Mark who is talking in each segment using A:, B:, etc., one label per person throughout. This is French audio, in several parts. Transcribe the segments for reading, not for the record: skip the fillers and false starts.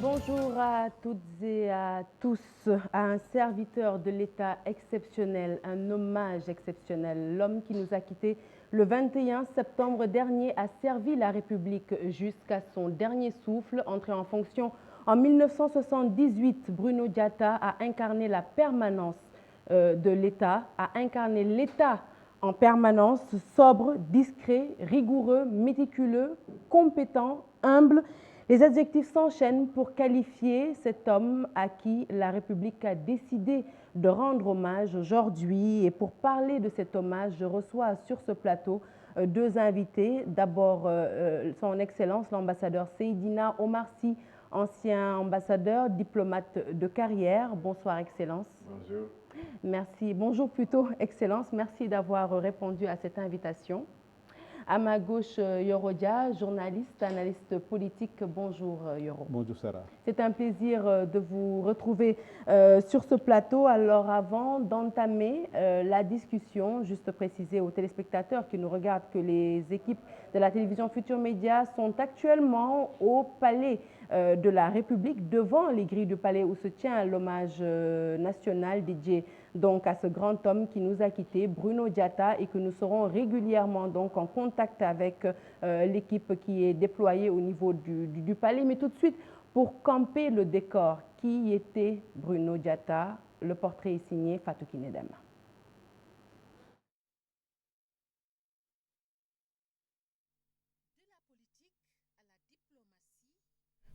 A: Bonjour à toutes et à tous. À un serviteur de l'État exceptionnel, un hommage exceptionnel. L'homme qui nous a quittés le 21 septembre dernier a servi la République jusqu'à son dernier souffle. Entré en fonction en 1978, Bruno Diatta a incarné la permanence de l'État, a incarné l'État en permanence, sobre, discret, rigoureux, méticuleux, compétent, humble. Les adjectifs s'enchaînent pour qualifier cet homme à qui la République a décidé de rendre hommage aujourd'hui. Et pour parler de cet hommage, je reçois sur ce plateau deux invités. D'abord, son Excellence, l'ambassadeur Seydina Omar Sy, ancien ambassadeur, diplomate de carrière. Bonsoir, Excellence.
B: Bonjour.
A: Merci. Bonjour plutôt, Excellence. Merci d'avoir répondu à cette invitation. À ma gauche, Yoro Dia, journaliste, analyste politique. Bonjour, Yoro.
B: Bonjour, Sarah.
A: C'est un plaisir de vous retrouver sur ce plateau. Alors, avant d'entamer la discussion, juste préciser aux téléspectateurs qui nous regardent que les équipes de la télévision Futur Média sont actuellement au Palais de la République, devant les grilles du Palais où se tient l'hommage national dédié donc à ce grand homme qui nous a quittés, Bruno Diatta, et que nous serons régulièrement donc en contact avec l'équipe qui est déployée au niveau du Palais. Mais tout de suite, pour camper le décor, qui était Bruno Diatta? Le portrait est signé Fatou Kiné Deme.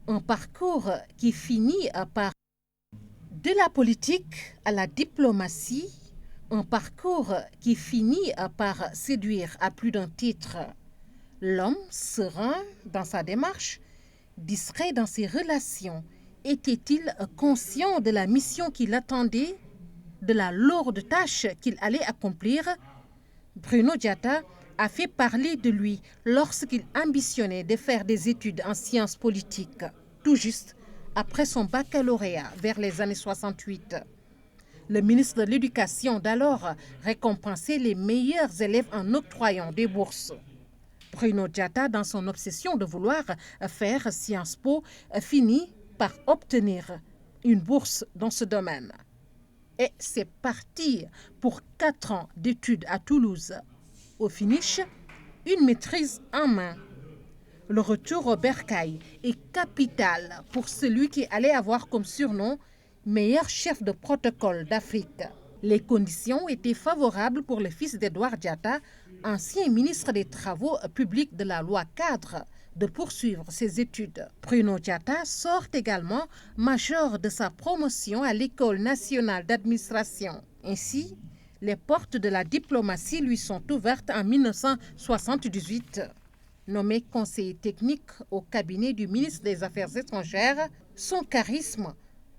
C: Un parcours qui finit par de la politique à la diplomatie, un parcours qui finit par séduire à plus d'un titre. L'homme serein dans sa démarche, discret dans ses relations, était-il conscient de la mission qui l'attendait, de la lourde tâche qu'il allait accomplir? Bruno Diatta a fait parler de lui lorsqu'il ambitionnait de faire des études en sciences politiques, tout juste après son baccalauréat vers les années 68. Le ministre de l'Éducation d'alors récompensait les meilleurs élèves en octroyant des bourses. Bruno Diatta, dans son obsession de vouloir faire Sciences Po, finit par obtenir une bourse dans ce domaine. Et c'est parti pour 4 ans d'études à Toulouse. Au finish, une maîtrise en main. Le retour au bercail est capital pour celui qui allait avoir comme surnom meilleur chef de protocole d'Afrique. Les conditions étaient favorables pour le fils d'Edouard Diatta, ancien ministre des Travaux publics de la loi cadre, de poursuivre ses études. Bruno Diatta sort également major de sa promotion à l'École nationale d'administration. Ainsi, les portes de la diplomatie lui sont ouvertes en 1978. Nommé conseiller technique au cabinet du ministre des Affaires étrangères, son charisme,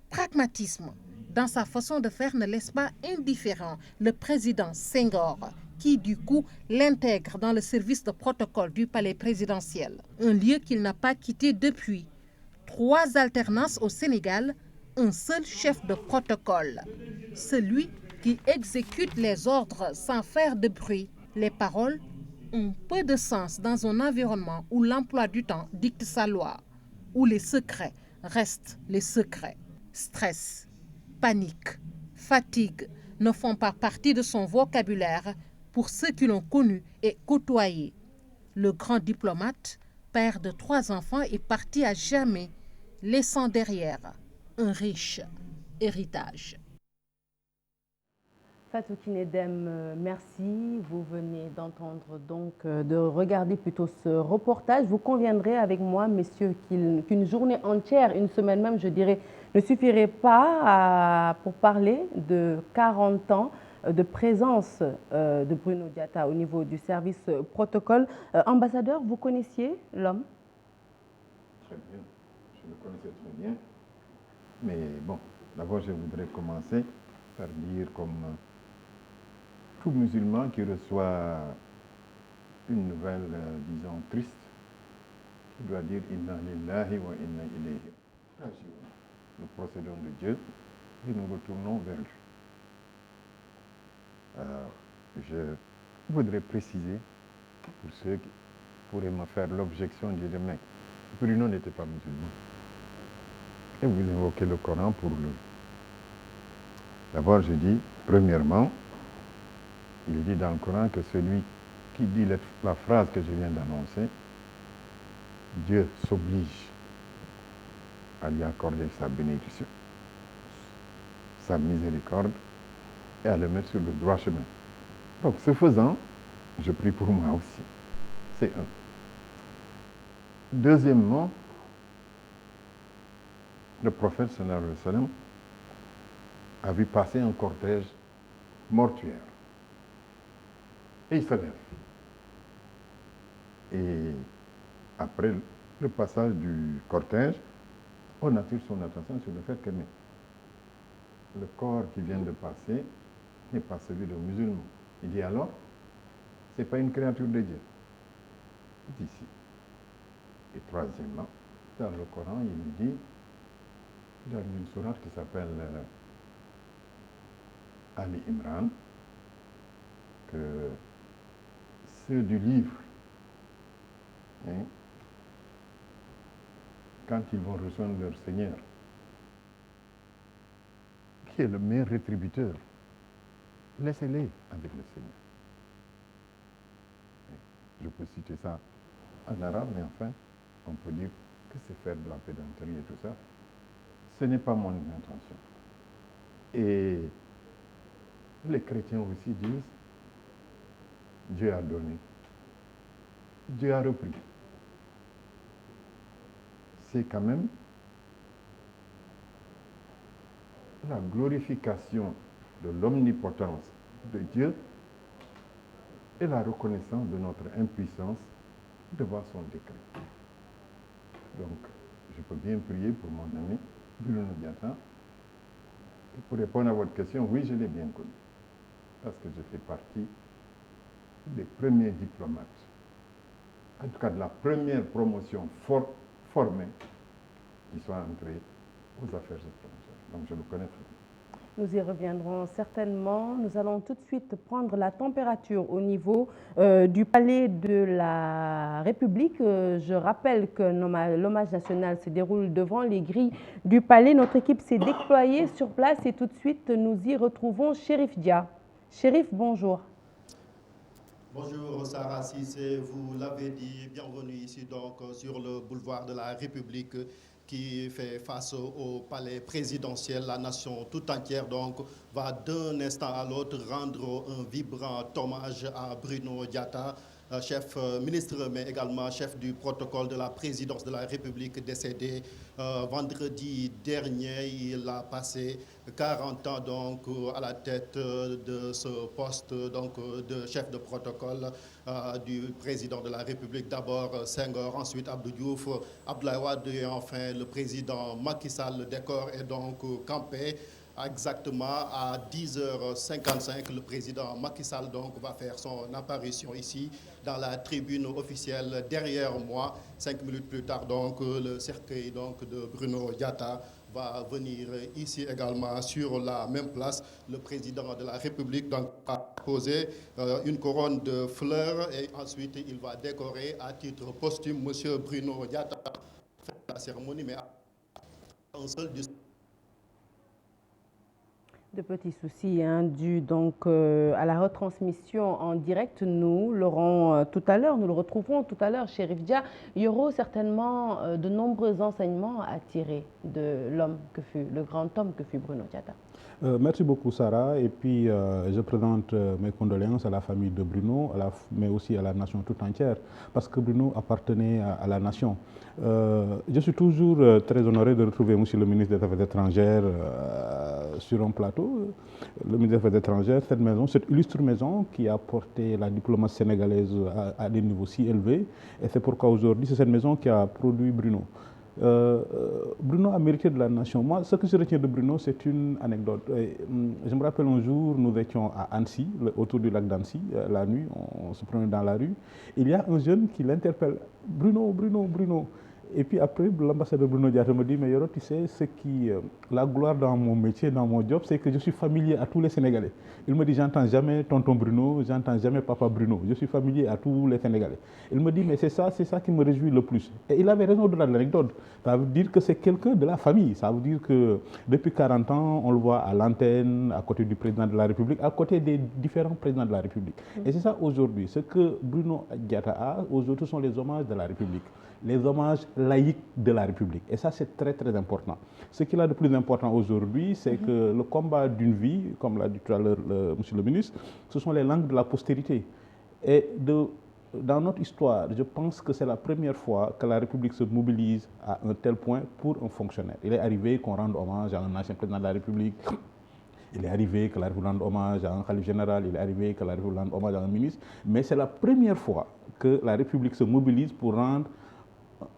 C: pragmatisme dans sa façon de faire ne laisse pas indifférent le président Senghor, qui du coup l'intègre dans le service de protocole du palais présidentiel, un lieu qu'il n'a pas quitté depuis. 3 alternances au Sénégal, un seul chef de protocole, celui qui exécute les ordres sans faire de bruit. Les paroles ont peu de sens dans un environnement où l'emploi du temps dicte sa loi, où les secrets restent les secrets. Stress, panique, fatigue ne font pas partie de son vocabulaire pour ceux qui l'ont connu et côtoyé. Le grand diplomate, père de 3 enfants, est parti à jamais, laissant derrière un riche héritage.
A: Fatou Kiné Deme, merci. Vous venez d'entendre donc, de regarder plutôt ce reportage. Vous conviendrez avec moi, messieurs, qu'une journée entière, une semaine même, je dirais, ne suffirait pas pour parler de 40 ans de présence de Bruno Diatta au niveau du service protocole. Ambassadeur, vous connaissiez l'homme?
B: Très bien. Je le connaissais très bien. Mais bon, d'abord, je voudrais commencer par dire comme tout musulman qui reçoit une nouvelle, disons, triste, il doit dire Inna lillahi wa inna ilayhi raji'un. Nous procédons de Dieu et nous retournons vers lui. Je voudrais préciser, pour ceux qui pourraient me faire l'objection de dire, mais Bruno n'était pas musulman. et vous invoquez le Coran pour lui. D'abord, je dis, premièrement, il dit dans le Coran que celui qui dit la phrase que je viens d'annoncer, Dieu s'oblige à lui accorder sa bénédiction, sa miséricorde, et à le mettre sur le droit chemin. Donc, ce faisant, je prie pour moi aussi. C'est un. Deuxièmement, le prophète sallallahu alayhi wa sallam a vu passer un cortège mortuaire. Et il se lève. Et après le passage du cortège, on attire son attention sur le fait que le corps qui vient de passer n'est pas celui de musulman. Il dit alors, ce n'est pas une créature de Dieu. D'ici. Et troisièmement, dans le Coran, il nous dit, dans une sourate qui s'appelle Ali Imran, que ceux du livre, hein, quand ils vont rejoindre leur Seigneur, qui est le meilleur rétributeur, laissez-les avec le Seigneur. Je peux citer ça en arabe, mais enfin, on peut dire que c'est faire de la pédanterie et tout ça. Ce n'est pas mon intention. Et les chrétiens aussi disent, Dieu a donné, Dieu a repris. C'est quand même la glorification de l'omnipotence de Dieu et la reconnaissance de notre impuissance devant son décret. Donc, je peux bien prier pour mon ami Bruno Diatta. Et pour répondre à votre question, oui, je l'ai bien connu. Parce que je fais partie des premiers diplomates, en tout cas de la première promotion formée qui soit entrée aux affaires étrangères. Donc, je le connais très bien.
A: Nous y reviendrons certainement. Nous allons tout de suite prendre la température au niveau du palais de la République. Je rappelle que l'hommage national se déroule devant les grilles du palais. Notre équipe s'est déployée sur place et tout de suite, nous y retrouvons Chérif Dia. Chérif, bonjour.
D: Bonjour Sarah Cissé, vous l'avez dit, bienvenue ici donc sur le boulevard de la République qui fait face au palais présidentiel. La nation tout entière donc va d'un instant à l'autre rendre un vibrant hommage à Bruno Diatta, chef ministre mais également chef du protocole de la présidence de la République décédé vendredi dernier. Il a passé 40 ans donc à la tête de ce poste donc de chef de protocole du président de la République. D'abord Senghor, ensuite Abdou Diouf, Abdoulaye Wade et enfin le président Macky Sall. Le décor est donc campé. Exactement à 10h55, le président Macky Sall donc va faire son apparition ici dans la tribune officielle derrière moi. 5 minutes plus tard, donc le cercueil donc de Bruno Diatta va venir ici également sur la même place. Le président de la République donc a posé une couronne de fleurs et ensuite il va décorer à titre posthume monsieur Bruno Diatta. La cérémonie, mais un seul
A: De petits soucis dus donc à la retransmission en direct. Nous l'aurons tout à l'heure, nous le retrouverons tout à l'heure chez Rifdia. Il y aura certainement de nombreux enseignements à tirer de l'homme que fut, le grand homme que fut Bruno Diatta.
E: Merci beaucoup Sarah, et puis je présente mes condoléances à la famille de Bruno, mais aussi à la nation tout entière, parce que Bruno appartenait à la nation. Je suis toujours très honoré de retrouver monsieur le ministre des Affaires étrangères sur un plateau. Le ministre des Affaires étrangères, cette maison, cette illustre maison qui a porté la diplomatie sénégalaise à des niveaux si élevés, et c'est pourquoi aujourd'hui c'est cette maison qui a produit Bruno. Bruno a mérité de la nation. Moi, ce que je retiens de Bruno, c'est une anecdote. Je me rappelle un jour, nous étions à Annecy, autour du lac d'Annecy, la nuit, on se promenait dans la rue. Il y a un jeune qui l'interpelle, Bruno, Bruno, Bruno. Et puis après, l'ambassadeur Bruno Diatta me dit, mais Yoro, tu sais, la gloire dans mon métier, dans mon job, c'est que je suis familier à tous les Sénégalais. Il me dit, j'entends jamais tonton Bruno, j'entends jamais papa Bruno. Je suis familier à tous les Sénégalais. Il me dit, mais c'est ça qui me réjouit le plus. Et il avait raison au-delà de l'anecdote. Ça veut dire que c'est quelqu'un de la famille. Ça veut dire que depuis 40 ans, on le voit à l'antenne, à côté du président de la République, à côté des différents présidents de la République. Et c'est ça aujourd'hui. Ce que Bruno Diatta a, aujourd'hui, sont les hommages de la République. Les hommages laïques de la République. Et ça, c'est très, très important. Ce qu'il a de plus important aujourd'hui, c'est que le combat d'une vie, comme l'a dit tout à l'heure monsieur le ministre, ce sont les langues de la postérité. Et dans notre histoire, je pense que c'est la première fois que la République se mobilise à un tel point pour un fonctionnaire. Il est arrivé qu'on rende hommage à un ancien président de la République. Il est arrivé que la République rende hommage à un khalife général. Il est arrivé que la République rende hommage à un ministre. Mais c'est la première fois que la République se mobilise pour rendre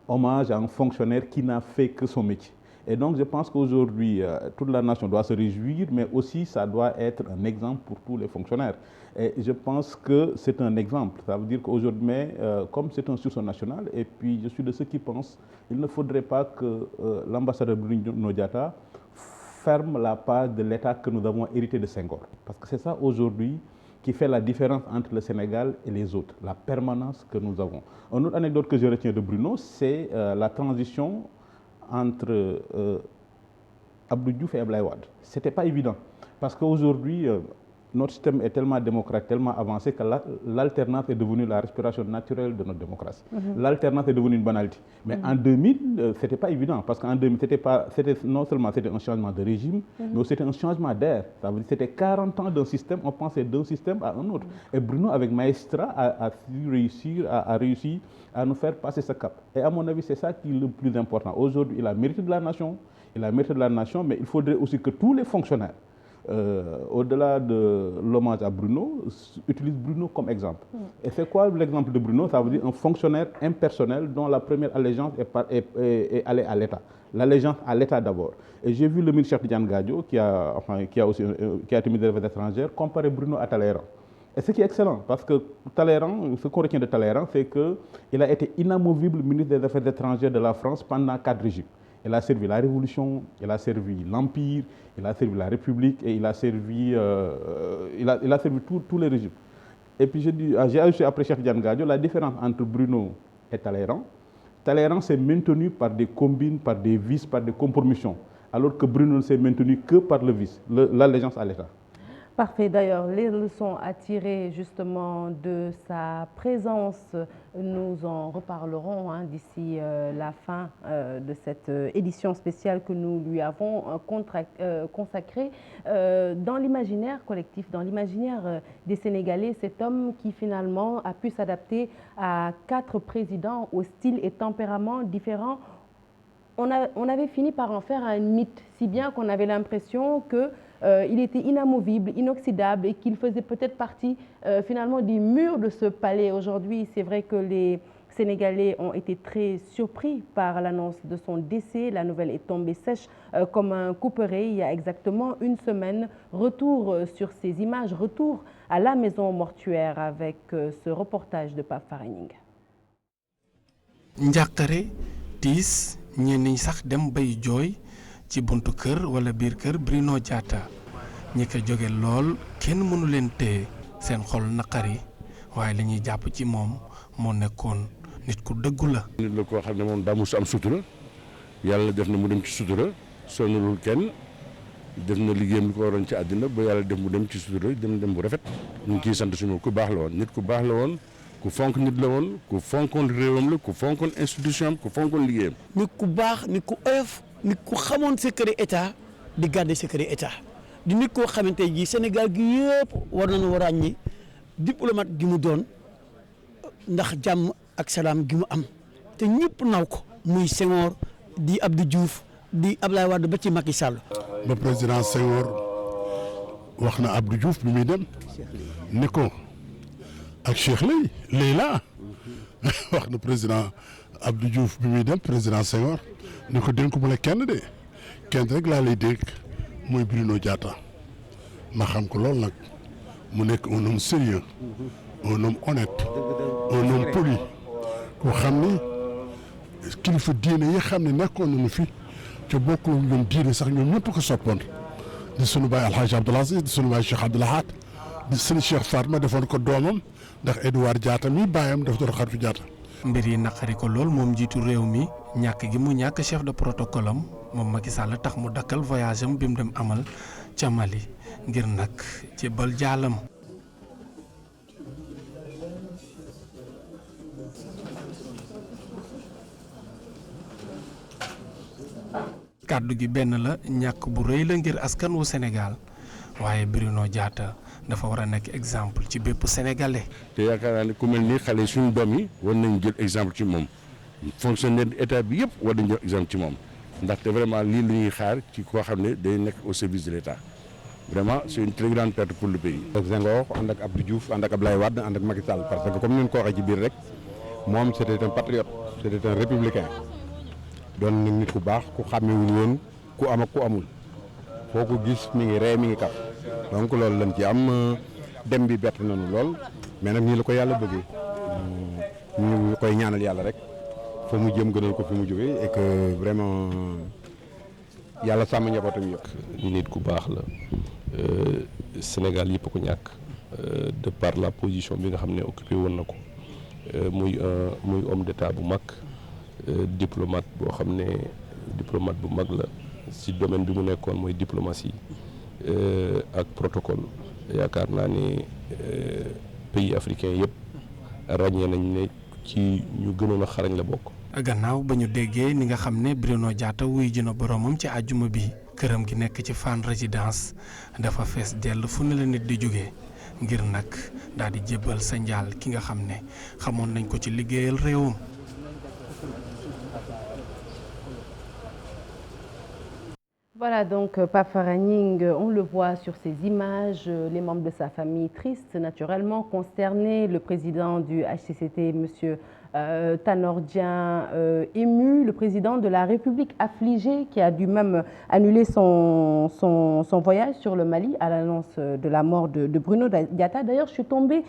E: hommage à un fonctionnaire qui n'a fait que son métier. Et donc je pense qu'aujourd'hui, toute la nation doit se réjouir, mais aussi ça doit être un exemple pour tous les fonctionnaires. Et je pense que c'est un exemple. Ça veut dire qu'aujourd'hui, comme c'est un sursaut national, et puis je suis de ceux qui pensent qu'il ne faudrait pas que l'ambassadeur Bruno Diatta ferme la page de l'État que nous avons hérité de Senghor. Parce que c'est ça aujourd'hui qui fait la différence entre le Sénégal et les autres, la permanence que nous avons. Une autre anecdote que je retiens de Bruno, c'est la transition entre Abdou Diouf et Abdoulaye Wade. Ce n'était pas évident, parce qu'aujourd'hui, notre système est tellement démocratique, tellement avancé que l'alternance est devenue la respiration naturelle de notre démocratie. L'alternance est devenue une banalité. Mais en 2000, ce n'était pas évident, parce qu'en 2000, non seulement c'était un changement de régime, mais aussi c'était un changement d'air. C'était 40 ans d'un système, on pensait d'un système à un autre. Et Bruno, avec Maestra, a réussi à nous faire passer ce cap. Et à mon avis, c'est ça qui est le plus important. Aujourd'hui, il a mérité de la nation, mais il faudrait aussi que tous les fonctionnaires, au-delà de l'hommage à Bruno, utilise Bruno comme exemple. Et c'est quoi l'exemple de Bruno? Ça veut dire un fonctionnaire impersonnel dont la première allégeance est allée à l'État. L'allégeance à l'État d'abord. Et j'ai vu le ministre Cheikh Tidiane Gadio, qui a été ministre des Affaires étrangères, comparer Bruno à Talleyrand. Et ce qui est excellent, parce que Talleyrand, ce qu'on retient de Talleyrand, c'est qu'il a été inamovible ministre des Affaires étrangères de la France pendant 4 régimes. Il a servi la Révolution, il a servi l'Empire, il a servi la République et il a servi tous les régimes. Et puis j'ai ajouté après Cheikh Tidiane Gadio la différence entre Bruno et Talleyrand. Talleyrand s'est maintenu par des combines, par des vices, par des compromissions, alors que Bruno ne s'est maintenu que par le vice, l'allégeance à l'État.
A: Parfait. D'ailleurs, les leçons à tirer justement de sa présence, nous en reparlerons d'ici la fin de cette édition spéciale que nous lui avons consacrée. Dans l'imaginaire collectif, dans l'imaginaire des Sénégalais, cet homme qui finalement a pu s'adapter à 4 présidents au style et tempérament différents, on avait fini par en faire un mythe, si bien qu'on avait l'impression qu'il était inamovible, inoxydable et qu'il faisait peut-être partie finalement du mur de ce palais. Aujourd'hui, c'est vrai que les Sénégalais ont été très surpris par l'annonce de son décès. La nouvelle est tombée sèche comme un couperet il y a exactement une semaine. Retour sur ces images, retour à la maison mortuaire avec ce reportage de Pape Faraning.
F: Njàqare, tiis, ñenn ñi sax dem bay jooy ci buntu kër wala biir kër Bruno Diatta ñi ko jóge lool kenn mënu leen téye seen xol naqari waaye li ñuy jàpp ci moom moo nekkoon nit ku dëggu la.
G: nit la koo xam ne moom daa mus am sutura yàlla def na mu dem ci sutura sonalul kenn def na liggéeyam li ko waroon ci àddina ba yàlla def mu dem ci sutura dem bu rafet ñu ngi ciy sant suñu ku baax la woon nit ku baax la woon. ku fonk nit la woon ku fonkoon réewam la ku fonkoon institution am ku fonkoon liggéeyam.
H: nit ku baax nit ku oyof nit ku xamoon secret état di garder secret état di nit koo xamante ji Sénégal gi yëpp war nañu ràññi diplomate gi mu doon ndax jàmm ak salaam gi mu am te ñëpp naw ko muy Senghor di Abdou Diouf di Abdoulaye Wade ba ci Macky Sall.
I: ba président Senghor wax na Abdou Diouf bi muy dem ne ko. ak Cheikh Leyla wax na président Abdou Diouf bi muy dem président Senghor ne ko dénk mu la kenn de kenn rek laa lay dénk mooy Bruno Diatta ma xam ko lool nag mu nekk un homme sérieux un homme honnête un homme poli koo xam ni kilifa diine yi xam ne nekkoon nañu fi te bokkul ñoom diine sax ñoom ñëpp ko soppoon di sunu baay Alhaji Abdoul Aziz di sunu baay Cheikh Abdoul Ahad di sunu Cheikh Fatma defoon ko doomam ndax Edouard Diatta mi baayam daf doon xaritu Diatta.
F: mbir yi naqari ko lool moom njiitu réew mi ñàkk gi mu ñàkk chef de protocole am moom Macky Sall tax mu dakkal voyage am bi mu dem amal ca Mali ngir nag jébbal jaalam. kàddu gi benn la ñàkk bu rëy la ngir askan wu Sénégal waaye Bruno Diatta dafa war a nekk exemple ci bépp sénégalais.
G: te yaakaar naa ne ku mel ni xale suñu doom yi war nañu jël exemple ci moom fonctionnaire état bi yëpp war nañu jël exemple ci moom ndaxte vraiment lii lu ñuy xaar ci koo xam ne day nekk au service de l'état vraiment c'est une très grande perte pour le pays.
J: ak Senghor ànd ak Abdou Diouf ànd ak Abdoulaye Wade ànd ak Macky Sall parce que comme ni ñu ko waxee ci biir rek moom c'était un patriote c'était un républicain doon nag nit ku baax ku xàmmewul woon ku am ak ku amul foo ko gis mi ngi ree mi ngi kaf donc loolu lañ ci am dem bi bett nañu lool mais nag nii la ko yàlla bëggee ñu koy ñaanal yàlla rek fa mu jëm gënal ko fi mu jógee et que vraiment yàlla sàmm njabootam yëpp.
K: nit ku baax la Sénégal yëpp ko ñàkk de par la position bi nga xam ne occupé woon na ko muy homme d'état bu mag diplomate boo xam ne diplomate bu mag la si domaine bi mu nekkoon mooy diplomatie ak protocole yaakaar naa ne pays africain yëpp ràññee nañ ne ci ñu gënoon a xarañ la bokk.
F: gannaaw ba ñu déggee ni nga xam ne Bruno Diatta wuy ji na boromam ci àjjuma bi këram gi nekk ci Fann Résidence dafa fees dell fu ne la nit di jóge ngir nag daal di jébbal sa njaal ki nga xam ne xamoon nañ ko ci liggéeyal réewam.
A: Voilà donc Pape Farah Gning, on le voit sur ces images, les membres de sa famille tristes, naturellement consternés, le président du HCCT, monsieur Tanor Dieng, ému, le président de la République affligé qui a dû même annuler son voyage sur le Mali à l'annonce de la mort de Bruno Diatta. D'ailleurs, je suis tombée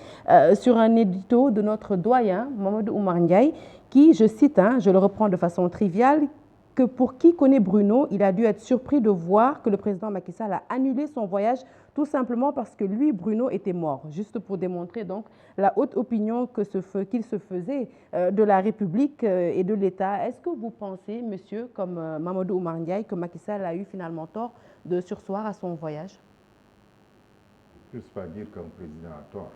A: sur un édito de notre doyen, Mamadou Oumar Ndiaye, qui, je cite, je le reprends de façon triviale, que pour qui connaît Bruno, il a dû être surpris de voir que le président Macky Sall a annulé son voyage tout simplement parce que lui, Bruno, était mort. Juste pour démontrer donc la haute opinion qu'il se faisait de la République et de l'État. Est-ce que vous pensez, monsieur, comme Mamadou Oumar Ndiaye, que Macky Sall a eu finalement tort de surseoir à son voyage?
B: Je ne peux pas dire qu'un président a tort,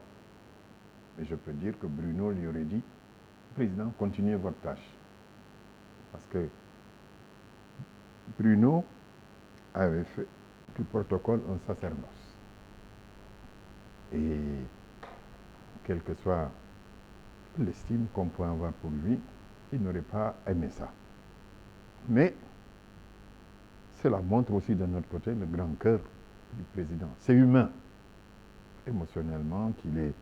B: mais je peux dire que Bruno lui aurait dit, président, continuez votre tâche. Parce que Bruno avait fait du protocole un sacerdoce. Et quelle que soit l'estime qu'on peut avoir pour lui, il n'aurait pas aimé ça. Mais cela montre aussi de notre côté le grand cœur du président. C'est humain, émotionnellement, qu'il ait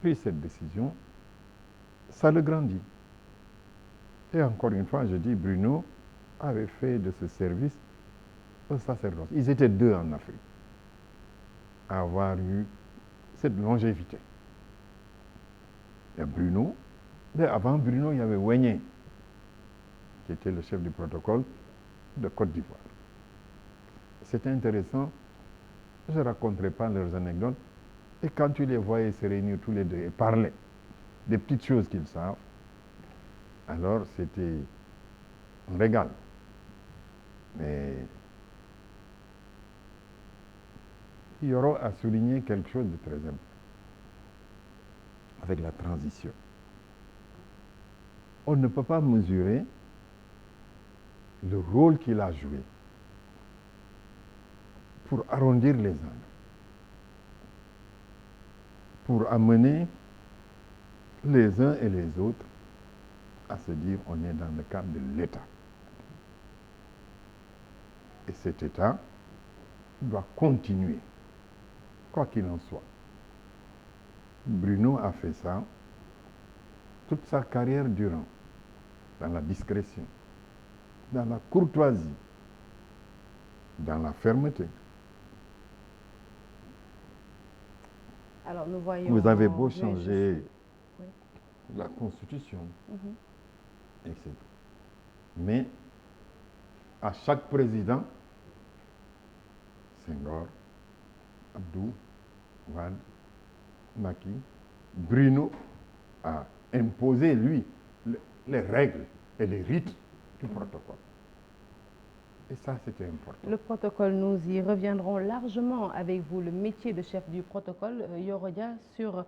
B: pris cette décision. Ça le grandit. Et encore une fois, je dis, Bruno avait fait de ce service un sacerdoce. Ils étaient deux en Afrique à avoir eu cette longévité. Il y a Bruno, mais avant Bruno, il y avait Wagné, qui était le chef du protocole de Côte d'Ivoire. C'était intéressant, je ne raconterai pas leurs anecdotes, et quand tu les voyais se réunir tous les deux et parler des petites choses qu'ils savent, alors c'était un régal. Mais il y aura à souligner quelque chose de très important avec la transition. On ne peut pas mesurer le rôle qu'il a joué pour arrondir les angles, pour amener les uns et les autres à se dire on est dans le cadre de l'État. Et cet État doit continuer, quoi qu'il en soit. Bruno a fait ça toute sa carrière durant, dans la discrétion, dans la courtoisie, dans la fermeté.
A: Alors, nous voyons...
B: Vous avez beau changer la Constitution, etc. Mais à chaque président, Senghor, Abdou, Wade, Macky, Bruno a imposé, lui, les règles et les rites du protocole. Et ça, c'était important.
A: Le protocole, nous y reviendrons largement avec vous. Le métier de chef du protocole, Yorodia, sur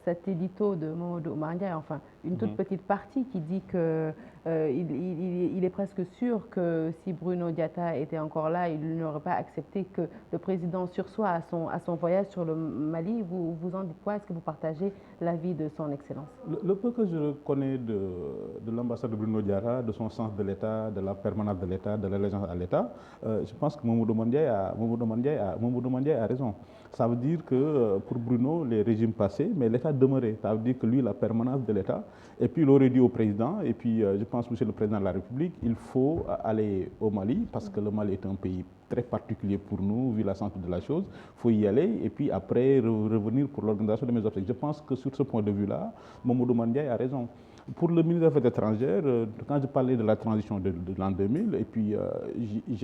A: cet édito de Mamadou Oumar Ndiaye, enfin, une toute petite partie qui dit que il est presque sûr que si Bruno Diatta était encore là, il n'aurait pas accepté que le président sursoit à son voyage sur le Mali. Vous en dites quoi? Est-ce que vous partagez l'avis de son Excellence?
E: Le peu que je connais de l'ambassade de Bruno Diatta, de son sens de l'État, de la permanence de l'État, de l'allégeance à l'État, je pense que Mamadou Ndiaye a raison. Ça veut dire que pour Bruno, les régimes passaient, mais l'État demeurait. Ça veut dire que lui, la permanence de l'État. Et puis il aurait dit au président, et puis je pense, monsieur le président de la République, il faut aller au Mali, parce que le Mali est un pays très particulier pour nous, vu la santé de la chose. Il faut y aller, et puis après revenir pour l'organisation de mes obsèques. Je pense que sur ce point de vue-là, Mamadou Ndiaye a raison. Pour le ministre des Affaires étrangères, quand je parlais de la transition de l'an 2000, et puis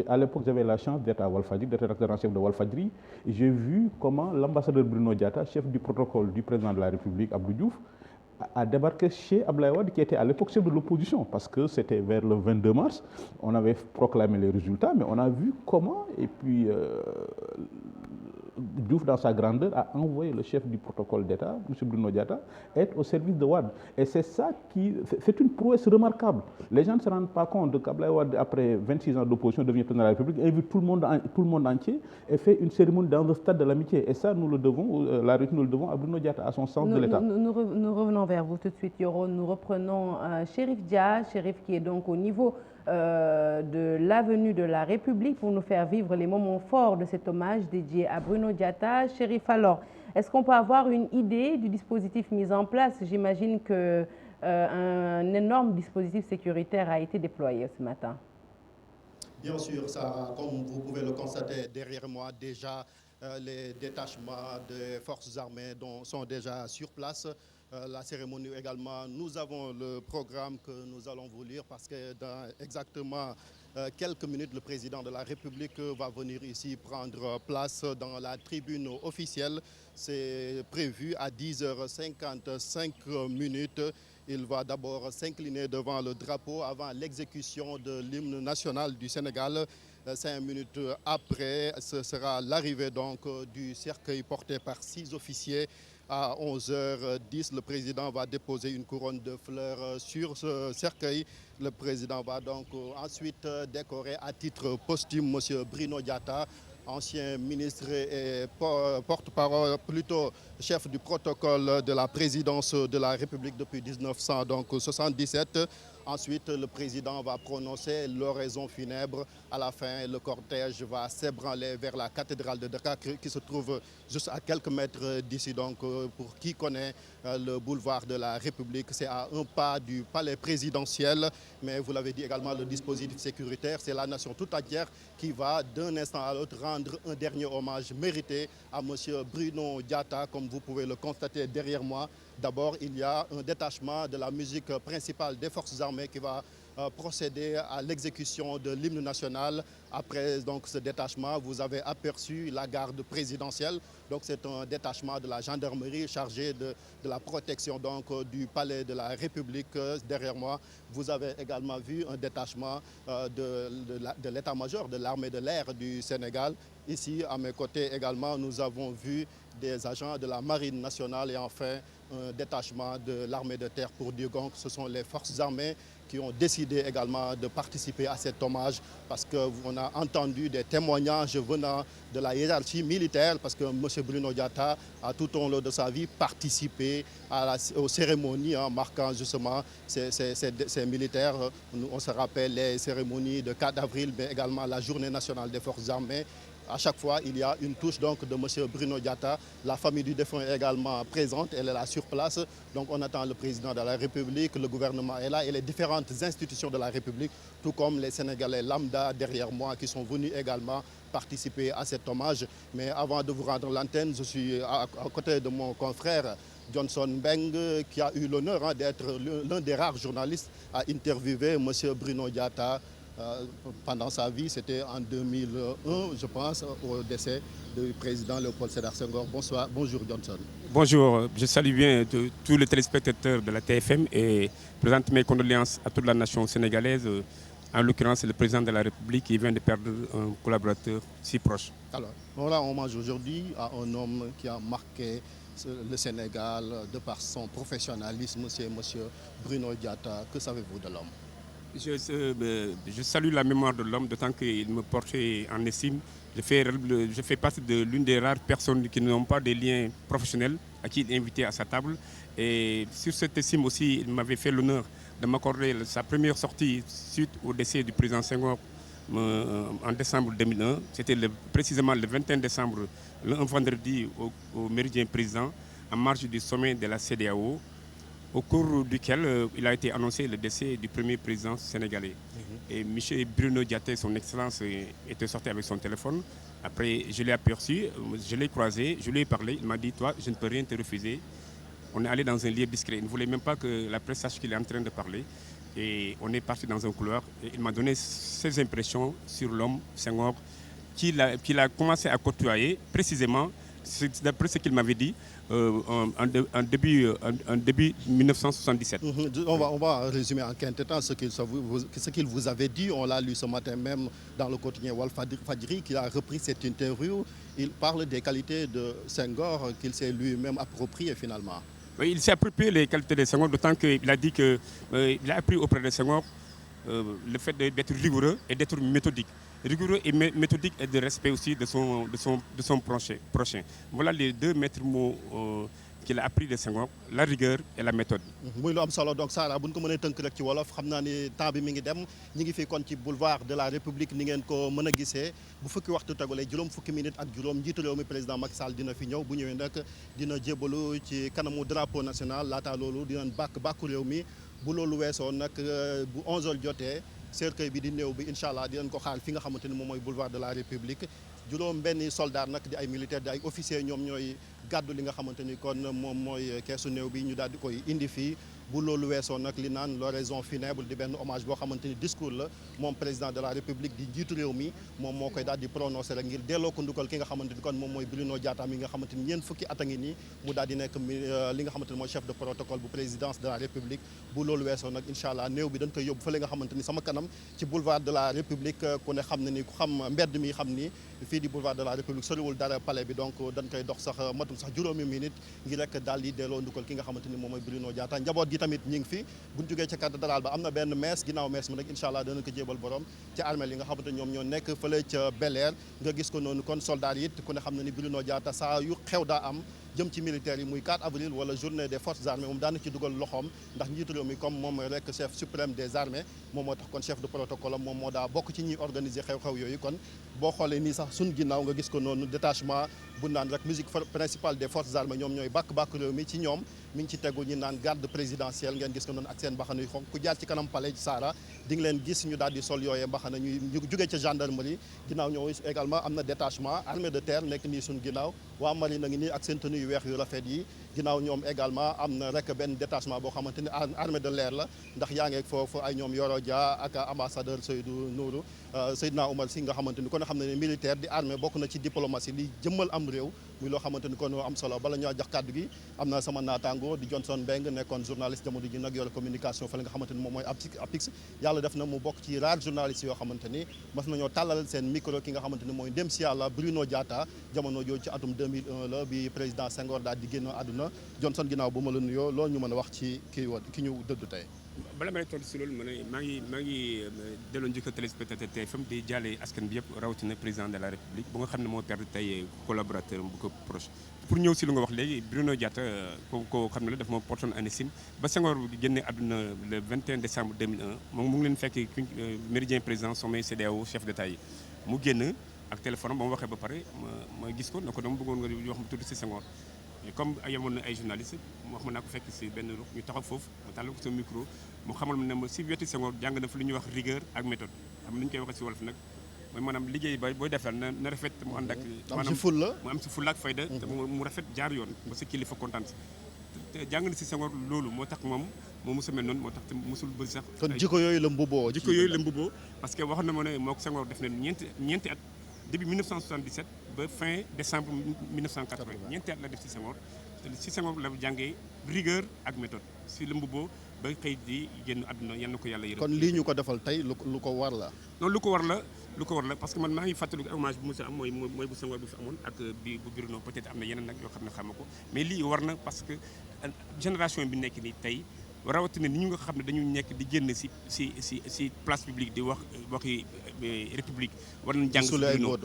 E: à l'époque j'avais la chance d'être à Walfadjri, d'être rédacteur en chef de Walfadjri, et j'ai vu comment l'ambassadeur Bruno Diatta, chef du protocole du président de la République, Abdou Diouf, a débarqué chez Abdoulaye Wade, qui était à l'époque chef de l'opposition, parce que c'était vers le 22 mars, on avait proclamé les résultats, mais on a vu comment, et puis Diouf, dans sa grandeur, a envoyé le chef du protocole d'État, M. Bruno Diatta, être au service de Wade. Et c'est ça c'est une prouesse remarquable. Les gens ne se rendent pas compte qu'Abdoulaye Wade, après 26 ans d'opposition, devient président de la République, invite tout le monde entier et fait une cérémonie dans le stade de l'amitié. Et ça, nous le devons, la République, nous le devons à Bruno Diatta, à son sens de l'État.
A: Nous revenons vers vous tout de suite, Yoro. Nous reprenons Chérif Dia, Chérif qui est donc au niveau de l'avenue de la République pour nous faire vivre les moments forts de cet hommage dédié à Bruno Diatta. Chérif, alors, est-ce qu'on peut avoir une idée du dispositif mis en place? J'imagine qu'un énorme dispositif sécuritaire a été déployé ce matin.
D: Bien sûr, ça, comme vous pouvez le constater derrière moi, déjà les détachements des forces armées sont déjà sur place. La cérémonie également, nous avons le programme que nous allons vous lire parce que dans exactement quelques minutes, le président de la République va venir ici prendre place dans la tribune officielle. C'est prévu à 10h55. Il va d'abord s'incliner devant le drapeau avant l'exécution de l'hymne national du Sénégal. 5 minutes après, ce sera l'arrivée donc du cercueil porté par 6 officiers. À 11h10, le président va déposer une couronne de fleurs sur ce cercueil. Le président va donc ensuite décorer à titre posthume M. Bruno Diatta, ancien ministre et porte-parole, plutôt chef du protocole de la présidence de la République depuis 1977. Ensuite, le président va prononcer l'oraison funèbre. À la fin, le cortège va s'ébranler vers la cathédrale de Dakar qui se trouve juste à quelques mètres d'ici. Donc, pour qui connaît le boulevard de la République, c'est à un pas du palais présidentiel. Mais vous l'avez dit également, le dispositif sécuritaire, c'est la nation tout entière qui va d'un instant à l'autre rendre un dernier hommage mérité à M. Bruno Diatta, comme vous pouvez le constater derrière moi. D'abord, il y a un détachement de la musique principale des forces armées qui va procéder à l'exécution de l'hymne national. Après donc, ce détachement, vous avez aperçu la garde présidentielle. Donc, c'est un détachement de la gendarmerie chargé de la protection donc, du palais de la République. Derrière moi, vous avez également vu un détachement de l'état-major de l'armée de l'air du Sénégal. Ici, à mes côtés également, nous avons vu des agents de la marine nationale et enfin un détachement de l'armée de terre pour dire donc ce sont les forces armées qui ont décidé également de participer à cet hommage parce qu'on a entendu des témoignages venant de la hiérarchie militaire parce que M. Bruno Diatta a tout au long de sa vie participé aux cérémonies marquant justement ces militaires. On se rappelle les cérémonies de 4 avril mais également la journée nationale des forces armées. À chaque fois, il y a une touche donc de M. Bruno Diatta. La famille du défunt est également présente, elle est là sur place. Donc on attend le président de la République, le gouvernement est là et les différentes institutions de la République, tout comme les Sénégalais lambda derrière moi qui sont venus également participer à cet hommage. Mais avant de vous rendre l'antenne, je suis à côté de mon confrère Johnson Mbengue qui a eu l'honneur d'être l'un des rares journalistes à interviewer M. Bruno Diatta. Pendant sa vie, c'était en 2001, je pense, au décès du président Léopold Sédar Senghor. Bonjour Johnson.
L: Bonjour, je salue bien tous les téléspectateurs de la TFM et présente mes condoléances à toute la nation sénégalaise, en l'occurrence le président de la République qui vient de perdre un collaborateur si proche.
D: Alors, on rend hommage aujourd'hui à un homme qui a marqué le Sénégal de par son professionnalisme, c'est M. Bruno Diatta. Que savez-vous de l'homme?
L: Je salue la mémoire de l'homme, d'autant qu'il me portait en estime. Je fais partie de l'une des rares personnes qui n'ont pas de liens professionnels, à qui il est invité à sa table. Et sur cette estime aussi, il m'avait fait l'honneur de m'accorder sa première sortie suite au décès du président Senghor en décembre 2001. C'était précisément le 21 décembre, un vendredi au Méridien Président, en marge du sommet de la CEDEAO, au cours duquel il a été annoncé le décès du premier président sénégalais. Et M. Bruno Diatta, son excellence, était sorti avec son téléphone. Après, je l'ai aperçu, je l'ai croisé, je lui ai parlé. Il m'a dit, toi, je ne peux rien te refuser. On est allé dans un lieu discret. Il ne voulait même pas que la presse sache qu'il est en train de parler. Et on est parti dans un couloir. Et il m'a donné ses impressions sur l'homme Senghor qu'il a commencé à côtoyer précisément, d'après ce qu'il m'avait dit, en début 1977.
D: On va résumer en quintettant ce qu'il vous avait dit. On l'a lu ce matin même dans le quotidien Walf Fadjri, qui a repris cette interview. Il parle des qualités de Senghor qu'il s'est lui-même approprié finalement.
L: Oui, il s'est approprié les qualités de Senghor, d'autant qu'il a dit qu'il a appris auprès de Senghor le fait d'être rigoureux et d'être méthodique. Rigoureux et méthodique et de respect aussi de son prochain. Voilà les deux maîtres mots qu'il a appris de Senghor, la rigueur et la méthode.
D: muy lu am solo donc Sara bu ñu ko mënee tënk rek ci wolof xam naa ni temps bi mi ngi dem ñi ngi fi kon ci boulevard de la République ni ngeen ko mën a gisee bu fukki waxtu tegalee juróom fukki minutes ak juróom njiitu réew mi président Macky Sall dina fi ñëw bu ñëwee nag dina jébalu ci kanamu drapeau national laata loolu dinañ bàkku réew mi bu loolu weesoo nag bu 11h jotee cercueil bi di néew bi incha allah dinañ ko xaar fi nga xamante ni moom mooy boulevard de la République juróom benn soldat nag di ay militaires di ay officiers ñoom ñooy gàddu li nga xamante ni kon moom mooy keesu néew bi ñu daal di koy indi fii bu loolu weesoo nag li naan l'oraison funèbre di benn hommage boo xamante ni discours la moom président de la République di njiitu réew mi moom moo koy daal di prononcé rek ngir delloo ko ndukkal ki nga xamante ni kon moom mooy Bruno Diatta mi nga xamante ni ñeent fukki at a ngi nii mu daal di nekk li nga xamante ni mooy chef de protocole bu présidence de la République bu loolu weesoo nag incha allah néew bi dañ koy yóbbu fële nga xamante ni sama kanam ci boulevard de la République ku ne xam ne ni ku xam mbedd mi xam ni fii di boulevard de la République soriwul dara palais bi donc dañ koy dox sax matul sax juróomi minute ngir rek daal di delloo ndukkal ki nga xamante ni moom mooy Bruno Diatta njaboot gi tamit ñi ngi fi buñ jógee ca cathédrale ba am na benn messe ginnaaw messe mi nag incha allah danañ ko jébal borom ci armée yi nga xamante ñoom ñoo nekk fële ca Bel Air nga gis ko noonu kon soldat yi it ku ne xam ne ni Bruno Diatta saa yu xew daa am jëm ci militaires yi muy 4 avril wala journée des forces armées moom daana ci dugal loxoom ndax njiitu réew mi comme moom rek chef suprême des armées moom moo tax kon chef de protocole am moom moo daa bokk ci ñuy organiser xew-xew yooyu kon boo xoolee nii sax suñ ginnaaw nga gis ko noonu détachement bu naan rek musique principale des forces armées ñoom ñooy bàkk réew mi ci ñoom mi ngi ci tegu ñu naan garde présidentielle ngeen gis ko noonu ak seen mbaxana yu xonk ku jaar ci kanam palais Sara di nga leen gis ñu daal di sol yooyee mbaxana ñu jógee ca gendarmerie ginnaaw ñoo également am na détachement armée de terre nekk nii suñ ginnaaw waa marine na ngi nii ak seen tenue yu weex yu rafet yi ginnaaw ñoom également am na rek benn détachement boo xamante ni armée de l'air la ndax yaa ngi foofu ay ñoom Yoro Dia ak ambassadeur Seydou Nourou Seydina Oumar Sy nga xamante ni kon xam ne ne militaire di armée bokk na ci diplomatie li jëmmal am réew muy loo xamante ni kon am solo bala ñoo jox kàddu gi am na sama naataango di Johnson Mbengue nekkoon journaliste jamono ji nag yore communication fa la nga xamante ni moom mooy APIX yàlla def na mu bokk ci rare journaliste yoo xamante ni mas nañoo tàllal seen micro ki nga xamante ni mooy ndem si yàlla Bruno Diatta jamono jooju ci atum 2001 la bi président Senghor daal di génn àdduna Johnson ginnaaw bu ma la nuyoo loolu ñu mën a wax ci ki ñu dëddu tey.
L: bala may tontu si loolu maa ngi delloo njëkk téléspectateur TFM di jàllee askan bi yëpp rawatina président de la République bu nga xam ne moo perdre tey collaborateur bu ko proche. pour ñëw si lu nga wax léegi Bruno Diatta ko xam ne la daf ma portoon en estime ba Senghor génne àdduna le 21 décembre 2001 moom mu ngi leen fekk Méridien président sommet CEDEAO chef d'État yi mu génn ak téléphone ba ma waxee ba pare ma gis ko ne ko dama bëggoon nga wax ma tudd si Senghor mais comme yemoon na ay journaliste mu wax ma naa ko fekk si benn ruq ñu taxaw foofu ma tàllal ko sama micro mu xamal ma ne ma si wetu Senghor jàng na fa lu ñuy wax rigueur ak méthode xam na ñu koy waxee si wolof nag mooy maanaam liggéey ba booy defal na rafet mu ànd ak maanaam mu am si fulla ak fayda te mu rafet jaar yoon ba si kilifa kontaan si te jàng na si Senghor loolu moo tax moom mosu mel noonu moo tax te mosul bëri sax
D: kon jikko yooyu la mbubboo
L: parce que waxoon na ma ne moo ko Senghor def na ñeenti at début 1977 ba fin décembre 1980 ñeenti at la def si Senghor si Senghor la jàngee rigueur ak méthode si la mbubboo ba xëy di génn àdduna yal na ko yàlla yërëm.
D: kon lii ñu ko defal tey lu ko war la.
L: non lu ko war la parce que man maa ngi fàttaliku hommage bu mu am mooy bu Senghor bi fi amoon ak bi bu Bruno peut-être am na yeneen nag yoo xam ne xam ko mais lii war na parce que génération bi nekk nii tey rawatina ni ñu nga xam ne dañu nekk di génn si place publique di waxi république war nañu jàng si Bruno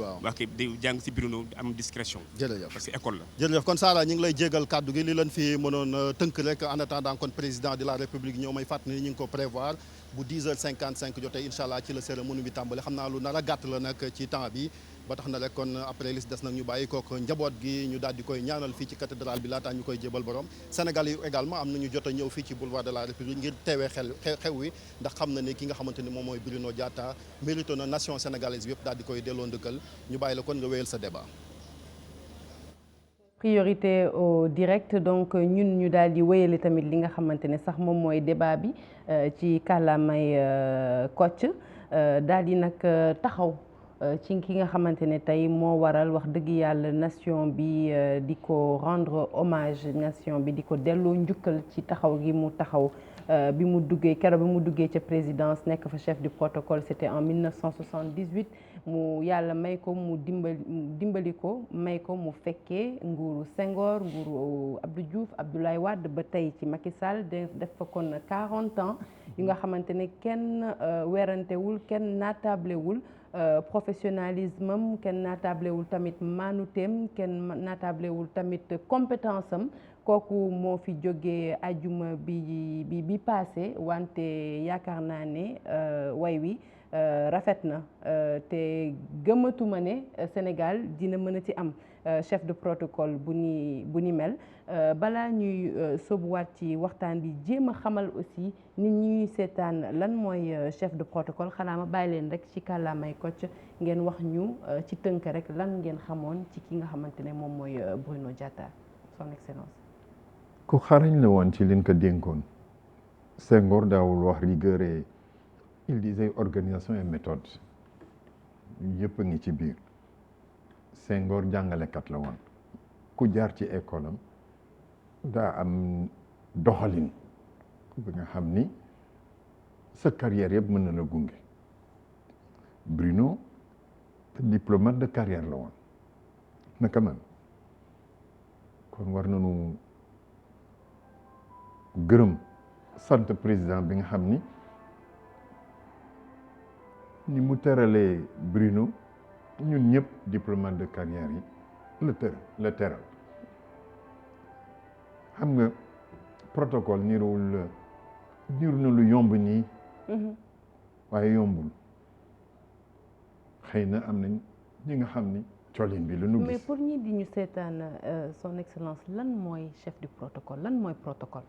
L: di jàng si Bruno di am discrétion.
D: jërëjëf
L: parce que école la.
D: jërëjëf kon Sara ñu ngi lay jégal kàddu gi li leen fi mënoon tënk rek en attendant kon président de la république ñoo may fàttali ñu ngi ko prévoir bu 10h55 jotee incha allah ci la cérémonie bi tàmbali xam naa lu nar a gàtt la nag ci temps bi. ba tax na rek kon après li des nag ñu bàyyi kook njaboot gi ñu daal di koy ñaanal fii ci cathédrale bi laataa ñu koy jébal borom Sénégal yi également am nañu jot a ñëw fii ci boulevard de la République ngir teewee xew wi ndax xam na ni ki nga xamante ni moom mooy Bruno Diatta mérite na nation sénégalaise bi yëpp daal di koy delloo ndëkkal ñu bàyyi la kon nga wéyal sa débat.
A: priorité au direct donc ñun ñu daal di wéyale tamit li nga xamante ne sax moom mooy débat bi ci kàllaamay Kocc daal di nag taxaw. ci ki nga xamante ne tey moo waral wax dëgg yàlla nation bi di ko rendre hommage nation bi di ko delloo njukkal ci taxaw gi mu taxaw bi mu duggee keroog bi mu duggee ca présidence nekk fa chef du protocole c'était en 1978 mu yàlla may ko mu dimbali ko may ko mu fekkee nguuru Senghor nguuru Abdou Diouf Abdoulaye Wade ba tey ci Macky Sall def fa kon 40 ans yu nga xamante ne kenn werantewul kenn naatablewul professionnalisme am kenn naatablewul tamit maanuteem kenn naatablewul tamit compétence am kooku moo fi jógee ajuma bi passé wante yaakaar naa ne way wi rafet na te gëmatuma ne Sénégal dina mën a ci am chef de protocole bu ni mel balaa ñuy sóobuwaat ci waxtaan bi jéem a xamal aussi nit ñuy seetaan lan mooy chef de protocole xanaa ma bàyyi leen rek ci kàllaamay Kocc ngeen wax ñu ci tënk rek lan ngeen xamoon ci ki nga xamante ne moom mooy Bruno Diatta son excellence.
B: ku xarañ la woon ci liñ ko dénkoon Senghor daawul wax rigueur et il disait organisation et méthode yëpp a ngi ci biir Senghor jàngalekat la woon ku jaar ci école am daa am doxalin bi nga xam ni sa carrière yëpp mën na la gunge Bruno diplomate de carrière la woon naka man kon war nañu gërëm sant président bi nga xam ni mu teralee Bruno ñun ñëpp diplomate de carrière yi la teral xam nga protocole niru na lu yomb nii waaye yombul xëy na am nañ ñi nga xam ni colin bi la ñu gis.
A: mais pour ñi di ñu seetaan son excellence lan mooy chef du protocole lan mooy protocole.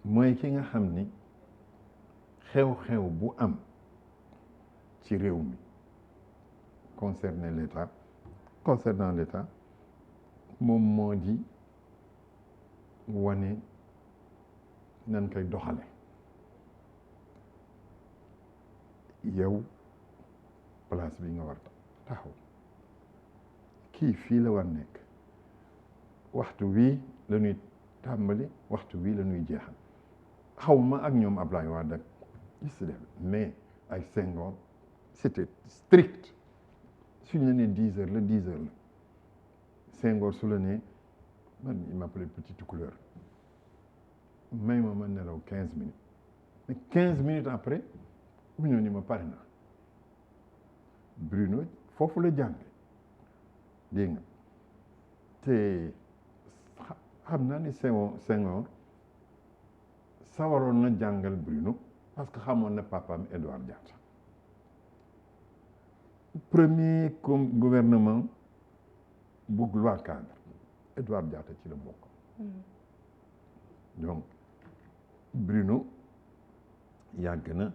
B: mooy ki nga xam ni xew-xew bu am ci réew mi concernant l'État moom moo di wane nan koy doxale yow place bi nga war taxaw kii fii la war nekk waxtu wii la ñuy tàmbali waxtu wii la ñuy jeexal xawma ak ñoom Ablaye Wade ak gis def mais ay Senghor c'était strict suñu la nee 10 heures la 10 heures la Senghor su la nee man il m'appelait petite couleur may ma nelaw 15 minutes mais 15 minutes après mu ñëw ni ma pare na Bruno foofu la jàng dégg nga te xam naa ni Senghor sawaroon na jàngal Bruno parce que xamoon na papaam Édouard Diatta premier gouvernement bu loi cadre Edouard Diatta ci la bokk. donc Bruno yàgg na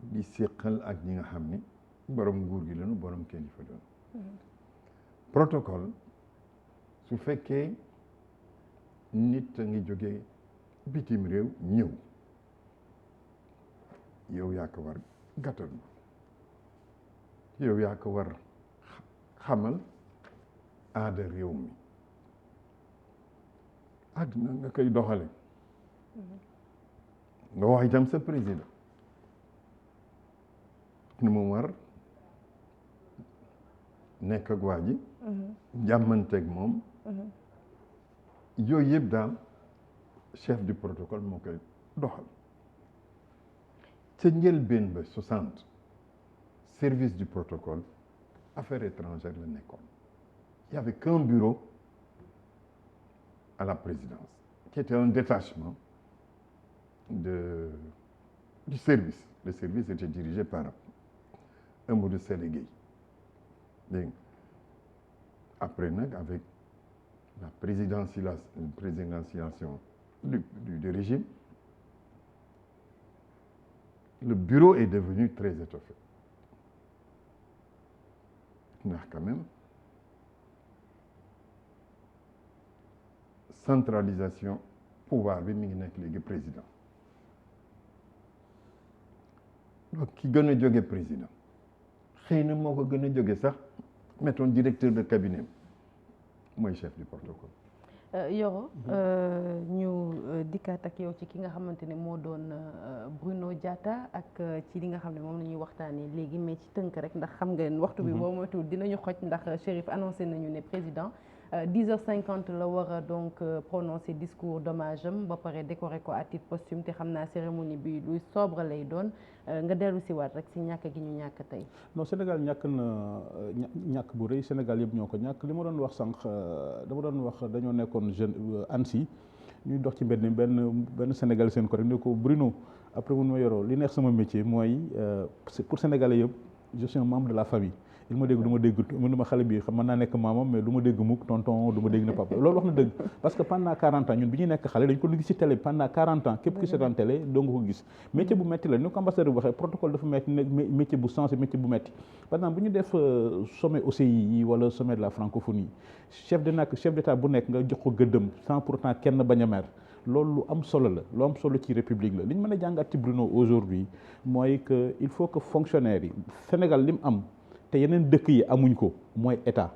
B: di séqal ak ñi nga xam ni borom nguur gi lañu borom kilifa lañu. protocole su fekkee nit a ngi jógee bitim réew ñëw yow yaa ko war gàttal yow yaa ko war xamal aada réew mi àdduna nga koy doxale nga wax itam sa président ni mu war nekk ak waa ji jàmmanteeg moom yooyu yëpp daal chef du protocole moo koy doxal ca njëlbéen ba 60 service du protocole affaires étrangères la nekkoon il y avait qu'un bureau à la présidence qui était un détachement du service. Le service était dirigé par Amadou Sélé Gueye. Dégg après nag avec la présidentialisation du régime, le bureau est devenu très étoffé. Ndax quand même centralisation pouvoir bi mi ngi nekk léegi président donc ki gën a jóge président xëy na moo ko gën a jóge sax mettons directeur de cabinet mooy chef du protocole.
A: Yoro ñu dikkaat ak yow ci ki nga xamante ne moo doon Bruno Diatta ak ci li nga xam ne moom la ñuy waxtaanee léegi mais ci tënk rek ndax xam nga waxtu bi boo moytuwul dinañu xoj ndax Chérif annoncé nañu ne président 10h50 la war a donc prononcer discours d'hommage am ba pare décorer ko à titre posthume te xam naa cérémonie bi luy sobre lay doon nga dellu si waat rek si ñàkk gi ñu ñàkk tey.
E: non Sénégal ñàkk na ñàkk bu rëy Sénégal yëpp ñoo ko ñàkk li ma doon wax sànq dama doon wax dañoo nekkoon jeune Annecy ñuy dox ci benn Sénégal seen ko rek ne ko Bruno après mun ma yoroo li neex sama métier mooy pour Sénégalais yëpp je suis un membre de la famille. il ma dégg du ma dégg mën ma xale bi xam mën naa nekk maamam mais du ma dégg mukk tonton du ma dégg na papa loolu wax na dëgg parce que pendant 40 ans ñun bi ñuy nekk xale dañ ko gis ci télé bi pendant 40 ans képp ki seetaan télé doo nga ko gis métier bu metti la ni ko ambassadeur bu waxee protocole dafa metti métier bu sensé métier bu metti par exemple bu ñu def sommet OCI yi wala sommet de la francophonie chef d'état bu nekk nga jox ko gëddëm sans pourtant kenn bañ a mer loolu lu am solo la lu am solo ci république la li ñu mën a jàngat ci Bruno aujourd'hui mooy que il faut que fonctionnaires yi Sénégal li mu am te yeneen dëkk yi amuñ ko mooy état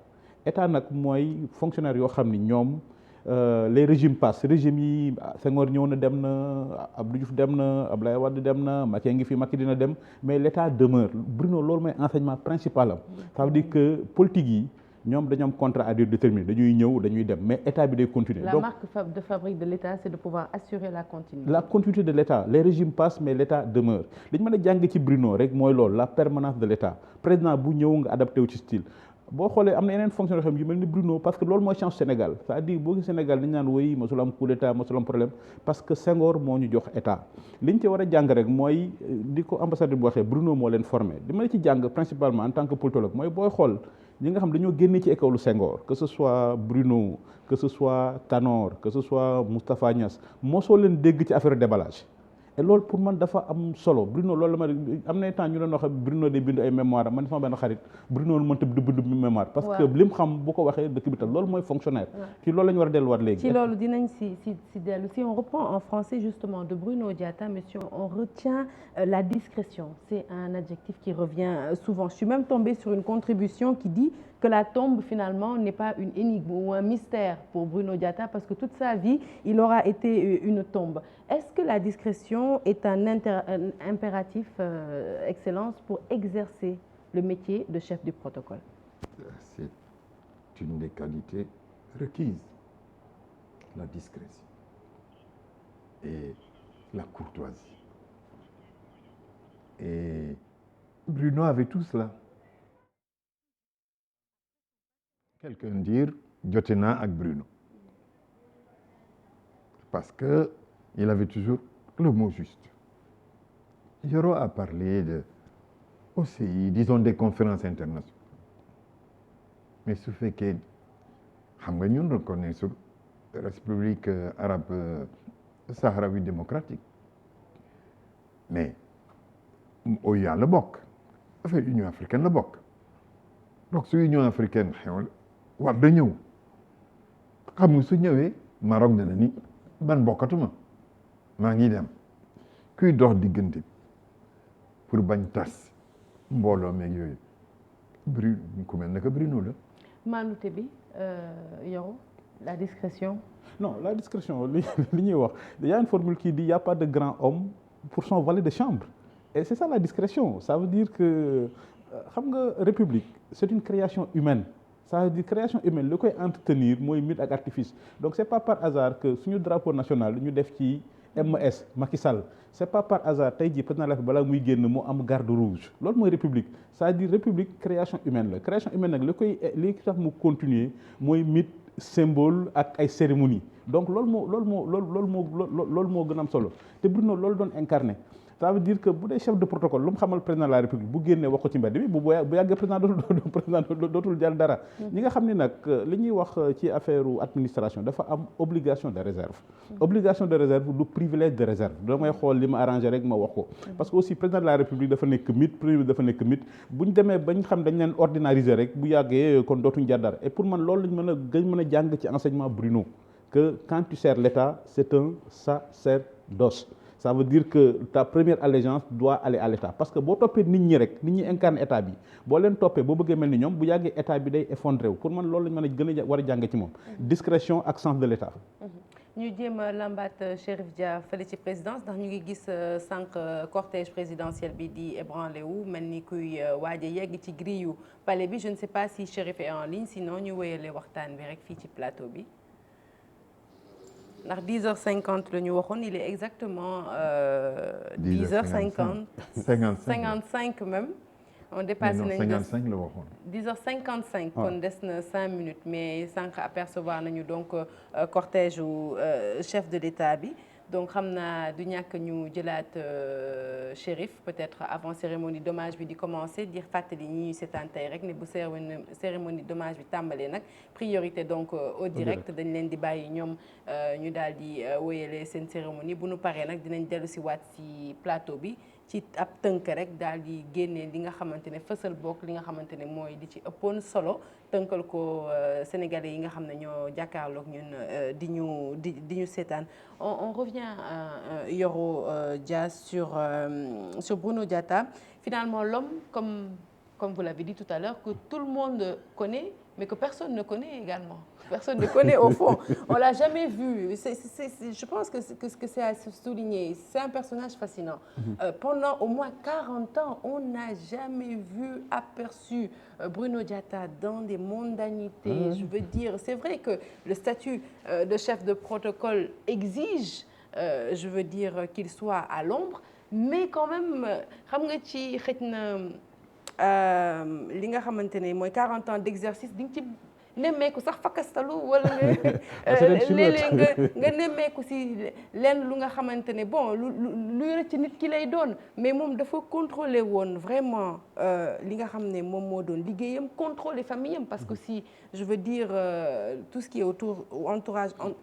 E: nag mooy fonctionnaire yoo xam ni ñoom les régimes passent régime yi Senghor ñëw na dem na Abdou Diouf dem na Abdoulaye Wade dem na Macky ngi fi Macky dina dem mais l'état demeure Bruno loolu mooy enseignement principal am ça veut dire que politique yi ñoom dañoo am contrat à durée déterminée dañuy ñëw dañuy dem mais état bi day continuer.
A: La marque de fabrique de l'état c'est de pouvoir assurer la continuité.
E: La continuité de l'état les régimes passent mais l'état demeure li ñu mën a jàng ci Bruno rek mooy loolu la permanence de l'état président bu ñëw nga adapté wu ci style. boo xoolee am na yeneen fonctionnaire yoo xam yu mel ni Bruno parce que loolu mooy chance Sénégal c'est-à-dire boo gis Sénégal dañu naan woy mosul am coup d'état mosul am problème parce que Senghor moo ñu jox état liñ ci war a jàng rek mooy di ko ambassadeur bu waxee Bruno moo leen formé li ma la ci jàng principalement en tant que politologue mooy booy xool ñi nga xam dañoo génne ci école Senghor que ce soit Bruno que ce soit Tanor que ce soit Moustapha Niass mosoo leen dégg ci affaire déballage et loolu pour man dafa am solo Bruno loolu la ma am na temps ñu doon wax Bruno day bind ay mémoire man sama benn xarit Bruno mënta bind mémoire parce que li mu xam bu ko waxee dëkk bi tam loolu mooy fonctionnaire ci loolu la ñu war a delluwaat léegi
A: ci loolu dinañ si dellu si on reprend en français justement de Bruno Diatta monsieur on retient la discrétion c'est un adjectif qui revient souvent je suis même tombée sur une contribution qui dit que la tombe finalement n'est pas une énigme ou un mystère pour Bruno Diatta parce que toute sa vie il aura été une tombe. Est-ce que la discrétion est un impératif excellence pour exercer le métier de chef du protocole?
B: C'est une des qualités requises, la discrétion et la courtoisie. Et Bruno avait tout cela. Quelqu'un dire jote naa ak Bruno parce que il avait toujours le mot juste. Yoro a parlé aussi disons des conférences internationales mais su fekkee xam nga ñun reconnaître république arabe sahraoui démocratique mais OUA la bokk affaire Union africaine la bokk donc su Union africaine xewal war da ñëw xam nga su ñëwee Maroc dana ni ban bokkatuma maa ngi dem kuy dox diggante pour bañ tas mbooloo meeg yooyu ku mel naka Bruno la.
A: maanute bi yow la discrétion.
E: non la discrétion li ñuy wax il y a une formule qui dit il y a pas de grand homme pour son valet de chambre et c'est ça la discrétion ça veut dire que xam nga république c'est une création humaine ça veut dire création humaine li koy entretenir mooy mythe ak artifice donc c'est pas par hasard que suñu drapeau national ñu def ci MS Macky Sall c'est pas par hasard tey jii président de la République balaa muy génn mu am garde rouge loolu mooy république c'est-à-dire république création humaine la création humaine nag li tax mu continuer mooy mythe symbole ak ay cérémonie donc loolu moo gën a am solo te Bruno loolu doon incarné ça veut dire que bu dee chef de protocole lu mu xamal président de la République bu génnee wax ko ci mbedd bi bu yàggee président dootul jar dara ñi nga xam ne nag li ñuy wax ci affaire administration dafa am obligation de réserve obligation de réserve du privilège de réserve damay xool li ma arrangé rek ma wax ko parce que aussi président de la République dafa nekk mythe premier ministre dafa nekk mythe bu ñu demee bañ xam dañ leen ordinariser rek bu yàggee kon dootuñ jar dara et pour man loolu lañ mën a jàng ci enseignement Bruno que quand tu sers l'État c'est un sacerdoce. Ça veut dire que ta première allégeance doit aller à l'État parce que boo toppee nit ñi incarne État bi boo leen toppee boo bëggee mel ni ñoom bu yàggee État bi day effondré wu pour man loolu lañ mën a gën a war a jàng ci moom discrétion ak sens de l'État.
A: ñu jéem a lambaat Chérif Dia fële ci présidence ndax ñu ngi gis sànq cortège présidentiel bi di ébranlé wu mel ni kuy waaj a yegg ci grille yu palais bi je ne sais pas si Chérif est en ligne sinon ñu wéyale waxtaan bi rek fii ci plateau bi. ndax 10h50 la ñu waxoon il est exactement 10h50 55 même on dépasse nañ
B: 55 la waxoon
A: 10h55 kon des na 5 minutes mais sànq apercevoir nañu donc cortège u chef de l'État bi donc xam naa du ñàkk ñu jëlaat Chérif peut-être avant cérémonie d'hommage bi di commencer di fàttali ñi ñuy seetaan tey rek ne bu cérémonie d'hommage bi tàmbalee nag priorité donc au direct dañ leen di bàyyi ñoom ñu daal di wéyale seen cérémonie bu nu paree nag dinañ dellu si waat si plateau bi ci ab tënk rek daal di génnee li nga xamante ne fësal bokk li nga xamante ne mooy di ci ëppoon solo tënkal ko sénégalais yi nga xam ne ñoo jàkkaarloog ñun di ñu seetaan on revient Yoro Dia sur Bruno Diatta finalement l'homme comme vous l'avez dit tout à l'heure que tout le monde connaît mais que personne ne connaît également personne ne connaît au fond on l'a jamais vu je pense que c'est à souligner c'est un personnage fascinant pendant au moins 40 ans on n'a jamais vu aperçu Bruno Diatta dans des mondanités je veux dire c'est vrai que le statut de chef de protocole exige je veux dire qu'il soit à l'ombre mais quand même xam nga ci xëj na li nga xamante ne mooy 40 ans d'exercice di nga ci nemmeeku sax fakkastalu wala léeg-léeg nga nemmeeku si lenn lu nga xamante ne bon luy rëcc nit ki lay doon mais moom dafa contrôler woon vraiment li nga xam ne moom moo doon liggéeyam contrôler famille am parce que si je veux dire tout ce qui est autour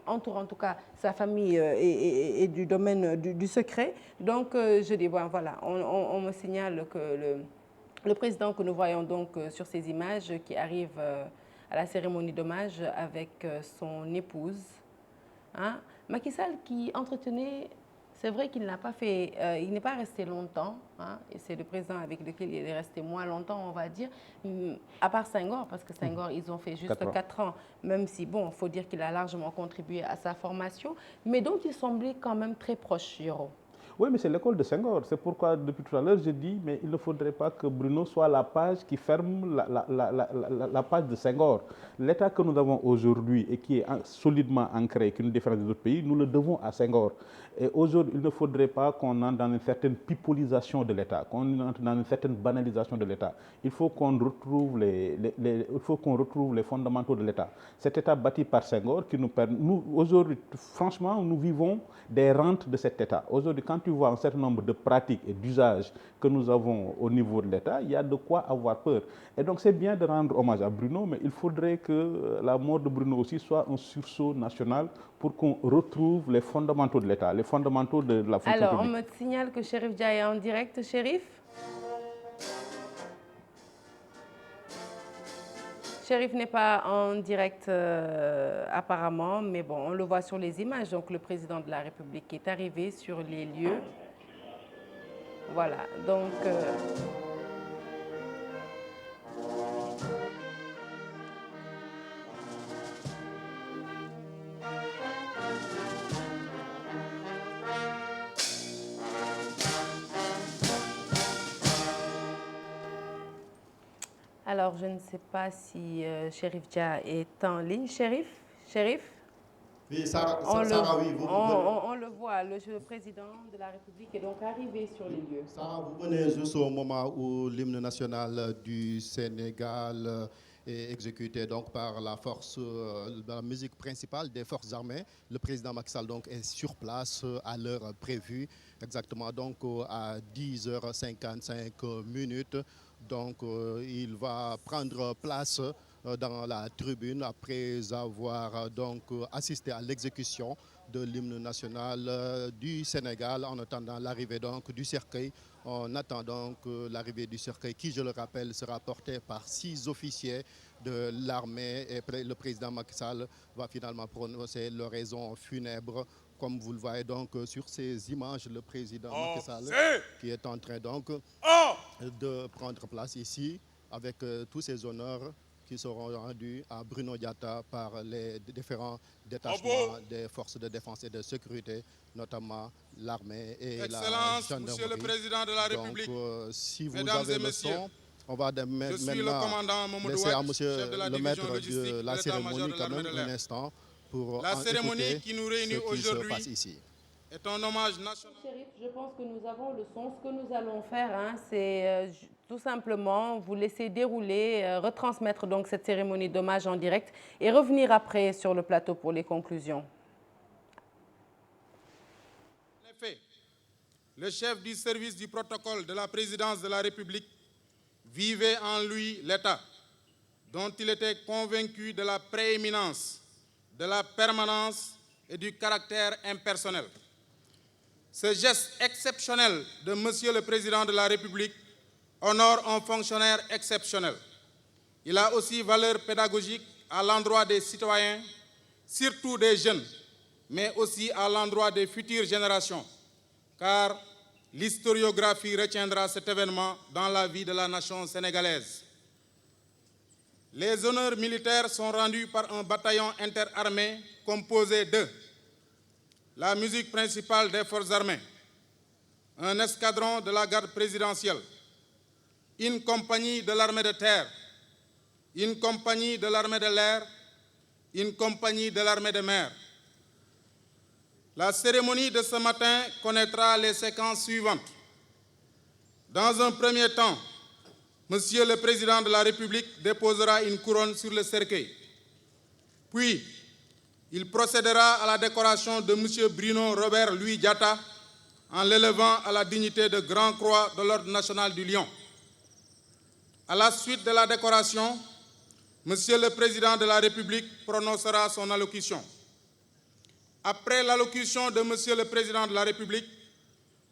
A: entoure en tout cas sa famille et du domaine du secret donc je dis bon voilà on me signale que le président que nous voyons donc sur ces images qui arrive à la cérémonie d'hommage avec son épouse Macky Sall qui entretenait c'est vrai qu'il n'a pas fait il n'est pas resté longtemps et c'est le président avec lequel il est resté moins longtemps on va dire à part Senghor parce que Senghor ils ont fait juste 4 ans même si bon faut dire qu'il a largement contribué à sa formation mais donc il semblait quand même très proche Yoro.
E: Oui, mais c'est l'école de Senghor. C'est pourquoi, depuis tout à l'heure, je dis, mais il ne faudrait pas que Bruno soit la page qui ferme la page de Senghor. L'État que nous avons aujourd'hui et qui est solidement ancré, qui nous différencie des autres pays, nous le devons à Senghor. Et aujourd'hui, il ne faudrait pas qu'on entre dans une certaine pipolisation de l'État, qu'on entre dans une certaine banalisation de l'État. Il faut qu'on retrouve les fondamentaux de l'État. Cet État bâti par Senghor qui nous permet... Nous, aujourd'hui, franchement, nous vivons des rentes de cet État. Aujourd'hui, quand tu vois un certain nombre de pratiques et d'usages que nous avons au niveau de l'État, il y a de quoi avoir peur. Et donc c'est bien de rendre hommage à Bruno, mais il faudrait que la mort de Bruno aussi soit un sursaut national pour qu'on retrouve les fondamentaux de l'État, les fondamentaux de la fonction publique.
A: Alors, on me signale que Chérif Dia est en direct. Chérif? Chérif n'est pas en direct apparemment, mais bon, on le voit sur les images. Donc, le président de la République est arrivé sur les lieux. Voilà, donc... Alors, je ne sais pas si Chérif Dia est en ligne. Chérif?
D: Oui, Sarah, oui,
A: on le voit, le président de la République est donc arrivé sur les lieux.
D: Sarah, vous venez juste au moment où l'hymne national du Sénégal est exécuté donc par la force, la musique principale des forces armées. Le président Macky Sall donc est sur place à l'heure prévue, exactement donc à 10h55. Donc il va prendre place dans la tribune après avoir donc assisté à l'exécution de l'hymne national du Sénégal en attendant l'arrivée donc du cercueil. On attend donc l'arrivée du cercueil qui, je le rappelle, sera porté par 6 officiers de l'armée et le président Macky Sall va finalement prononcer l'oraison funèbre. Comme vous le voyez donc sur ces images, le président Macky Sall qui est en train donc de prendre place ici avec tous ces honneurs qui seront rendus à Bruno Diatta par les différents détachements des forces de défense et de sécurité, notamment l'armée et la gendarmerie.
M: Monsieur le Président de la République,
D: donc, si vous
M: Mesdames
D: avez
M: et
D: le
M: Messieurs,
D: son, on va maintenant
M: le commandant Mamadou
D: laisser à
M: Wade,
D: monsieur
M: chef de la
D: le
M: division
D: maître
M: logistique
D: de la
M: de
D: cérémonie
M: l'état-major de
D: quand même
M: l'armée de l'air.
D: un instant pour
M: La cérémonie qui nous réunit aujourd'hui
D: est
M: un hommage national.
A: Chérif, je pense que nous avons le son. Ce que nous allons faire, c'est tout simplement vous laisser dérouler, retransmettre donc cette cérémonie d'hommage en direct et revenir après sur le plateau pour les conclusions.
M: En effet, le chef du service du protocole de la présidence de la République vivait en lui l'État, dont il était convaincu de la prééminence, de la permanence et du caractère impersonnel. Ce geste exceptionnel de Monsieur le Président de la République honore un fonctionnaire exceptionnel. Il a aussi valeur pédagogique à l'endroit des citoyens, surtout des jeunes, mais aussi à l'endroit des futures générations, car l'historiographie retiendra cet événement dans la vie de la nation sénégalaise. Les honneurs militaires sont rendus par un bataillon interarmé composé de la musique principale des forces armées, un escadron de la garde présidentielle, une compagnie de l'armée de terre, une compagnie de l'armée de l'air, une compagnie de l'armée de mer. La cérémonie de ce matin connaîtra les séquences suivantes. Dans un premier temps, Monsieur le Président de la République déposera une couronne sur le cercueil. Puis, il procédera à la décoration de Monsieur Bruno Robert Louis Diatta en l'élevant à la dignité de Grand Croix de l'Ordre national du Lion. À la suite de la décoration, Monsieur le Président de la République prononcera son allocution. Après l'allocution de Monsieur le Président de la République,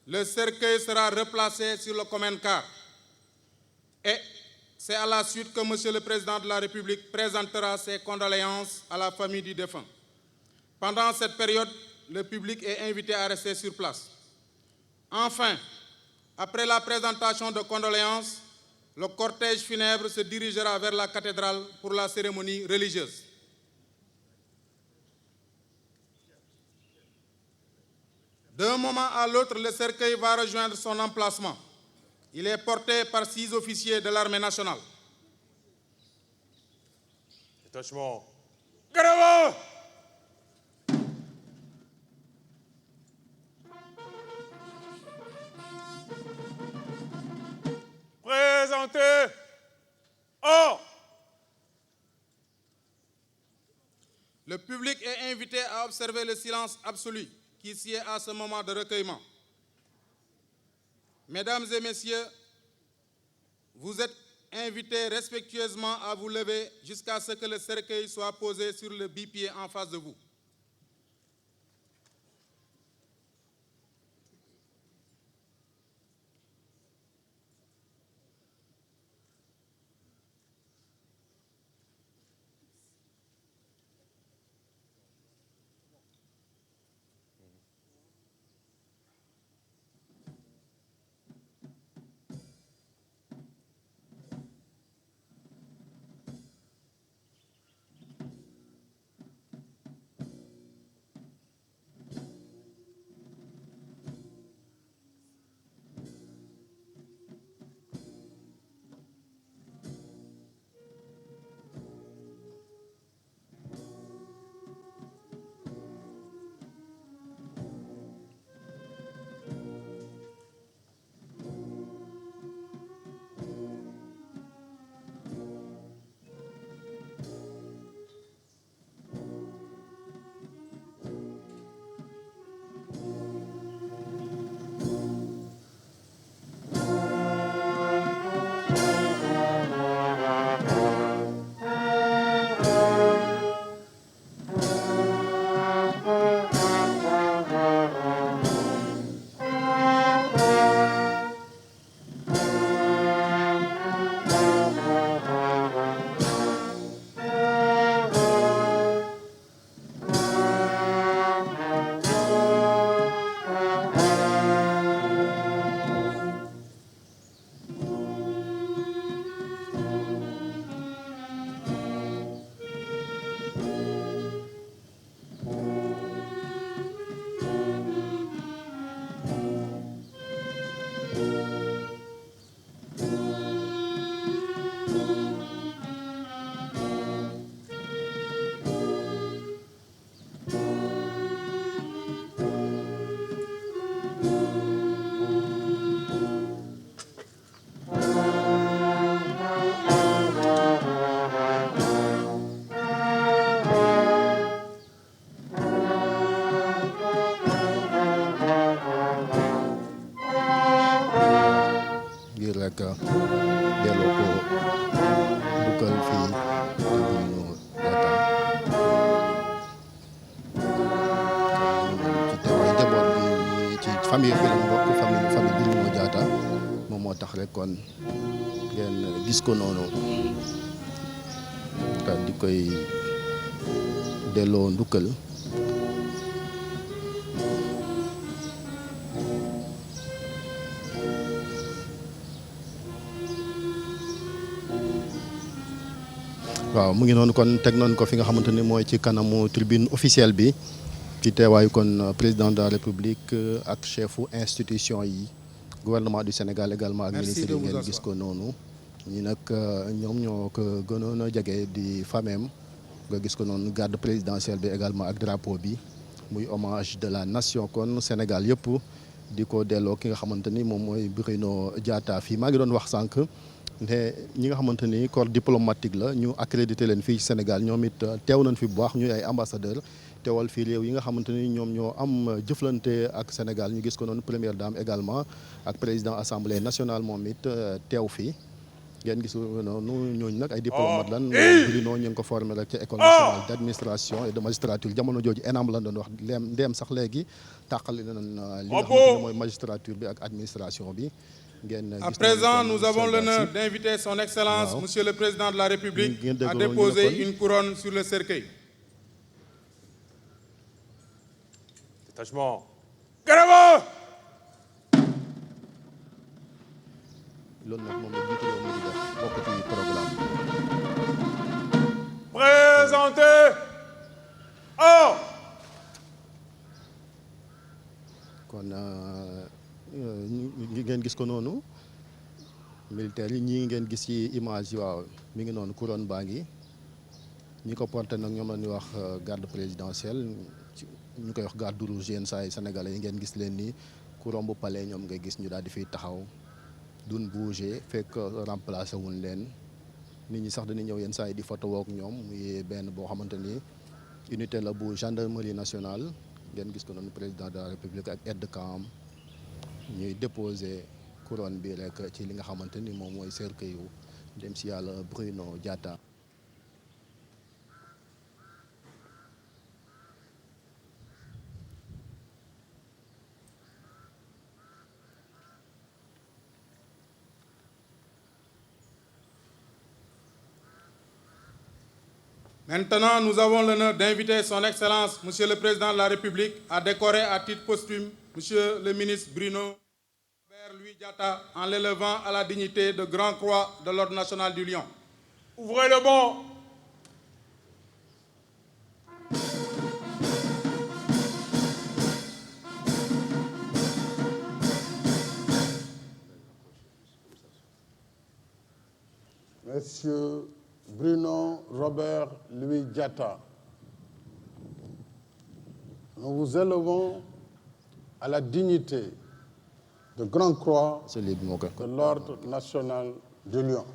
M: le cercueil sera replacé sur le common car. Et c'est à la suite que Monsieur le Président de la République présentera ses condoléances à la famille du défunt. Pendant cette période, le public est invité à rester sur place. Enfin, après la présentation de condoléances, le cortège funèbre se dirigera vers la cathédrale pour la cérémonie religieuse. D'un moment à l'autre, le cercueil va rejoindre son emplacement. Il est porté par 6 officiers de l'armée nationale.
N: Détachement. Garava! Présentez. Oh!
M: Le public est invité à observer le silence absolu qui sied à ce moment de recueillement. Mesdames et messieurs, vous êtes invités respectueusement à vous lever jusqu'à ce que le cercueil soit posé sur le bipied en face de vous.
D: rek delloo ko bukkal fii ñu Diatta ci teewaay njaboot bi ci famille bi lañ bokk famille bi ñu Diatta moom moo tax rek kon ngeen gis ko noonu daal di koy delloo ndukkal. waaw mu ngi noonu kon teg nañ ko fi nga xamante ni mooy ci kanamu tribune officielle bi ci teewaayu kon président de la république ak chefu institution yi gouvernement du Sénégal également ak ministre yi ngeen gis ko noonu ñi nag ñoom ñoo ko gënoon a jege di famem nga gis ko noonu garde présidentielle bi également ak drapeau bi muy hommage de la nation kon Sénégal yëpp di ko delloo ki nga xamante ni moom mooy Bruno Diatta fii maa ngi doon wax sànq ne ñi nga xamante ni corps diplomatique la ñu accrédité leen fii Sénégal ñoom it teew nañ fi bu baax ñuy ay ambassadeur teewal fii réew yi nga xamante ni ñoom ñoo am jëflante ak Sénégal ñu gis ko noonu première dame également ak président assemblée nationale moom it teew fii ngeen gis noonu ñooñu nag ay diplomate lan Bruno ñu ngi ko formé rek ci école nationale d' administration et de magistrature jamono jooju ENAM lan doon wax ndeem sax léegi tàqali nañ li nga xamante ne mooy magistrature bi ak administration bi.
M: À présent, nous avons l'honneur d'inviter son Excellence, Monsieur le Président de la République, à déposer une couronne sur le cercueil.
N: Détachement. Garava! Présentez! Oh!
D: ngeen gis ko noonu militaire yi ñii ngeen gis ci image yi waaw mi ngi noonu couronne baa ngi ñi ko porté nag ñoom la ñuy wax garde présidentielle ñu koy wax garde rouge yenn saa yi sénégalais yi ngeen gis leen ni couronne bu palais ñoom nga gis ñu daal di fiy taxaw duñ bouger fekk remplacé wuñ leen nit ñi sax dañuy ñëw yenn saa yi di photo wook ñoom muy benn boo xamante ni unité la bu gendarmerie nationale ngeen gis ko noonu président de la république ak aide de camp ñuy déposer couronne bi rek ci li nga xamante ni moom mooy cercueil yu dem si yàlla Bruno Diatta.
M: Maintenant, nous avons l'honneur d'inviter son Excellence, Monsieur le Président de la République, à décorer à titre posthume Monsieur le ministre Bruno Louis Diatta en l'élevant à la dignité de Grand Croix de l'Ordre national du Lion.
N: Ouvrez le banc.
I: Monsieur Bruno Robert Louis Diatta, nous vous élevons à la dignité de Grand Croix de l'Ordre national du Lion.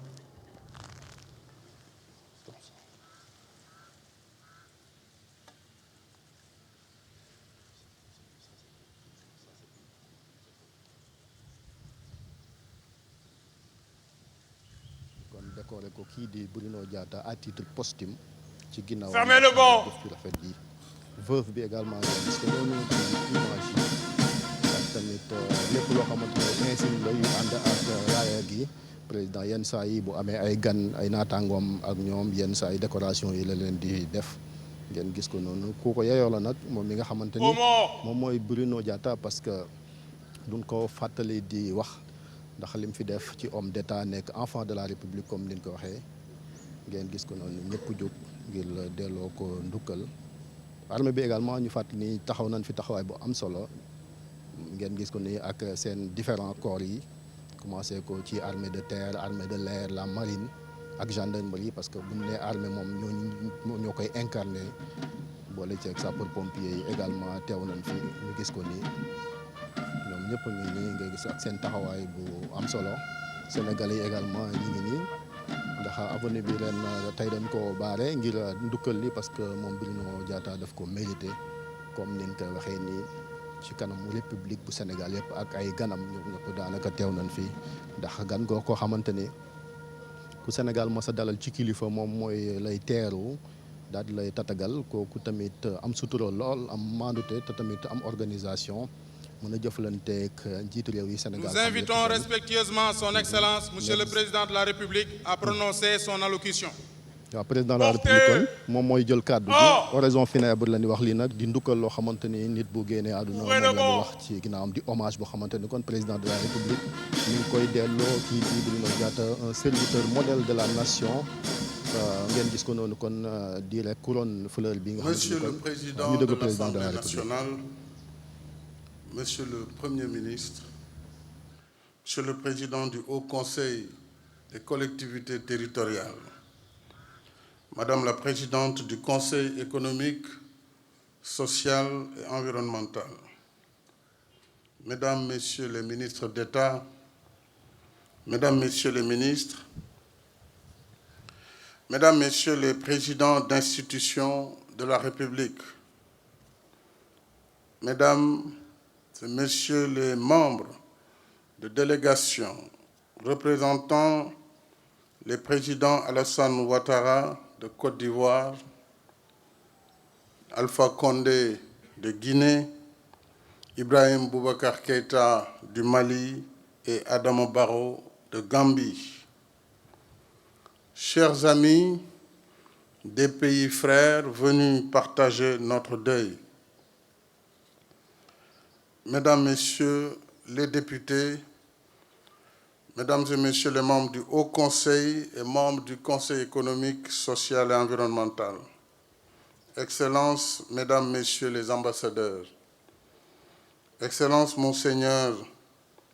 D: Décoré ko kii di Bruno Diatta à titre posthume ci ginnaaw.
N: Fermez le banc.
D: def ci rafet bi veuve bi également gis que ñoo ñëw ci image yi ak tamit lépp loo xamante ne insigne la yu ànd ak raaya gi président yenn saa yi bu amee ay gan ay naataangoom ak ñoom yenn saa yi décoration yi la leen di def ngeen gis ko noonu ku ko yeyoo la nag moom mi nga xamante ni moom mooy Bruno Diatta parce que duñ ko fàttali di wax. ndax lim fi def ci homme d'état nekk enfant de la république comme ni ñu ko waxee ngeen gis ko noonu ñëpp jóg ngir delloo ko ndukkal armée bi également ñu fàttali ni taxaw nañ fi taxawaay bu am solo ngeen gis ko ni ak seen différents corps yi commencé ko ci armée de terre armée de l'air la marine ak gendarmerie parce que bu ñu nee armée moom ñoo koy incarné boole ci ak sapeur pompier yi également teew nañ fi ñu gis ko nii. ñoom ñëpp a ngi nii nga gis ak seen taxawaay bu am solo sénégalais yi également ñu ngi nii ndax avenue bi ren tey dañ ko baare ngir ndukkal li parce que moom Bruno Diatta daf ko mérité comme ni ñu koy waxee nii ci kanamu république bu Sénégal yëpp ak ay ganam ñoom ñëpp daanaka teew nañ fi ndax gan goo koo xamante ni ku Sénégal mos a dalal ci kilifa moom mooy lay teeru daal di lay tatagal kooku tamit am sutura lool am mandute te tamit am organisation. Nous
M: invitons respectueusement son Excellence, Monsieur le Président de la République, à prononcer son allocution.
D: Le président de la République moom mooy jël kàddu gi oraison funèbre la ñu wax lii nag di ndukkal loo xamante ni nit bu génnee àdduna moom la ñu wax ci ginnaawam di hommage boo xamante ni kon président de la République ñu ngi koy delloo kii di Bruno Diatta un serviteur modèle de la nation ngeen gis ko noonu kon di rek couronne fleur bi nga
I: Monsieur le Président de l'Assemblée nationale, Monsieur le Premier ministre, Monsieur le Président du Haut Conseil des collectivités territoriales, Madame la Présidente du Conseil économique, social et environnemental, Mesdames, Messieurs les ministres d'État, Mesdames, Messieurs les ministres, Mesdames, Messieurs les présidents d'institutions de la République, Mesdames, Messieurs les membres de délégation représentant les présidents Alassane Ouattara de Côte d'Ivoire, Alpha Condé de Guinée, Ibrahim Boubacar Keïta du Mali et Adama Barrow de Gambie. Chers amis des pays frères venus partager notre deuil, Mesdames, Messieurs les députés, Mesdames et Messieurs les membres du Haut Conseil et membres du Conseil économique, social et environnemental, Excellences, Mesdames, Messieurs les ambassadeurs, Excellences, Monseigneur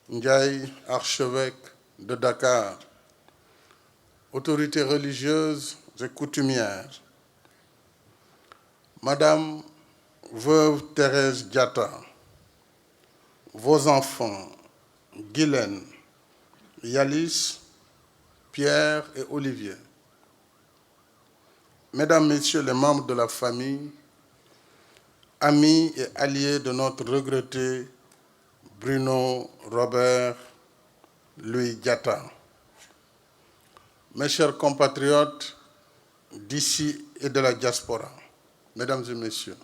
I: Ndiaye, archevêque de Dakar, autorités religieuses et coutumières, Madame veuve Thérèse Diatta, vos enfants, Guylaine, Yalis, Pierre et Olivier, Mesdames, Messieurs les membres de la famille, amis et alliés de notre regretté Bruno Robert
M: Louis Diatta. Mes chers compatriotes d'ici et de la diaspora, mesdames et messieurs,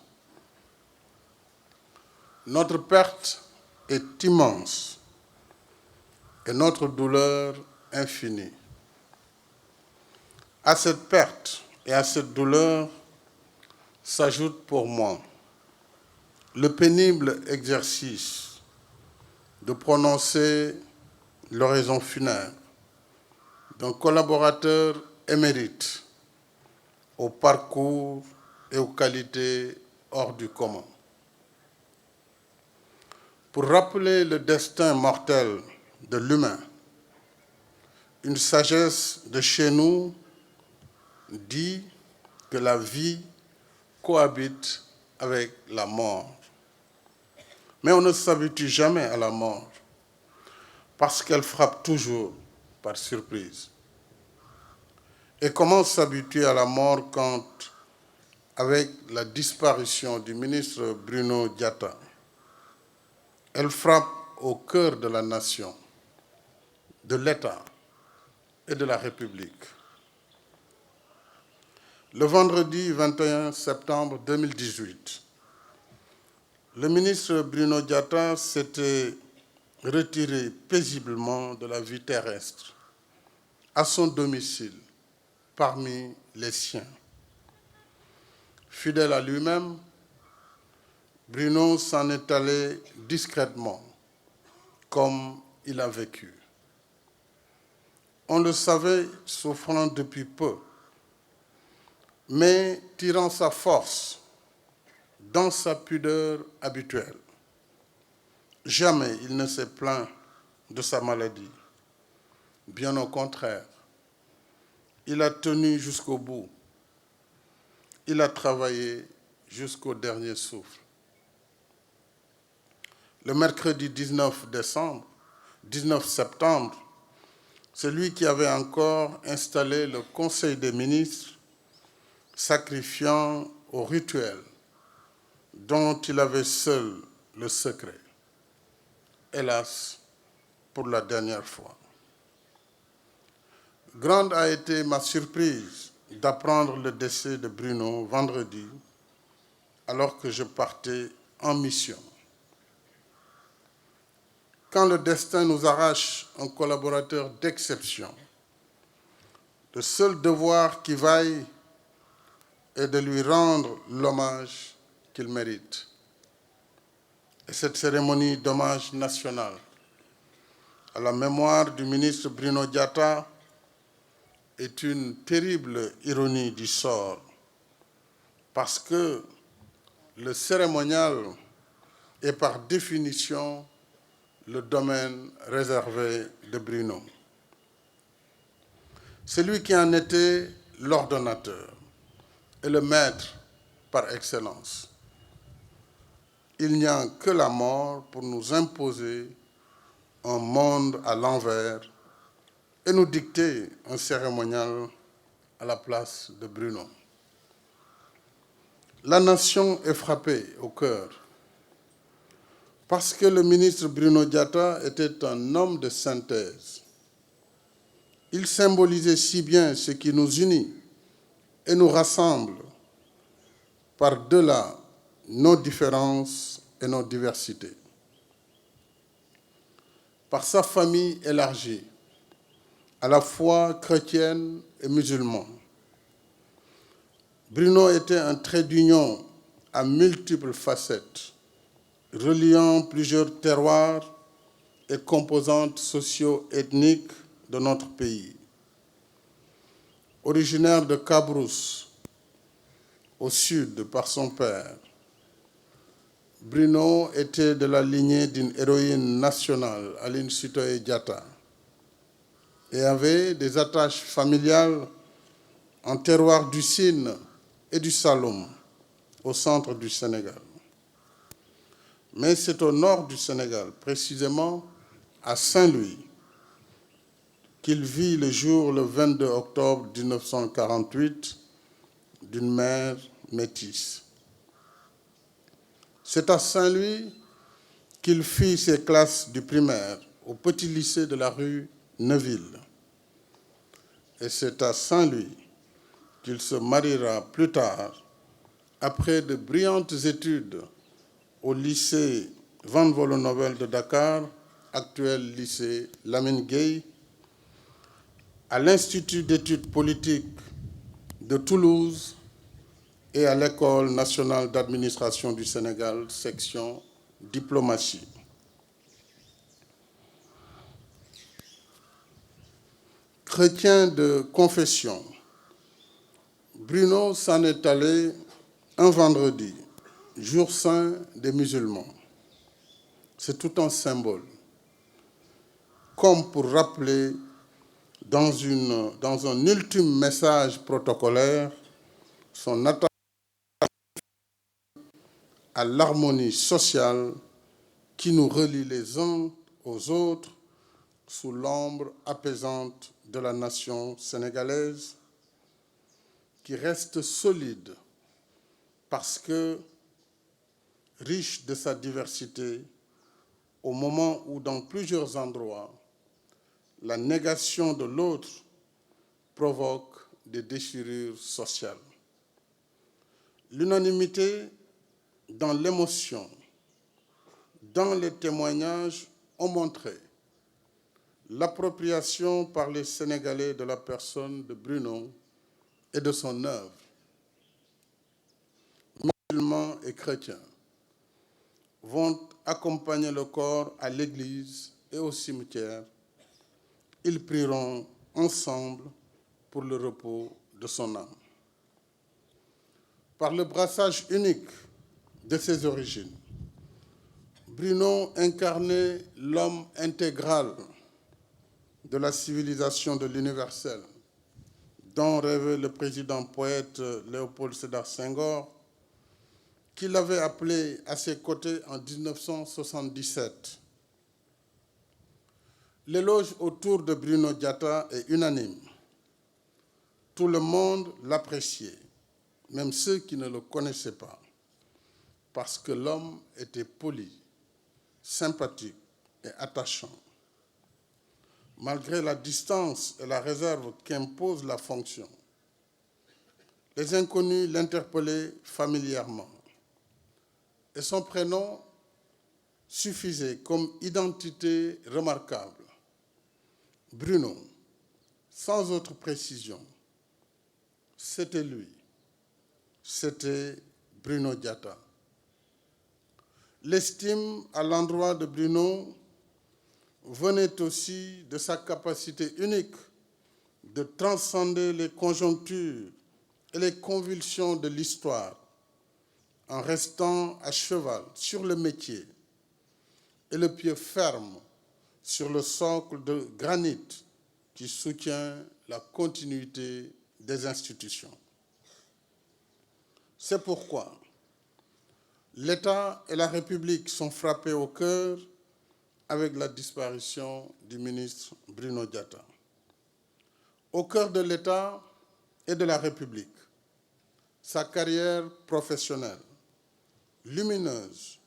M: notre perte est immense et notre douleur infinie. À cette perte et à cette douleur s'ajoute pour moi le pénible exercice de prononcer l'oraison funèbre d'un collaborateur émérite au parcours et aux qualités hors du commun. Pour rappeler le destin mortel de l'humain, une sagesse de chez nous dit que la vie cohabite avec la mort. Mais on ne s'habitue jamais à la mort parce qu'elle frappe toujours par surprise. Et comment s'habituer à la mort quand, avec la disparition du ministre Bruno Diatta, elle frappe au cœur de la nation, de l'État et de la République. Le vendredi 21 septembre 2018, le ministre Bruno Diatta s'était retiré paisiblement de la vie terrestre, à son domicile, parmi les siens. Fidèle à lui-même, Bruno s'en est allé discrètement, comme il a vécu. On le savait souffrant depuis peu, mais tirant sa force dans sa pudeur habituelle. Jamais il ne s'est plaint de sa maladie. Bien au contraire, il a tenu jusqu'au bout. Il a travaillé jusqu'au dernier souffle. Le mercredi 19 septembre, c'est lui qui avait encore installé le Conseil des ministres, sacrifiant au rituel dont il avait seul le secret. Hélas, pour la dernière fois. Grande a été ma surprise d'apprendre le décès de Bruno vendredi, alors que je partais en mission. Quand le destin nous arrache un collaborateur d'exception, le seul devoir qui vaille est de lui rendre l'hommage qu'il mérite. Et cette cérémonie d'hommage national à la mémoire du ministre Bruno Diatta est une terrible ironie du sort, parce que le cérémonial est par définition le domaine réservé de Bruno. C'est lui qui en était l'ordonnateur et le maître par excellence. Il n'y a que la mort pour nous imposer un monde à l'envers et nous dicter un cérémonial à la place de Bruno. La nation est frappée au cœur parce que le ministre Bruno Diatta était un homme de synthèse. Il symbolisait si bien ce qui nous unit et nous rassemble par-delà nos différences et nos diversités. Par sa famille élargie, à la fois chrétienne et musulmane, Bruno était un trait d'union à multiples facettes, reliant plusieurs terroirs et composantes socio-ethniques de notre pays. Originaire de Cabrousse, au sud par son père, Bruno était de la lignée d'une héroïne nationale, Aline Sitoé Diatta, et avait des attaches familiales en terroir du Sine et du Saloum, au centre du Sénégal. Mais c'est au nord du Sénégal, précisément à Saint-Louis, qu'il vit le jour le 22 octobre 1948 d'une mère métisse. C'est à Saint-Louis qu'il fit ses classes du primaire au petit lycée de la rue Neuville. Et c'est à Saint-Louis qu'il se mariera plus tard, après de brillantes études au lycée Van Vollenhoven de Dakar, actuel lycée Lamine Gueye, à l'Institut d'études politiques de Toulouse et à l'École nationale d'administration du Sénégal, section diplomatie. Chrétien de confession, Bruno s'en est allé un vendredi, jour saint des musulmans. C'est tout un symbole, comme pour rappeler dans un ultime message protocolaire son attachement à l'harmonie sociale qui nous relie les uns aux autres sous l'ombre apaisante de la nation sénégalaise, qui reste solide parce que riche de sa diversité, au moment où dans plusieurs endroits, la négation de l'autre provoque des déchirures sociales. L'unanimité dans l'émotion, dans les témoignages ont montré l'appropriation par les Sénégalais de la personne de Bruno et de son œuvre. Musulmans et chrétiens vont accompagner le corps à l'église et au cimetière. Ils prieront ensemble pour le repos de son âme. Par le brassage unique de ses origines, Bruno incarnait l'homme intégral de la civilisation de l'universel, dont rêvait le président poète Léopold Sédar Senghor, qui l'avait appelé à ses côtés en 1977. L'éloge autour de Bruno Diatta est unanime. Tout le monde l'appréciait, même ceux qui ne le connaissaient pas, parce que l'homme était poli, sympathique et attachant. Malgré la distance et la réserve qu'impose la fonction, les inconnus l'interpellaient familièrement. Et son prénom suffisait comme identité remarquable. Bruno, sans autre précision, c'était lui. C'était Bruno Diatta. L'estime à l'endroit de Bruno venait aussi de sa capacité unique de transcender les conjonctures et les convulsions de l'histoire en restant à cheval sur le métier et le pied ferme sur le socle de granit qui soutient la continuité des institutions. C'est pourquoi l'État et la République sont frappés au cœur avec la disparition du ministre Bruno Diatta. Au cœur de l'État et de la République, sa carrière professionnelle, lumineuse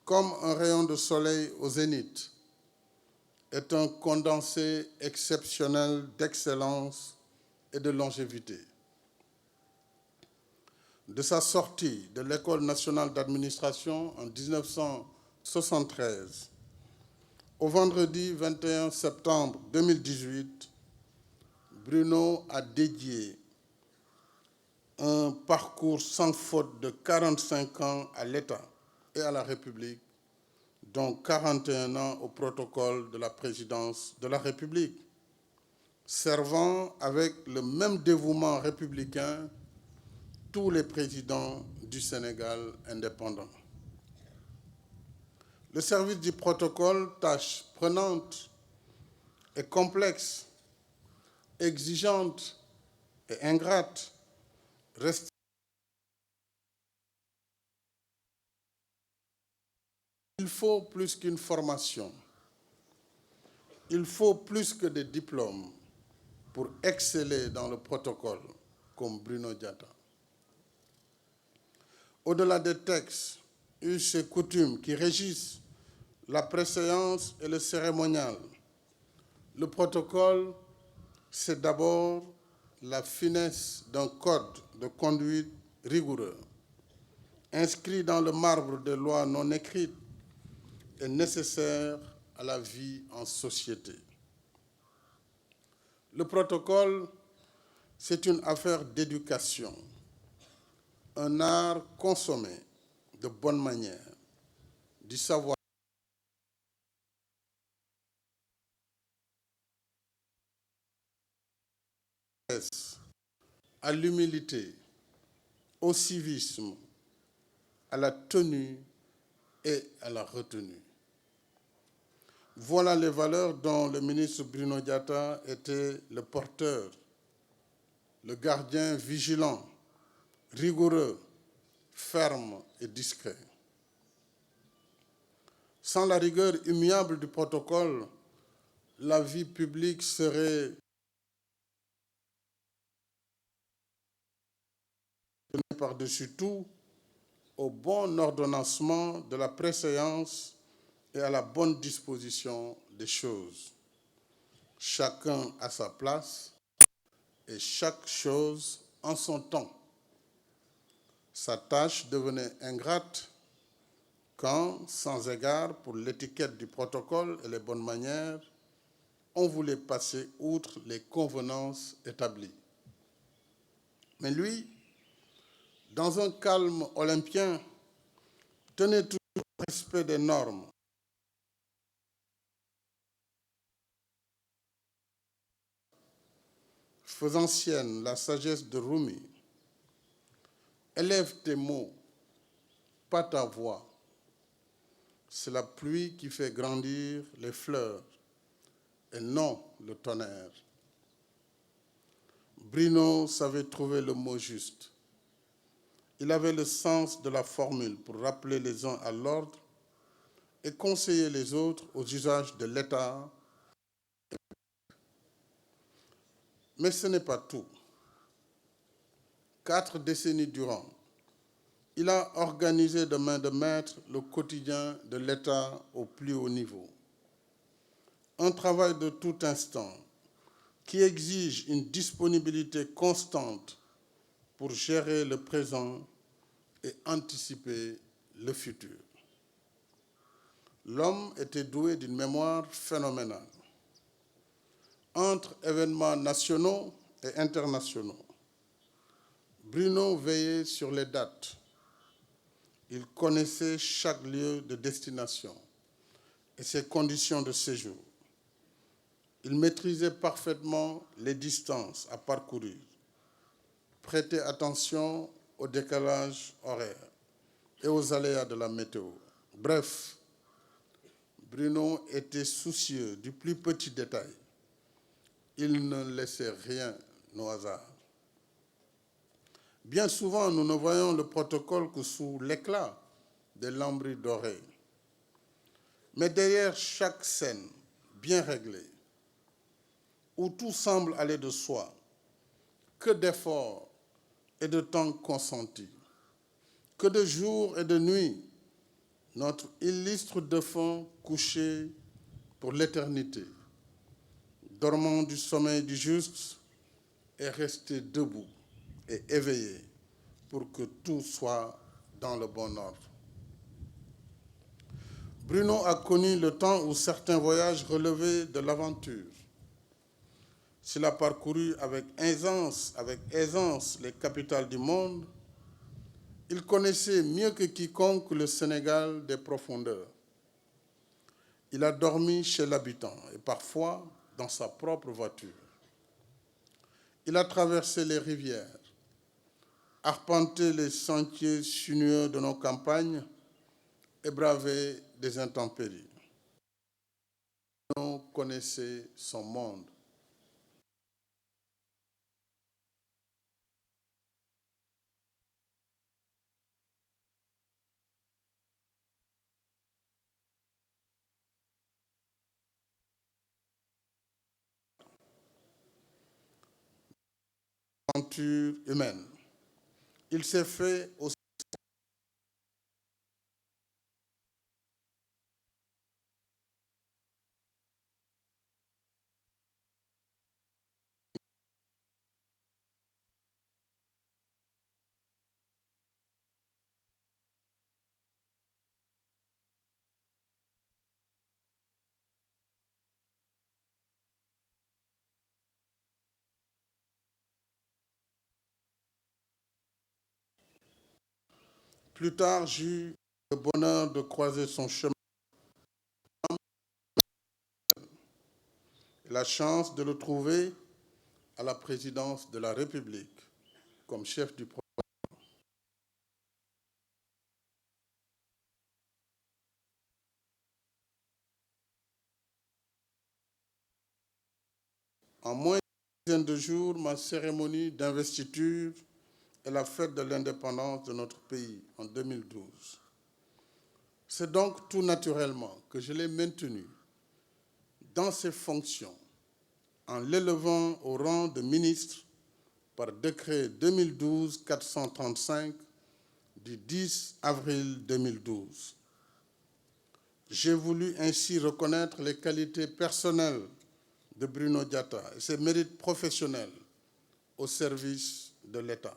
M: comme un rayon de soleil au zénith, est un condensé exceptionnel d'excellence et de longévité. De sa sortie de l'École nationale d'administration en 1973 au vendredi 21 septembre 2018, Bruno a dédié un parcours sans faute de 45 ans à l'État et à la République, dont 41 ans au protocole de la présidence de la République, servant avec le même dévouement républicain tous les présidents du Sénégal indépendant. Le service du protocole, tâche prenante et complexe, exigeante et ingrate, reste il faut plus qu'une formation, il faut plus que des diplômes pour exceller dans le protocole comme Bruno Diatta. Au-delà des textes, us et coutumes qui régissent la préséance et le cérémonial. Le protocole, c'est d'abord la finesse d'un code de conduite rigoureux, inscrit dans le marbre des lois non écrites et nécessaire à la vie en société. Le protocole, c'est une affaire d'éducation, un art consommé de bonne manière, du savoir à l'humilité, au civisme, à la tenue et à la retenue. Voilà les valeurs dont le ministre Bruno Diatta était le porteur, le gardien vigilant, rigoureux, ferme et discret. Sans la rigueur immuable du protocole, la vie publique serait par-dessus tout au bon ordonnancement de la préséance et à la bonne disposition des choses. Chacun à sa place et chaque chose en son temps. Sa tâche devenait ingrate quand, sans égard pour l'étiquette du protocole et les bonnes manières, on voulait passer outre les convenances établies. Mais lui, dans un calme olympien, tenait toujours au respect des normes. Faisant sienne la sagesse de Rumi, élève tes mots, pas ta voix. C'est la pluie qui fait grandir les fleurs et non le tonnerre. Bruno savait trouver le mot juste. Il avait le sens de la formule pour rappeler les uns à l'ordre et conseiller les autres aux usages de l'État. Mais ce n'est pas tout. 4 décennies durant, il a organisé de main de maître le quotidien de l'État au plus haut niveau. Un travail de tout instant qui exige une disponibilité constante pour gérer le présent et anticiper le futur. L'homme était doué d'une mémoire phénoménale. Entre événements nationaux et internationaux, Bruno veillait sur les dates. Il connaissait chaque lieu de destination et ses conditions de séjour. Il maîtrisait parfaitement les distances à parcourir, prêtait attention au décalage horaire et aux aléas de la météo. Bref, Bruno était soucieux du plus petit détail. Il ne laissait rien au hasard. Bien souvent, nous ne voyons le protocole que sous l'éclat des lambris dorés. Mais derrière chaque scène bien réglée, où tout semble aller de soi, que d'efforts et de temps consentis, que de jours et de nuits, notre illustre défunt couché pour l'éternité, dormant du sommeil du juste, est resté debout et éveillé pour que tout soit dans le bon ordre. Bruno a connu le temps où certains voyages relevaient de l'aventure. S'il a parcouru avec aisance les capitales du monde, il connaissait mieux que quiconque le Sénégal des profondeurs. Il a dormi chez l'habitant et parfois dans sa propre voiture. Il a traversé les rivières, arpenté les sentiers sinueux de nos campagnes et bravé des intempéries. On connaissait son monde. Aventure humaine. Il s'est fait aussi
I: Plus tard, j'eus le bonheur de croiser son chemin et la chance de le trouver à la présidence de la République comme chef du protocole. En moins d'une dizaine de jours, ma cérémonie d'investiture est la fête de l'indépendance de notre pays en 2012. C'est donc tout naturellement que je l'ai maintenu dans ses fonctions en l'élevant au rang de ministre par décret 2012-435 du 10 avril 2012. J'ai voulu ainsi reconnaître les qualités personnelles de Bruno Diatta et ses mérites professionnels au service de l'État.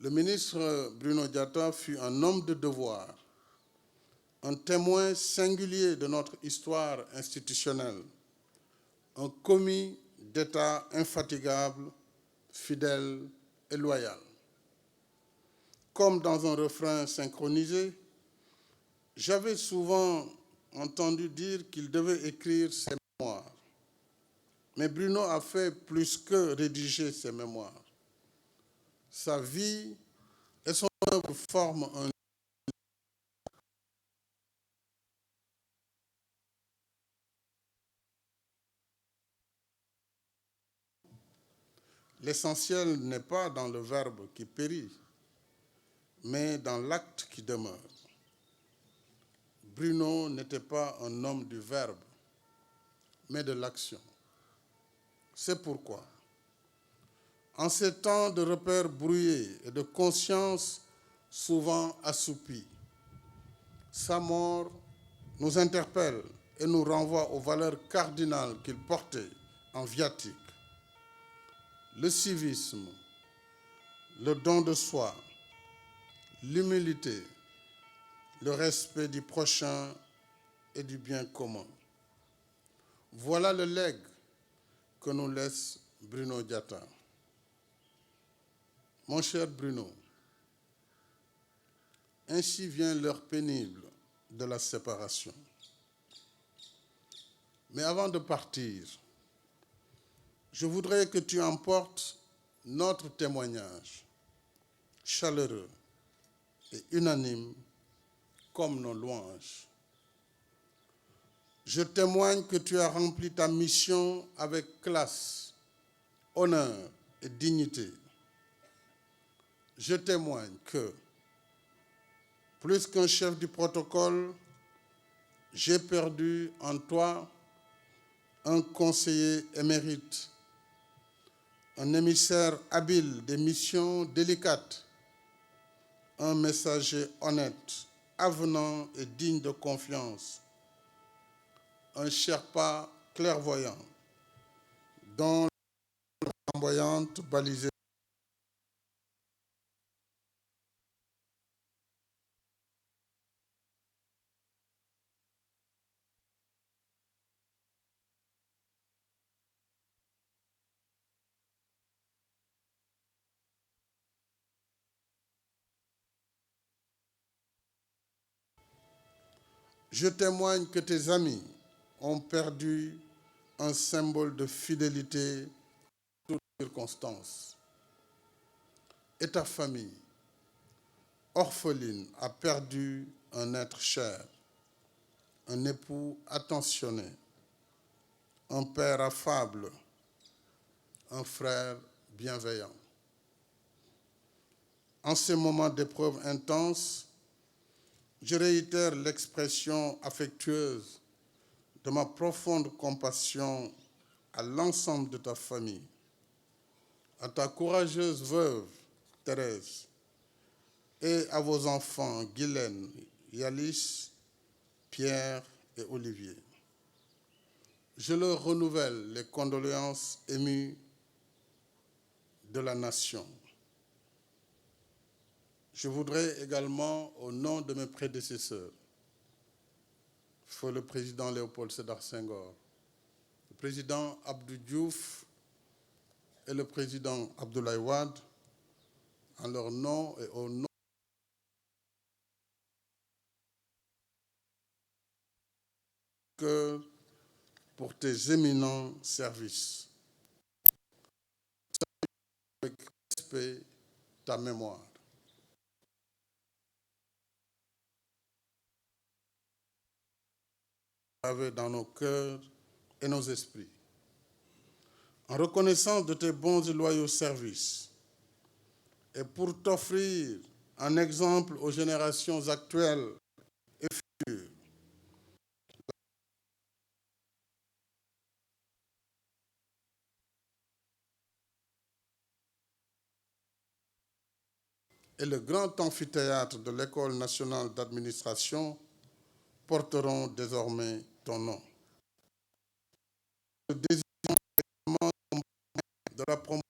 I: Le ministre Bruno Diatta fut un homme de devoir, un témoin singulier de notre histoire institutionnelle, un commis d'État infatigable, fidèle et loyal. Comme dans un refrain synchronisé, j'avais souvent entendu dire qu'il devait écrire ses mémoires. Mais Bruno a fait plus que rédiger ses mémoires. Sa vie et son œuvre forment un L'essentiel n'est pas dans le verbe qui périt, mais dans l'acte qui demeure. Bruno n'était pas un homme du verbe, mais de l'action. C'est pourquoi, en ces temps de repères brouillés et de conscience souvent assoupie, sa mort nous interpelle et nous renvoie aux valeurs cardinales qu'il portait en viatique. Le civisme, le don de soi, l'humilité, le respect du prochain et du bien commun. Voilà le legs que nous laisse Bruno Diatta. Mon cher Bruno, ainsi vient l'heure pénible de la séparation. Mais avant de partir, je voudrais que tu emportes notre témoignage chaleureux et unanime comme nos louanges. Je témoigne que tu as rempli ta mission avec classe, honneur et dignité. Je témoigne que, plus qu'un chef du protocole, j'ai perdu en toi un conseiller émérite, un émissaire habile des missions délicates, un messager honnête, avenant et digne de confiance, un Sherpa clairvoyant, dont la flamboyante balisée. Je témoigne que tes amis ont perdu un symbole de fidélité en toutes circonstances. Et ta famille, orpheline, a perdu un être cher, un époux attentionné, un père affable, un frère bienveillant. En ces moments d'épreuve intense, je réitère l'expression affectueuse de ma profonde compassion à l'ensemble de ta famille, à ta courageuse veuve, Thérèse, et à vos enfants, Guylaine, Yalis, Pierre et Olivier. Je leur renouvelle les condoléances émues de la nation. Je voudrais également, au nom de mes prédécesseurs, feu le président Léopold Sédar Senghor, le président Abdou Diouf et le président Abdoulaye Wade, en leur nom et au nom que pour tes éminents services. Avec respect, ta mémoire. Gravé dans nos cœurs et nos esprits. En reconnaissance de tes bons et loyaux services et pour t'offrir un exemple aux générations actuelles et futures. Et le grand amphithéâtre de l'École nationale d'administration porteront désormais ton nom. Le désir de la promotion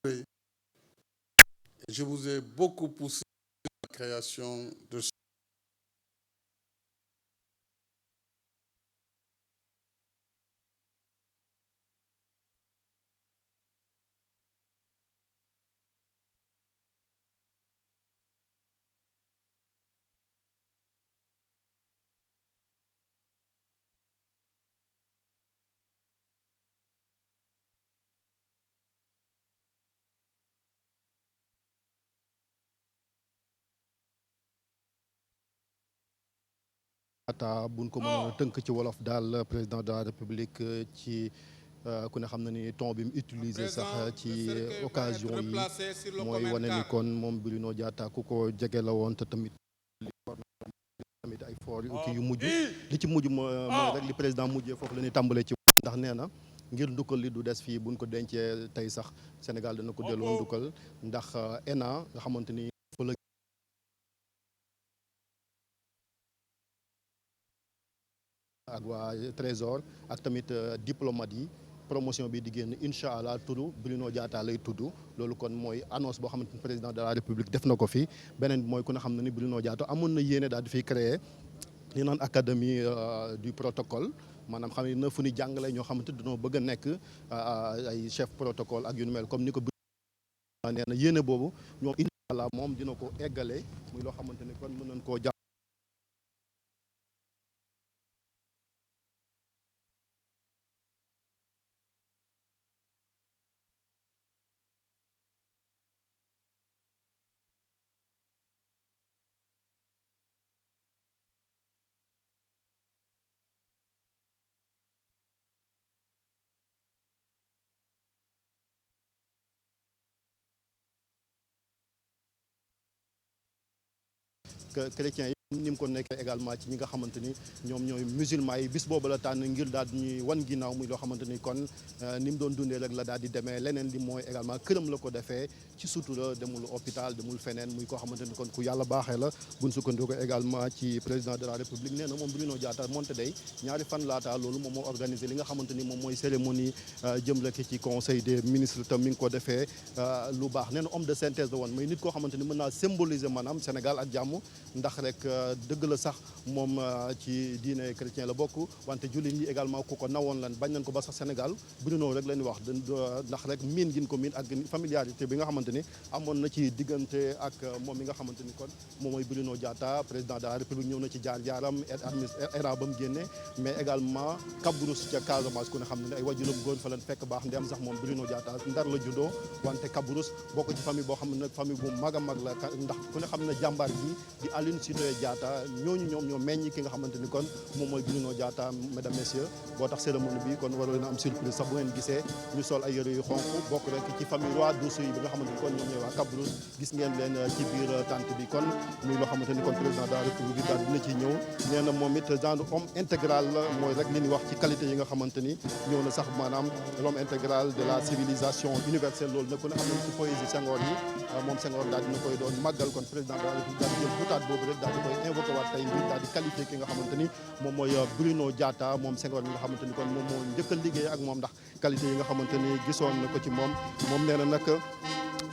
I: et je vous ai beaucoup poussé à la création de ce
D: ata buñ ko mënoon a tënk ci wolof daal président de la république ci ku ne xam na ni ton bi mu utilisé sax ci occasion yi mooy wane ni kon moom Bruno Diatta ku ko jege la woon te tamit ay for yu mujj li ci mujj mooy rek li président mujjee foofu la ñuy tàmbalee ci ndax nee na ngir ndukkal li du des fii buñ ko dencee tey sax Sénégal dana ko delloo ndukkal ndax ENA nga xamante ni ak waa Trésor ak tamit diplomate yi promotion bi di génn incha allah tudd Bruno Diatta lay tudd loolu kon mooy annonce boo xamante ni président de la république def na ko fi beneen bi mooy ku ne xam na ni Bruno Diatta amoon na yéene daal di fiy créer li naan académie du protocole maanaam xam ne na fu ñu jàngale ñoo xamante dañoo bëgg a nekk ay chef protocole ak yu nu mel comme ni ko nee na yéene boobu ñoom incha allah moom dina ko eggale muy loo xamante ni kon mën nañ koo jàpp chrétiens yi ni mu ko nekkee également ci ñi nga xamante ni ñoom ñooy musulmans yi bis boobu la tànn ngir daal di ñuy wan ginnaaw muy loo xamante ni kon ni mu doon dundee rek la daal di demee leneen li mooy également këram la ko defee ci sutura demul hôpital demul feneen muy koo xamante ni kon ku yàlla baaxee la buñ sukkandiku également ci président de la république nee na moom Bruno Diatta moonte day ñaari fan laata loolu moom moo organisé li nga xamante ni moom mooy cérémonie jëmle ci conseil des ministres tam mi ngi ko defee lu baax nee na homme de synthèse la woon muy nit koo xamante ni mën naa symboliser maanaam Sénégal ak jàmm ndax rek dëgg la sax moom ci diine chrétien la bokk wante jullit ñi également ku ko nawoon lan bañ nañ ko ba sax Sénégal Bruno rek la ñuy wax ndax rek miin gin ko miin ak familiarité bi nga xamante ni amoon na ci diggante ak moom mi nga xamante ni kon moom mooy Bruno Diatta président de la république ñëw na ci jaar-jaaram era ba mu génne mais également Kabrousse ca Casamance ku ne xam ne ay wajuram góor fa leen fekk baax ndem sax moom Bruno Diatta ndar la juddoo wante Kabrousse bokk ci famille boo xam ne nag famille bu mag a mag la ndax ku ne xam ne jàmbaar ji di Aline Sitoé Diatta ñooñu ñoom ñoo meññ ki nga xamante ni kon moom mooy Bruno Diatta mesdames messieurs boo tax cérémonie bi kon waroon na am surprise sax bu ngeen gisee ñu sol ay yëre yu xonq bokk rek ci famille roi d'Oussou yi bi nga xamante ni kon ñoom ñooy waa Kabrousse gis ngeen leen ci biir tente bi kon muy loo xamante ni kon président de la république bi daal dina ci ñëw nee na moom it genre homme intégral la mooy rek li ñuy wax ci qualité yi nga xamante ni ñëw na sax maanaam l'homme intégral de la civilisation universelle loolu nag ku ne xam ne ci poésie Senghor yi moom Senghor daal dina koy doon màggal kon président de la république daal di jël butaat boobu rek daal di koy koy invoqué waat tey ngir daal di qualifié ki nga xamante ni moom mooy Bruno Diatta moom Senghor mi nga xamante ni kon moom moo njëkk a liggéey ak moom ndax qualité yi nga xamante ni gisoon na ko ci moom nee na nag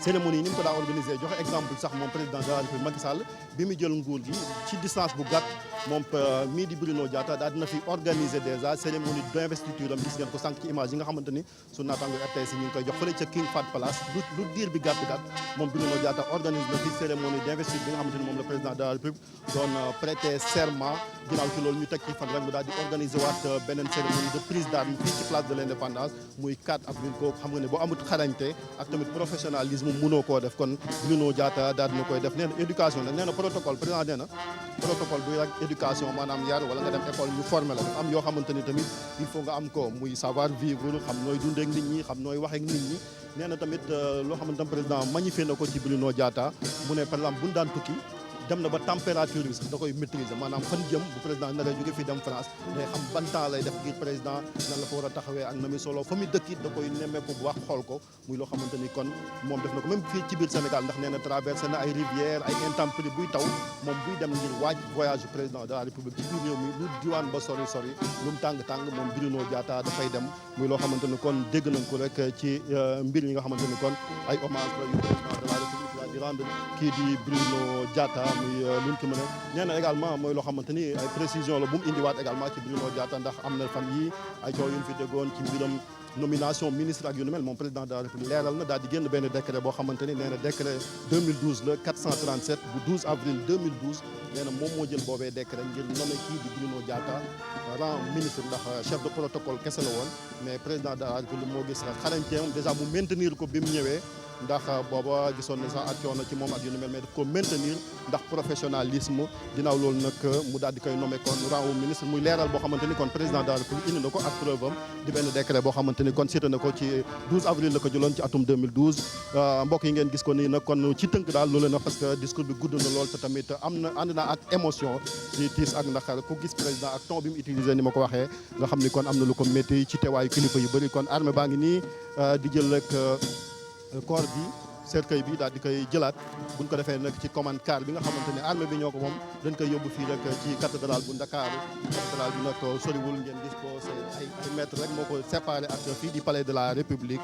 D: cérémonie yi ni mu ko daa organisé joxe exemple sax moom président de la République Macky Sall bi mu jël nguur gi ci distance bu gàtt moom mii di Bruno Diatta daal dina fi organiser déjà cérémonie d'investiture am gis ngeen ko sànq ci image yi nga xamante ni su naataango RTS yi ñu ngi koy jox fële ca King Fahd Palace lu diir bi gàtt moom Bruno Diatta organise na fi cérémonie d'investiture bi nga xamante ni moom le président de la République doon prêter serment ginnaaw ci loolu ñu teg ci fan rek mu daal di organiser waat beneen cérémonie de prise d'armes fii ci place de l'indépendance muy 4 avril kooku xam nga ne boo amut xarañte ak tamit professionnalisme mënoo koo def kon Bruno Diatta daal dina koy def nee na éducation nag nee na protocole président nee na protocole du rek éducation maanaam yar wala nga dem école ñu formé la am yoo xamante ni tamit il faut nga am ko muy savoir vivre xam nooy dundee ak nit ñi xam nooy waxee ak nit ñi nee na tamit loo xamante ne président magnifié na ko ci Bruno Diatta mu ne par exemple bu ñu daan tukki dem na ba température bi sax da koy maîtriser maanaam fan jëm bu président nar a jóge fii dem France day xam ban temps lay def ngir président nan la fa war a taxawee ak na muy solo fa muy dëkkit da koy nemmeeku bu wax xool ko muy loo xamante ni kon moom def na ko même fii ci biir Sénégal ndax nee na traversé na ay rivières ay intempéries buy taw moom buy dem ngir waaj voyage président de la République ci biir réew mi lu diwaan ba sori lu mu tàng-tàng moom Bruno Diatta dafay dem muy loo xamante ni kon dégg nañ ko rek ci mbir yi nga xamante ni kon ay hommage la yu président de la République di rendre kii di Bruno Diatta muy luñ ko mën a nee na également mooy loo xamante ni ay précision la bu mu indiwaat également ci Bruno Diatta ndax am na fan yi ay coow yu ñu fi déggoon ci mbiram nomination ministre ak yu nu mel moom président de la République leeral na daal di génn benn décret boo xamante ni nee na décret 2012 la 437 bu 12 avril 2012 nee na moom moo jël boobee décret ngir nommé kii di Bruno Diatta rang ministre ndax chef de protocole kese la woon mais président de la République moo gis xarañteem déjà mu maintenir ko bi mu ñëwee ndax booba gisoon na sax ak coono ci moom ak yu ni mel mais daf ko maintenir ndax professionnalisme ginnaaw loolu nag mu daal di koy nommé kon rang wu ministre muy leeral boo xamante ni kon président de la République indi na ko ak preuve am di benn décret boo xamante ni kon cité na ko ci 12 avril la ko jëloon ci atum 2012 mbokk yi ngeen gis ko nii nag kon ci tënk daal loolu na parce que discours bi gudd na lool te tamit am na ànd na ak émotion ci tiis ak naqar ku gis président ak ton bi mu utilisé ni ma ko waxee nga xam ni kon am na lu ko métti ci teewaayu kilifa yu bëri kon armée baa ngi nii di jël rek corps bi cercueil bi daal di koy jëlaat buñ ko defee nag ci commande car bi nga xamante ne armée bi ñoo ko moom dañ koy yóbbu fii rek ci cathédrale bu Ndakaaru cathédrale bi nag soriwul ngeen gis ko c'est ay mètres rek moo ko séparé ak fii di palais de la République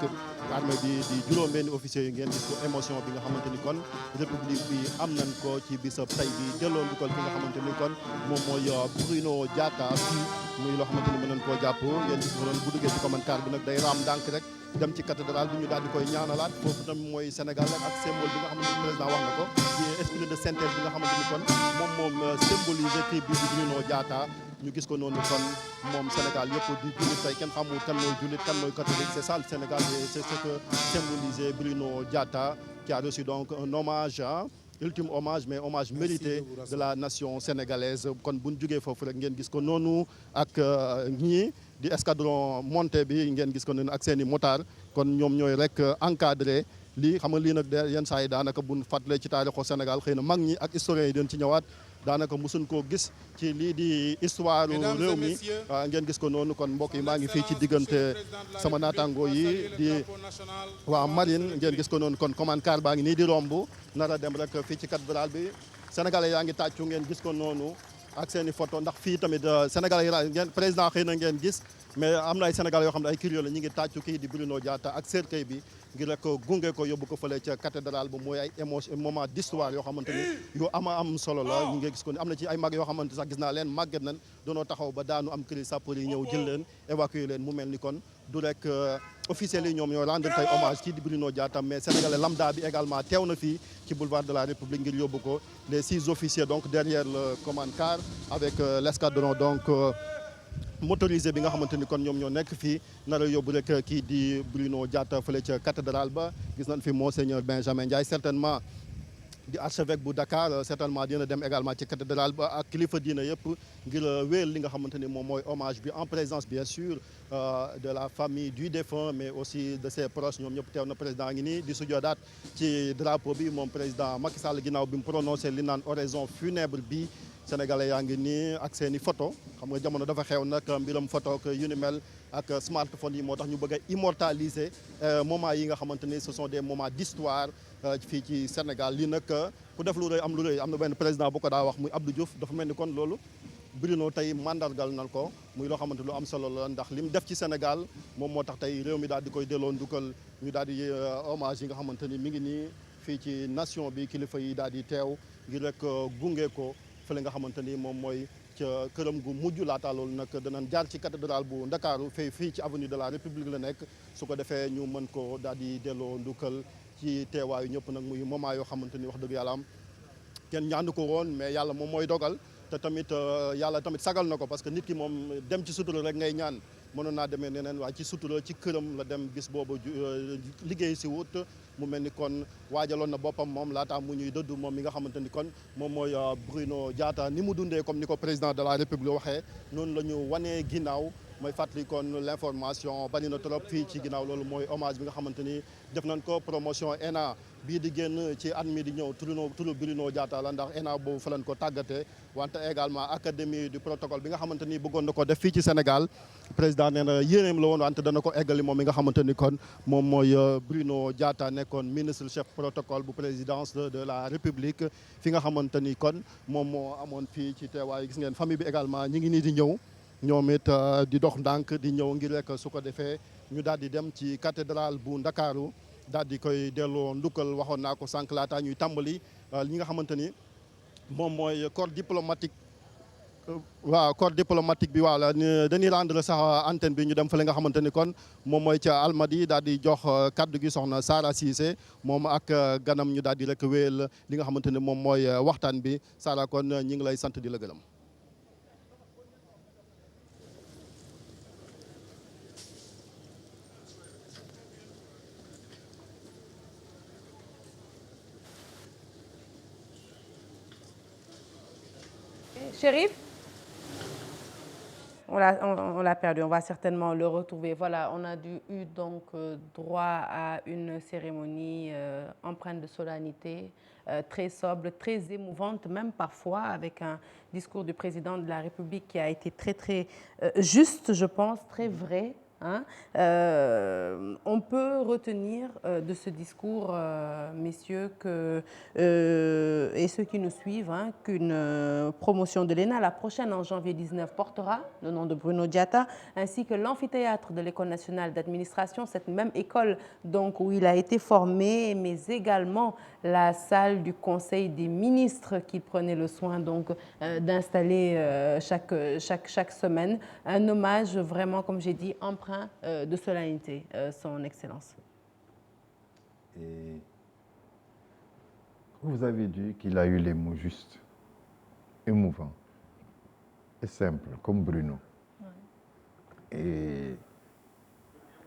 D: armée bi di juróom-benni officiers yi ngeen gis ko émotion bi nga xamante ni kon république bi am nañ ko ci bisab tey bi delloo njukkal bi nga xamante ni kon moom mooy Bruno Diatta fii muy loo xamante ni mën nañ koo jàpp ngeen gis ko noonu bu duggee ci commande car bi nag day raam ndànk rek dem ci cathédrale bi ñu daal di koy ñaanalaat foofu tam mooy Sénégal rek ak symbole bi nga xamante ni président wax na ko ci esprit de synthèse bi nga xamante ni kon moom symboliser kii bi di Bruno Diatta ñu gis ko noonu kon moom Sénégal yëpp di jullit tey kenn xamul kan mooy jullit kan mooy catholique c'est ça le Sénégal c'est ce que symbolisait Bruno Diatta qui a reçu donc un hommage ultime hommage mais hommage mérité de la nation sénégalaise kon bu ñu jógee foofu rek ngeen gis ko noonu ak ñii di escadron monté bi ngeen gis ko noonu ak seen i motard kon ñoom ñooy rek encadré lii xam nga lii nag yenn saa yi daanaka buñ fàttalee ci taarixu Sénégal xëy na mag ñi ak historiens yi den ci ñëwaat daanaka mosuñ koo gis ci lii di histoire réew mi ngeen gis ko noonu kon mbokk yi maa ngi fii ci diggante sama naataango yi di waa marine ngeen gis ko noonu kon commande car baa ngi nii di romb nar a dem rek fii ci cathédrale bi sénégalais yaa ngi tàccu ngeen gis ko noonu ak seen i photo ndax fii tamit sénégalais yi ngeen président xëy na ngeen gis mais am na ay sénégalais yoo xam ne ay curieux la ñu ngi tàccu kii di Bruno Diatta ak cercueil bi ngir rek gunge ko yóbbu ko fële ca cathédrale ba mooy ay émotion moment d'histoire yoo xamante ni yu am solo la ñu ngi gis ko ni am na ci ay mag yoo xamante sax gis naa leen màgget nañ doonoo taxaw ba daanu am cri sapeur yi ñëw jël leen évacuer leen mu mel ni kon du rek officiels yi ñoom ñoo rendre tey hommage kii di Bruno Diatta mais sénégalais lambda bi également teew na fii ci boulevard de la République ngir yóbbu ko les 6 officiers donc derrière le commande car avec l'escadron donc motorisé bi nga xamante ni kon ñoom ñoo nekk fii nar a yóbbu rek kii di Bruno Diatta fële ca cathédrale ba gis nañ fi monseigneur Benjamin Ndiaye certainement di archevêque bu Dakar certainement dina dem également ci cathédrale ba ak kilifa diina yëpp ngir wéyal li nga xamante ni moom mooy hommage bi en présence bien sûr de la famille du défunt mais aussi de ses proches ñoom ñëpp teew na président ngi nii di sujoodaat ci drapeau bi moom président Macky Sall ginnaaw bi mu prononcé li naan oraison funèbre bi sénégalais yaa ngi nii ak seen i photo xam nga jamono dafa xew nag mbiram photo ak yu ni mel ak smartphone yi moo tax ñu bëgg a immortaliser moments yi nga xamante ni ce sont des moments d'histoire fii ci Sénégal lii nag ku def lu rëy am lu rëy am na benn président bu ko daa wax muy Abdou Diouf dafa mel ni kon loolu Bruno tey mandargal na ko muy loo xamante lu am solo la ndax li mu def ci Sénégal moom moo tax tey réew mi daal di koy delloo ndukkal ñu daal di hommage yi nga xamante ni mi ngi nii fii ci nation bi kilifa yi daal di teew ngir rek gunge ko fële nga xamante ni moom mooy ca këram gu mujj laata loolu nag danañ jaar ci cathédrale bu Ndakaaru fii ci avenue de la République la nekk su ko defee ñu mën ko daal di delloo ndukkal ci teewaayu ñëpp nag muy moment yoo xamante ni wax dëgg yàlla am kenn ñaanu ko woon mais yàlla moom mooy dogal te tamit yàlla tamit sagal na ko parce que nit ki moom dem ci sutura rek ngay ñaan mënoon naa demee neneen waaye ci sutura ci këram la dem bis boobu liggéey si wut mu mel ni kon waajaloon na boppam moom laata mu ñuy dëdd moom mi nga xamante ni kon moom mooy Bruno Diatta ni mu dundee comme ni ko président de la République waxee noonu la ñu wanee ginnaaw mooy fàttali kon l'information bari na trop fii ci ginnaaw loolu mooy hommage bi nga xamante ni def nañ ko promotion ENA bii di génn ci at mi di ñëw turu Bruno Diatta la ndax ENA boobu fa lañ ko tàggatee wante également académie du protocole bi nga xamante ni bëggoon na ko def fii ci Sénégal président nee na yéeneem la woon wante dana ko eggali moom mi nga xamante ni kon moom mooy Bruno Diatta nekkoon ministre chef protocole bu présidence de la République fi nga xamante ni kon moom moo amoon fii ci teewaay gis ngeen famille bi également ñi ngi nii di ñëw ñoom it di dox ndànk di ñëw ngir rek su ko defee ñu daal di dem ci cathédrale bu Ndakaaru daal di koy delloo ndukkal waxoon naa ko sànq laata ñuy tàmbali ñi nga xamante ni moom mooy corps diplomatique waaw corps diplomatique bi waaw dañuy rendre sax antenne bi ñu dem fële nga xamante ni kon moom mooy ca Almadi daal di jox kaddu gi soxna Sara Cissé moom ak ganam ñu daal di rek wéyal li nga xamante ni moom mooy waxtaan bi Sara kon ñi ngi lay sant di la gërëm.
A: Chérif, on l'a perdu, on va certainement le retrouver. Voilà, on a eu donc droit à une cérémonie empreinte de solennité, très sobre, très émouvante, même parfois avec un discours du président de la République qui a été très juste, je pense, très vrai. Hein? On peut retenir de ce discours, messieurs, et ceux qui nous suivent, hein, qu'une promotion de l'ENA, la prochaine en janvier 19, portera le nom de Bruno Diatta, ainsi que l'amphithéâtre de l'École nationale d'administration, cette même école donc, où il a été formé, mais également la salle du Conseil des ministres qu'il prenait le soin d'installer chaque semaine. Un hommage vraiment, comme j'ai dit, empreint de solennité, son Excellence.
B: Et vous avez dit qu'il a eu les mots justes, émouvants et simples, comme Bruno. Ouais. Et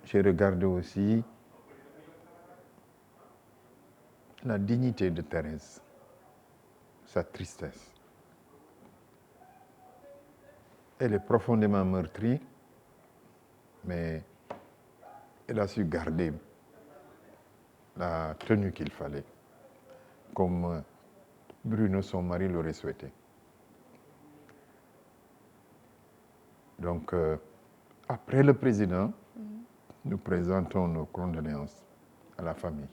B: j'ai regardé aussi la dignité de Thérèse, sa tristesse. Elle est profondément meurtrie, mais elle a su garder la tenue qu'il fallait, comme Bruno, son mari, l'aurait souhaité. Donc, après le président, nous présentons nos condoléances à la famille.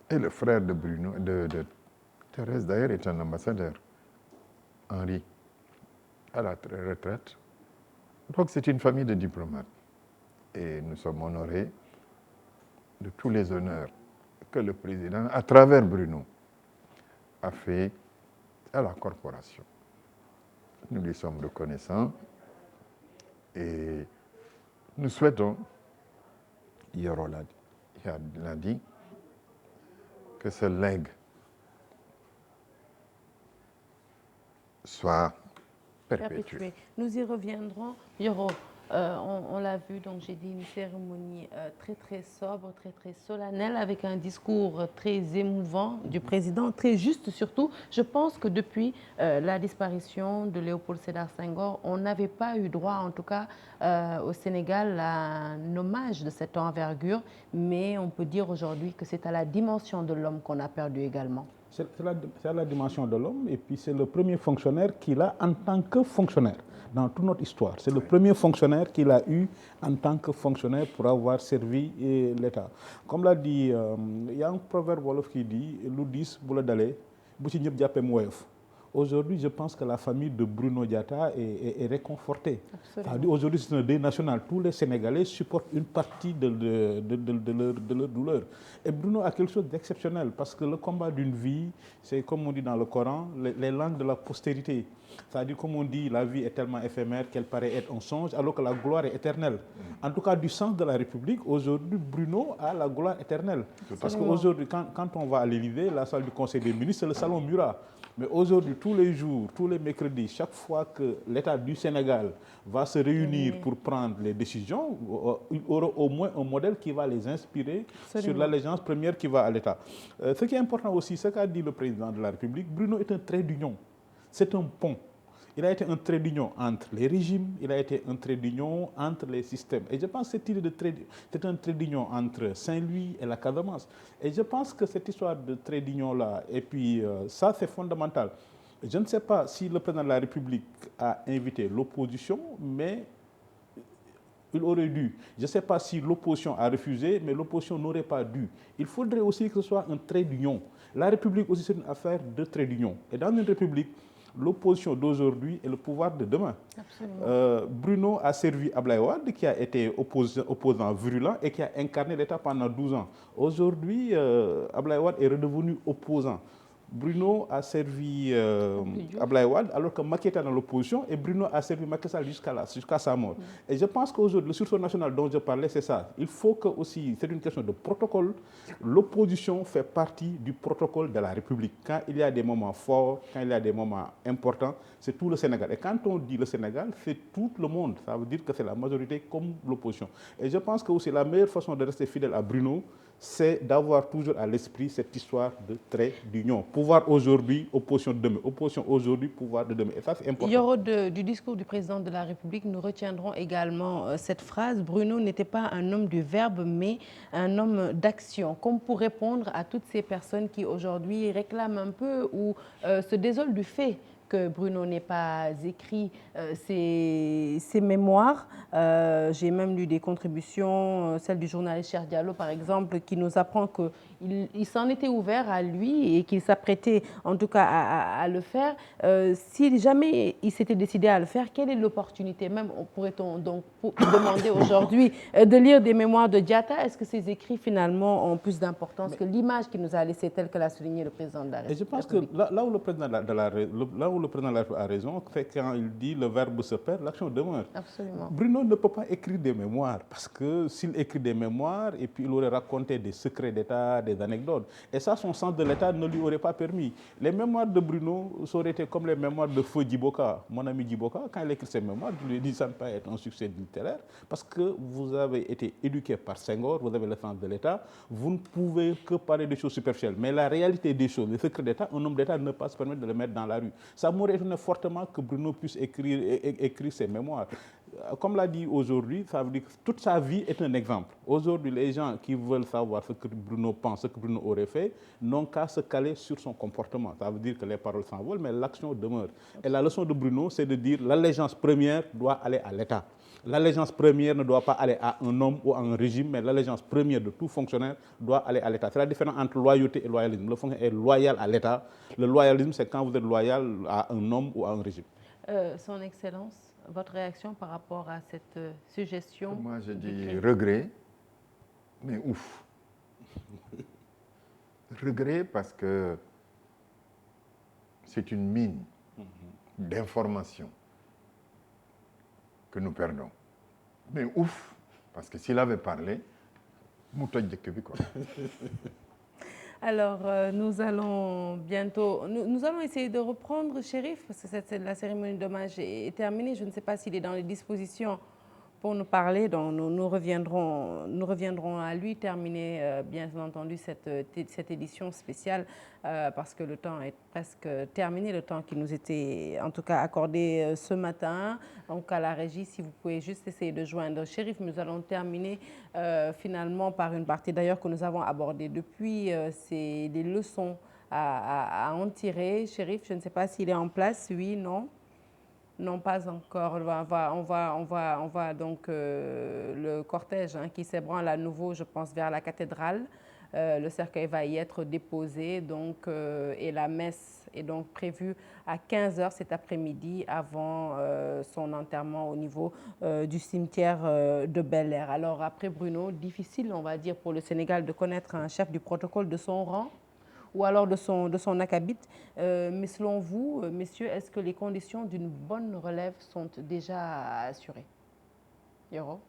B: Et le frère de Bruno, de Thérèse d'ailleurs, est un ambassadeur, Henri, à la retraite. Donc c'est une famille de diplomates. Et nous sommes honorés de tous les honneurs que le président, à travers Bruno, a fait à la corporation. Nous lui sommes reconnaissants et nous souhaitons, Yoro l'a dit, que ce legs soit perpétué.
A: Nous y reviendrons. Yoro, on l'a vu, donc j'ai dit une cérémonie très sobre, très solennelle, avec un discours très émouvant du président, très juste surtout. Je pense que depuis la disparition de Léopold Sédar Senghor, on n'avait pas eu droit, en tout cas au Sénégal, à un hommage de cette envergure, mais on peut dire aujourd'hui que c'est à la dimension de l'homme qu'on a perdu également.
E: C'est la dimension de l'homme, et puis c'est le premier fonctionnaire qu'il a en tant que fonctionnaire dans toute notre histoire. C'est le premier fonctionnaire qu'il a eu en tant que fonctionnaire pour avoir servi l'État. Comme l'a dit, il y a un proverbe wolof qui dit « lu diis bu la dalee bu ci ñëpp jàppee mu woyof ». Aujourd'hui, je pense que la famille de Bruno Diatta est réconfortée. Aujourd'hui, c'est un deuil national. Tous les Sénégalais supportent une partie de leur douleur. Et Bruno a quelque chose d'exceptionnel parce que le combat d'une vie, c'est comme on dit dans le Coran, les langues de la postérité. C'est-à-dire, comme on dit, la vie est tellement éphémère qu'elle paraît être un songe, alors que la gloire est éternelle. En tout cas, du sens de la République, aujourd'hui, Bruno a la gloire éternelle. Parce qu'aujourd'hui, quand on va à l'Élysée, la salle du Conseil des ministres, c'est le salon Murat. Mais aujourd'hui, tous les jours, tous les mercredis, chaque fois que l'État du Sénégal va se réunir pour prendre les décisions, il aura au moins un modèle qui va les inspirer sur l'allégeance première qui va à l'État. Ce qui est important aussi, ce qu'a dit le président de la République, Bruno est un trait d'union. C'est un pont. Il a été un trait d'union entre les régimes, il a été un trait d'union entre les systèmes. Et je pense que cette idée de c'est un trait d'union entre Saint-Louis et la Casamance. Et je pense que cette histoire de trait d'union-là, et puis ça c'est fondamental. Je ne sais pas si le président de la République a invité l'opposition, mais il aurait dû. Je ne sais pas si l'opposition a refusé, mais l'opposition n'aurait pas dû. Il faudrait aussi que ce soit un trait d'union. La République aussi, c'est une affaire de trait d'union. Et dans une République, l'opposition d'aujourd'hui est le pouvoir de demain. Bruno a servi Ablaye Wade, qui a été opposant virulent et qui a incarné l'État pendant 12 ans. Aujourd'hui, Ablaye Wade est redevenu opposant. Bruno a servi Ablaye Wade alors que Macky était dans l'opposition et Bruno a servi Macky Sall jusqu'à sa mort. Et je pense qu'aujourd'hui, le sursaut national dont je parlais, c'est ça. Il faut que aussi, c'est une question de protocole, l'opposition fait partie du protocole de la République. Quand il y a des moments forts, quand il y a des moments importants, c'est tout le Sénégal. Et quand on dit le Sénégal, c'est tout le monde. Ça veut dire que c'est la majorité comme l'opposition. Et je pense que aussi la meilleure façon de rester fidèle à Bruno, c'est d'avoir toujours à l'esprit cette histoire de trait d'union. Pouvoir aujourd'hui, opposition de demain. Opposition aujourd'hui, pouvoir de demain. Et ça, c'est important.
A: Yoro, du discours du président de la République, nous retiendrons également cette phrase. Bruno n'était pas un homme du verbe, mais un homme d'action. Comme pour répondre à toutes ces personnes qui aujourd'hui réclament un peu ou se désolent du fait que Bruno n'ait pas écrit ses mémoires. J'ai même lu des contributions, celle du journaliste Cheikh Diallo par exemple, qui nous apprend qu'il s'en était ouvert à lui et qu'il s'apprêtait en tout cas à le faire. Si jamais il s'était décidé à le faire, quelle est l'opportunité? Même pourrait-on donc demander aujourd'hui de lire des mémoires de Diatta? Est-ce que ces écrits finalement ont plus d'importance que l'image qu'il nous a laissée, telle que l'a souligné le président de la République?
E: Et je pense que là où le président le président a raison, c'est quand il dit le verbe se perd, l'action demeure.
A: Absolument.
E: Bruno ne peut pas écrire des mémoires parce que s'il écrit des mémoires et puis il aurait raconté des secrets d'État, des anecdotes. Et ça, son sens de l'État ne lui aurait pas permis. Les mémoires de Bruno, ça aurait été comme les mémoires de Feu Djiboka. Mon ami Djiboka, quand il écrit ses mémoires, je lui ai dit ça ne peut pas être un succès littéraire parce que vous avez été éduqué par Senghor, vous avez le sens de l'État, vous ne pouvez que parler des choses superficielles. Mais la réalité des choses, les secrets d'État, un homme d'État ne peut pas se permettre de le mettre dans la rue. Ça m'aurait étonné fortement que Bruno puisse écrire ses mémoires. Comme l'a dit aujourd'hui, ça veut dire que toute sa vie est un exemple. Aujourd'hui, les gens qui veulent savoir ce que Bruno pense, ce que Bruno aurait fait, n'ont qu'à se caler sur son comportement. Ça veut dire que les paroles s'envolent, mais l'action demeure. Et la leçon de Bruno, c'est de dire l'allégeance première doit aller à l'État. L'allégeance première ne doit pas aller à un homme ou à un régime, mais l'allégeance première de tout fonctionnaire doit aller à l'État. C'est la différence entre loyauté et loyalisme. Le fonctionnaire est loyal à l'État. Le loyalisme, c'est quand vous êtes loyal à un homme ou à un régime.
A: Son Excellence, votre réaction par rapport à cette suggestion?
B: Moi, je dis regret, mais ouf. Regret parce que c'est une mine d'informations que nous perdons. Mais ouf, parce que s'il avait parlé,
A: Alors, nous allons bientôt... Nous allons essayer de reprendre Chérif, parce que la cérémonie d'hommage est terminée. Je ne sais pas s'il est dans les dispositions pour nous parler, donc nous reviendrons à lui, terminer bien entendu cette édition spéciale, parce que le temps est presque terminé, le temps qui nous était en tout cas accordé ce matin. Donc à la régie, si vous pouvez juste essayer de joindre Chérif, nous allons terminer finalement par une partie d'ailleurs que nous avons abordée depuis, c'est les leçons à en tirer. Chérif, je ne sais pas s'il est en place. Oui, non? Non, pas encore. On va donc le cortège qui s'ébranle à nouveau, je pense, vers la cathédrale. Le cercueil va y être déposé, donc, et la messe est donc prévue à 15h cet après-midi avant son enterrement au niveau du cimetière de Bel-Air. Alors après Bruno, difficile, on va dire, pour le Sénégal de connaître un chef du protocole de son rang ou alors de son acabit. Mais selon vous, messieurs, est-ce que les conditions d'une bonne relève sont déjà assurées? Yoro?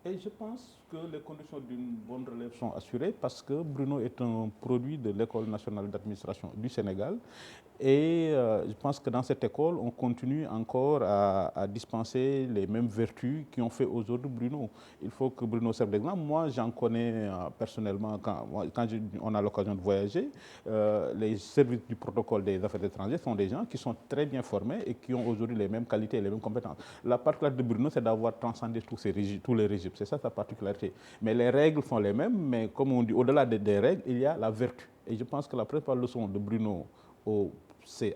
E: Et je pense que les conditions d'une bonne relève sont assurées parce que Bruno est un produit de l'École nationale d'administration du Sénégal. Et je pense que dans cette école, on continue encore à dispenser les mêmes vertus qui ont fait aujourd'hui Bruno. Il faut que Bruno serve d'exemple. Moi, j'en connais personnellement quand on a l'occasion de voyager. Les services du protocole des affaires étrangères sont des gens qui sont très bien formés et qui ont aujourd'hui les mêmes qualités et les mêmes compétences. La particularité de Bruno, c'est d'avoir transcendé tous les régimes. C'est ça sa particularité. Mais les règles sont les mêmes, mais comme on dit, au-delà des règles, il y a la vertu. Et je pense que la principale leçon de Bruno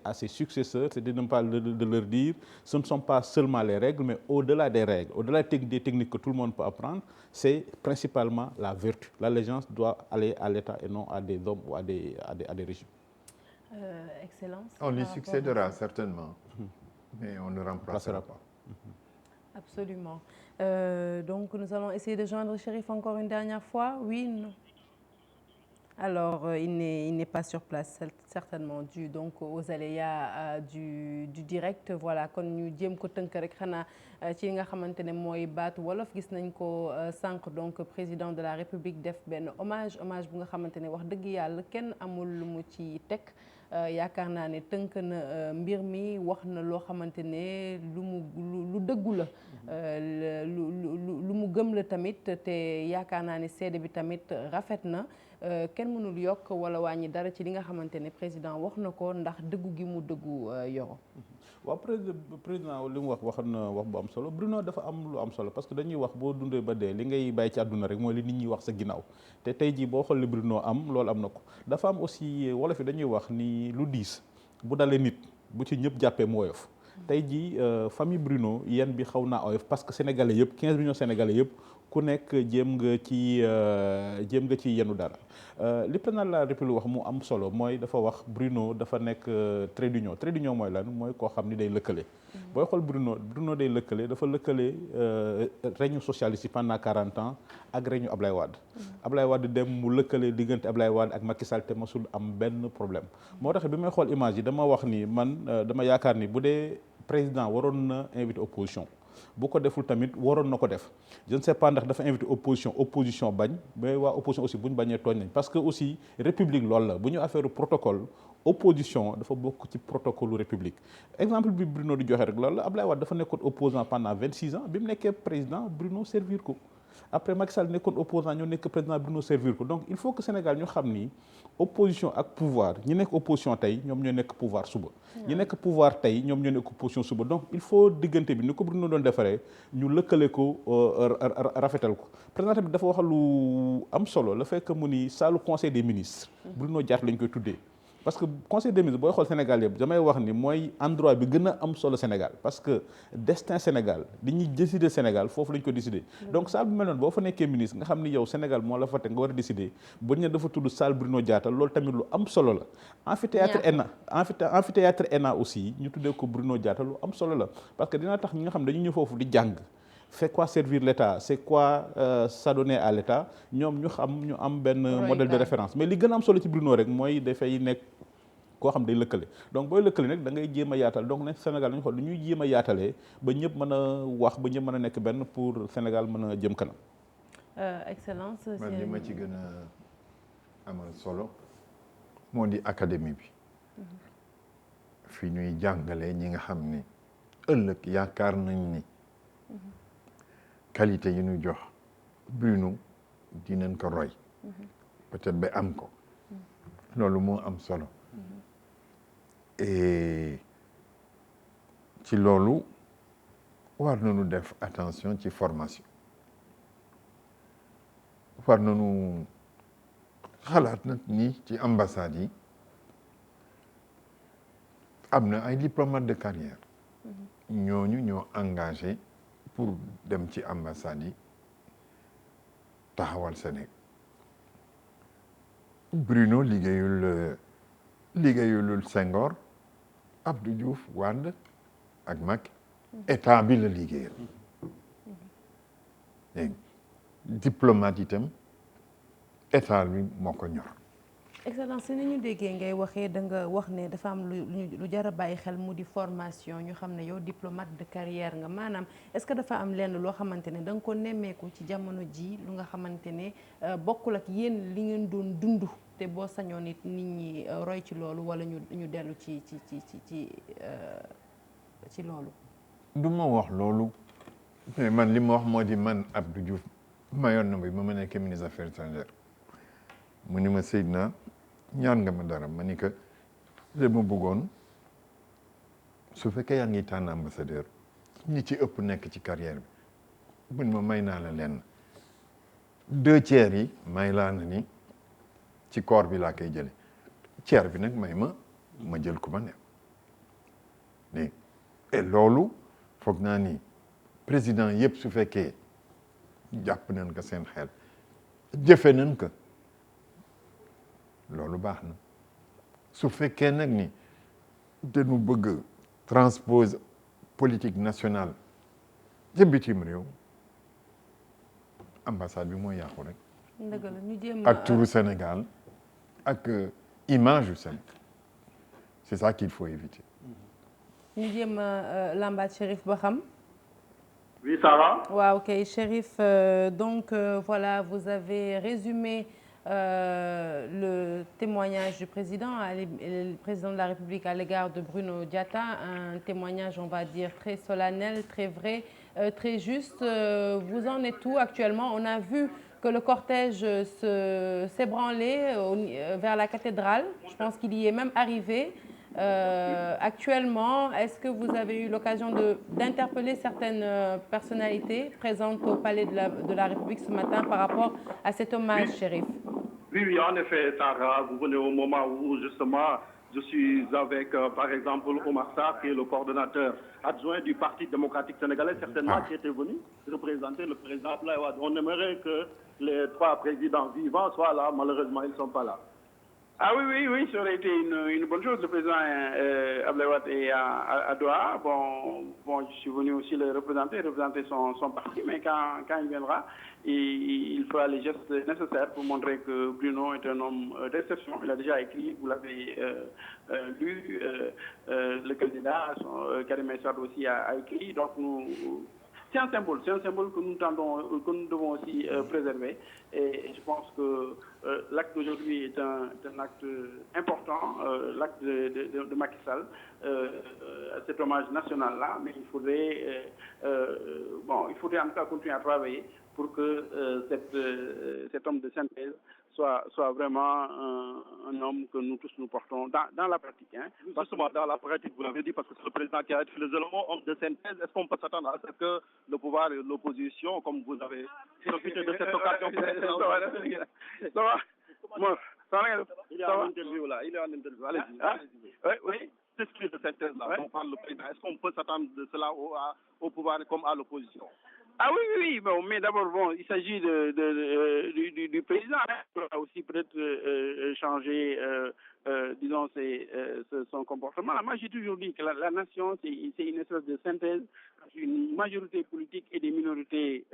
E: à ses successeurs, c'est de ne pas de leur dire, ce ne sont pas seulement les règles, mais au-delà des règles, au-delà des techniques que tout le monde peut apprendre, c'est principalement la vertu. L'allégeance doit aller à l'État et non à des hommes ou à des régimes.
A: Excellence.
B: On lui succédera certainement, mais on ne remplacera pas.
A: Absolument. Donc nous allons essayer de joindre le shérif encore une dernière fois. Oui, non. Alors, il n'est pas sur place, certainement, dû donc aux aléas du direct. Voilà, kon ñu jéem ko tënk rek xanaa ci nga xamante ne mooy baatu wolof gis nañ ko sànq donc président de la République def benn hommage bu nga xamante ne wax dëgg yàlla kenn amul lu mu ci teg. Yaakaar naa ne tënk na mbir mi wax na loo xamante ne lu dëggu la lu mu gëm la tamit te yaakaar naa ne seede bi tamit rafet na kenn mënul yokk wala wàññi dara ci li nga xamante ne président wax na ko ndax dëggu gi mu dëggu Yoro.
E: waaw président li mu wax na wax bu am solo Bruno dafa am lu am solo parce que dañuy wax boo dundee ba dee li ngay bàyyi ci àdduna rek mooy li nit ñi wax sa ginnaaw te tey jii boo xool li Bruno am loolu am na ko dafa am aussi wolof yi dañuy wax ni lu diis bu dalee nit bu ci ñëpp jàppee mu woyof tey jii famille Bruno yéen bi xaw naa oyof parce que sénégalais yëpp 15 millions sénégalais yëpp ku nekk jéem nga ci yenu dara li président de la République wax mu am solo mooy dafa wax Bruno dafa nekk trait d'union mooy lan mooy koo xam ni day lëkkale booy xool Bruno day lëkkale dafa lëkkale règne socialiste yi pendant 40 ans ak règne Ablaye Wade dem mu lëkkale diggante Ablaye Wade ak Macky Sall te masul am benn problème moo tax bi may xool image yi dama wax ni man dama yaakaar ni bu dee président waroon na invité opposition bu ko deful tamit waroon na ko def je ne sais pas ndax dafa invité opposition bañ mais waa opposition aussi bu ñu bañee tooñ nañ parce que aussi république loolu la bu ñu affaire protocole opposition dafa bokk ci protocole république exemple bi Bruno di joxe rek loolu la Ablaye Wade dafa nekkoon opposant pendant 26 ans bi mu nekkee président Bruno servir ko après Macky Sall nekkoon opposant ñoo nekk président Bruno servir ko donc il faut que Sénégal ñu xam ni opposition ak pouvoir ñi nekk opposition tey ñoom ñoo nekk pouvoir suba ñi nekk pouvoir tey ñoom ñoo nekk opposition suba donc il faut diggante bi ni ko Bruno doon defaree ñu lëkkale ko rafetal ko président tamit dafa wax lu am solo le fait que mu ni saalu conseil des ministres Bruno Diatta lañ koy tuddee parce que conseil des ministres booy xool Sénégal yëpp damay wax ni mooy endroit bi gën a am solo Sénégal parce que destin Sénégal li ñuy décider Sénégal foofu lañ ko décider donc salle bu mel noonu boo fa nekkee ministre nga xam ni yow Sénégal moo la fa teg nga war a décider buñ ne dafa tudd salle Bruno Diatta loolu tamit lu am solo la amphithéâtre ENA aussi ñu tuddee ko Bruno Diatta lu am solo la parce que dina tax ñi nga xam dañu ñëw foofu di jàng c'est quoi servir l'État c'est quoi s'adonner à l'État ñoom ñu am benn modèle de référence mais li gën a am solo ci Bruno rek mooy dafay nekk koo xam day lëkkale donc booy lëkkale nag da ngay jéem a yaatal donc nag Sénégal nañu xool lu ñuy jéem a yaatalee ba ñëpp mën a wax ba ñëpp mën a nekk benn pour Sénégal mën a jëm kanam.
A: Excellence.
B: man li ma ci gën a amal solo moo di académie bi fi ñuy jàngalee ñi nga xam ni ëllëg yaakaar nañ ni qualité yi ñu jox Bruno dinañ ko roy peut-être ba am ko loolu moo am solo et ci loolu war nañu def attention ci formation war nañu xalaat nag ni ci ambassade yi am na ay diplomate de carrière ñooñu ñoo engagé pour dem ci ambassade yi taxawal Sénégal. Bruno liggéeyulul Senghor, Abdou Diouf, Wade ak Macky état bi la liggéeyal. Diplomate itam état bi moo ko ñor.
A: Excellence, ni ñu déggee ngay waxee da nga wax ne dafa am lu jar a bàyyi xel mu di formation ñu xam ne yow diplomate de carrière nga maanaam est-ce que dafa am lenn loo xamante ne da nga ko nemmeeku ci jamono ji lu nga xamante ne bokkul ak yéen li ngeen doon dund te boo sañoon nit ñi roy ci loolu wala ñu dellu ci loolu.
B: du ma wax loolu mais man li ma wax moo di man Abdou Diouf mayoon na bi ma nekk ministre des Affaires étrangères mu ni ma Seydina ñaan nga ma dara ma ni que dama bëggoon su fekkee yaa ngi tànn ambassadeur ñi ci ëpp nekk ci carrière bi buñ ma may naa la lenn 2/3 yi may laa na ni ci corps bi laa koy jële tiers bi nag may ma jël ku ma ne et loolu foog naa ni président yëpp su fekkee jàpp nañ ko seen xel jëfe nañ ko loolu baax na su fekkee nag ni dañu bëgg transpose politique nationale ca bitim réew ambassade bi mooy yàqu rek.
A: dëgg la ñu jéem
B: ak turu Sénégal ak image du Sénégal c'est ça qu'il faut éviter.
A: ñu jéem a lambaat Chérif ba xam.
O: Oui, ça va.
A: Waaw, ok, Chérif, donc voilà, vous avez résumé le témoignage du président, le président de la République à l'égard de Bruno Diatta, un témoignage, on va dire, très solennel, très vrai, très juste. Vous en êtes où actuellement? On a vu que le cortège s'est branlé vers la cathédrale. Je pense qu'il y est même arrivé. Actuellement, est-ce que vous avez eu l'occasion d'interpeller certaines personnalités présentes au palais de la République ce matin par rapport à cet hommage, Chérif?
O: Oui, en effet, Sarah, vous venez au moment où justement je suis avec, par exemple, Omar Sarr, qui est le coordonnateur adjoint du Parti démocratique sénégalais, certainement, qui était venu représenter le président Abdoulaye Wade. On aimerait que les 3 présidents vivants soient là, malheureusement, ils ne sont pas là.
P: Ah oui, ça aurait été une bonne chose. Le président Abdoulaye Wade est à Doha. Bon, je suis venu aussi le représenter son parti, mais quand il viendra, il fera les gestes nécessaires pour montrer que Bruno est un homme d'exception. Il a déjà écrit, vous l'avez lu, le candidat, Karim Meïssa Wade aussi a écrit. Donc c'est un symbole que nous devons aussi préserver. Et je pense que l'acte d'aujourd'hui est un acte important, l'acte de Macky Sall, cet hommage national-là, mais il faudrait en tout cas continuer à travailler pour que cet homme de synthèse soit vraiment un homme que nous tous nous portons dans la pratique. Hein.
O: Justement, dans la pratique, vous l'avez dit, parce que c'est le président qui a utilisé le mot homme de synthèse. Est-ce qu'on peut s'attendre à ce que le pouvoir et l'opposition, comme vous avez profité de cette occasion
P: Ça va.
O: Il est en interview là, allez-y.
P: Oui.
O: Cet esprit de synthèse là, dont parle le président, est-ce qu'on peut s'attendre de cela au pouvoir comme à l'opposition?
P: Ah oui, bon, mais d'abord, il s'agit du président, hein, qui a aussi peut-être changé, disons, son comportement. Moi, j'ai toujours dit que la nation, c'est une espèce de synthèse, une majorité politique et des minorités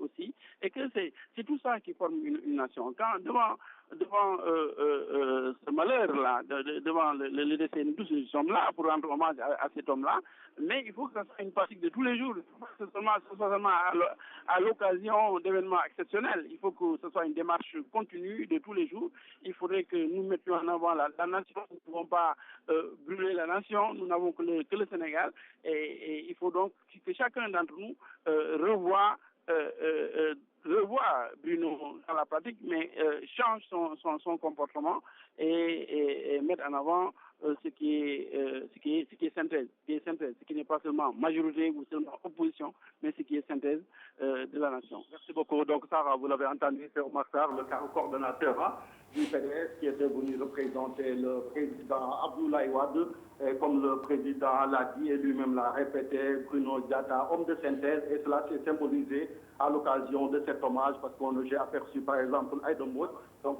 P: aussi, et que c'est tout ça qui forme une nation. Quand devant ce malheur-là, devant le décès, nous tous sommes là pour rendre hommage à cet homme-là, mais il faut que ça soit une pratique de tous les jours, ce soit seulement à l'occasion d'événements exceptionnels. Il faut que ce soit une démarche continue de tous les jours. Il faudrait que nous mettions en avant la nation. Nous ne pouvons pas brûler la nation. Nous n'avons que le Sénégal. Et il faut donc que chacun d'entre nous revoie Bruno dans la pratique, mais change son comportement et mettre en avant ce qui est synthèse, ce qui n'est pas seulement majorité ou seulement opposition, mais ce qui est synthèse, de la nation.
O: Merci beaucoup. Donc, Sarah, vous l'avez entendu, c'est Omar Sarr, le coordonnateur du PDS, qui était venu représenter le président Abdoulaye Wade. Et comme le président l'a dit et lui-même l'a répété, Bruno Diatta, homme de synthèse, et cela s'est symbolisé à l'occasion de cet hommage, parce qu'on j'ai aperçu par exemple Aïda Mbodj, donc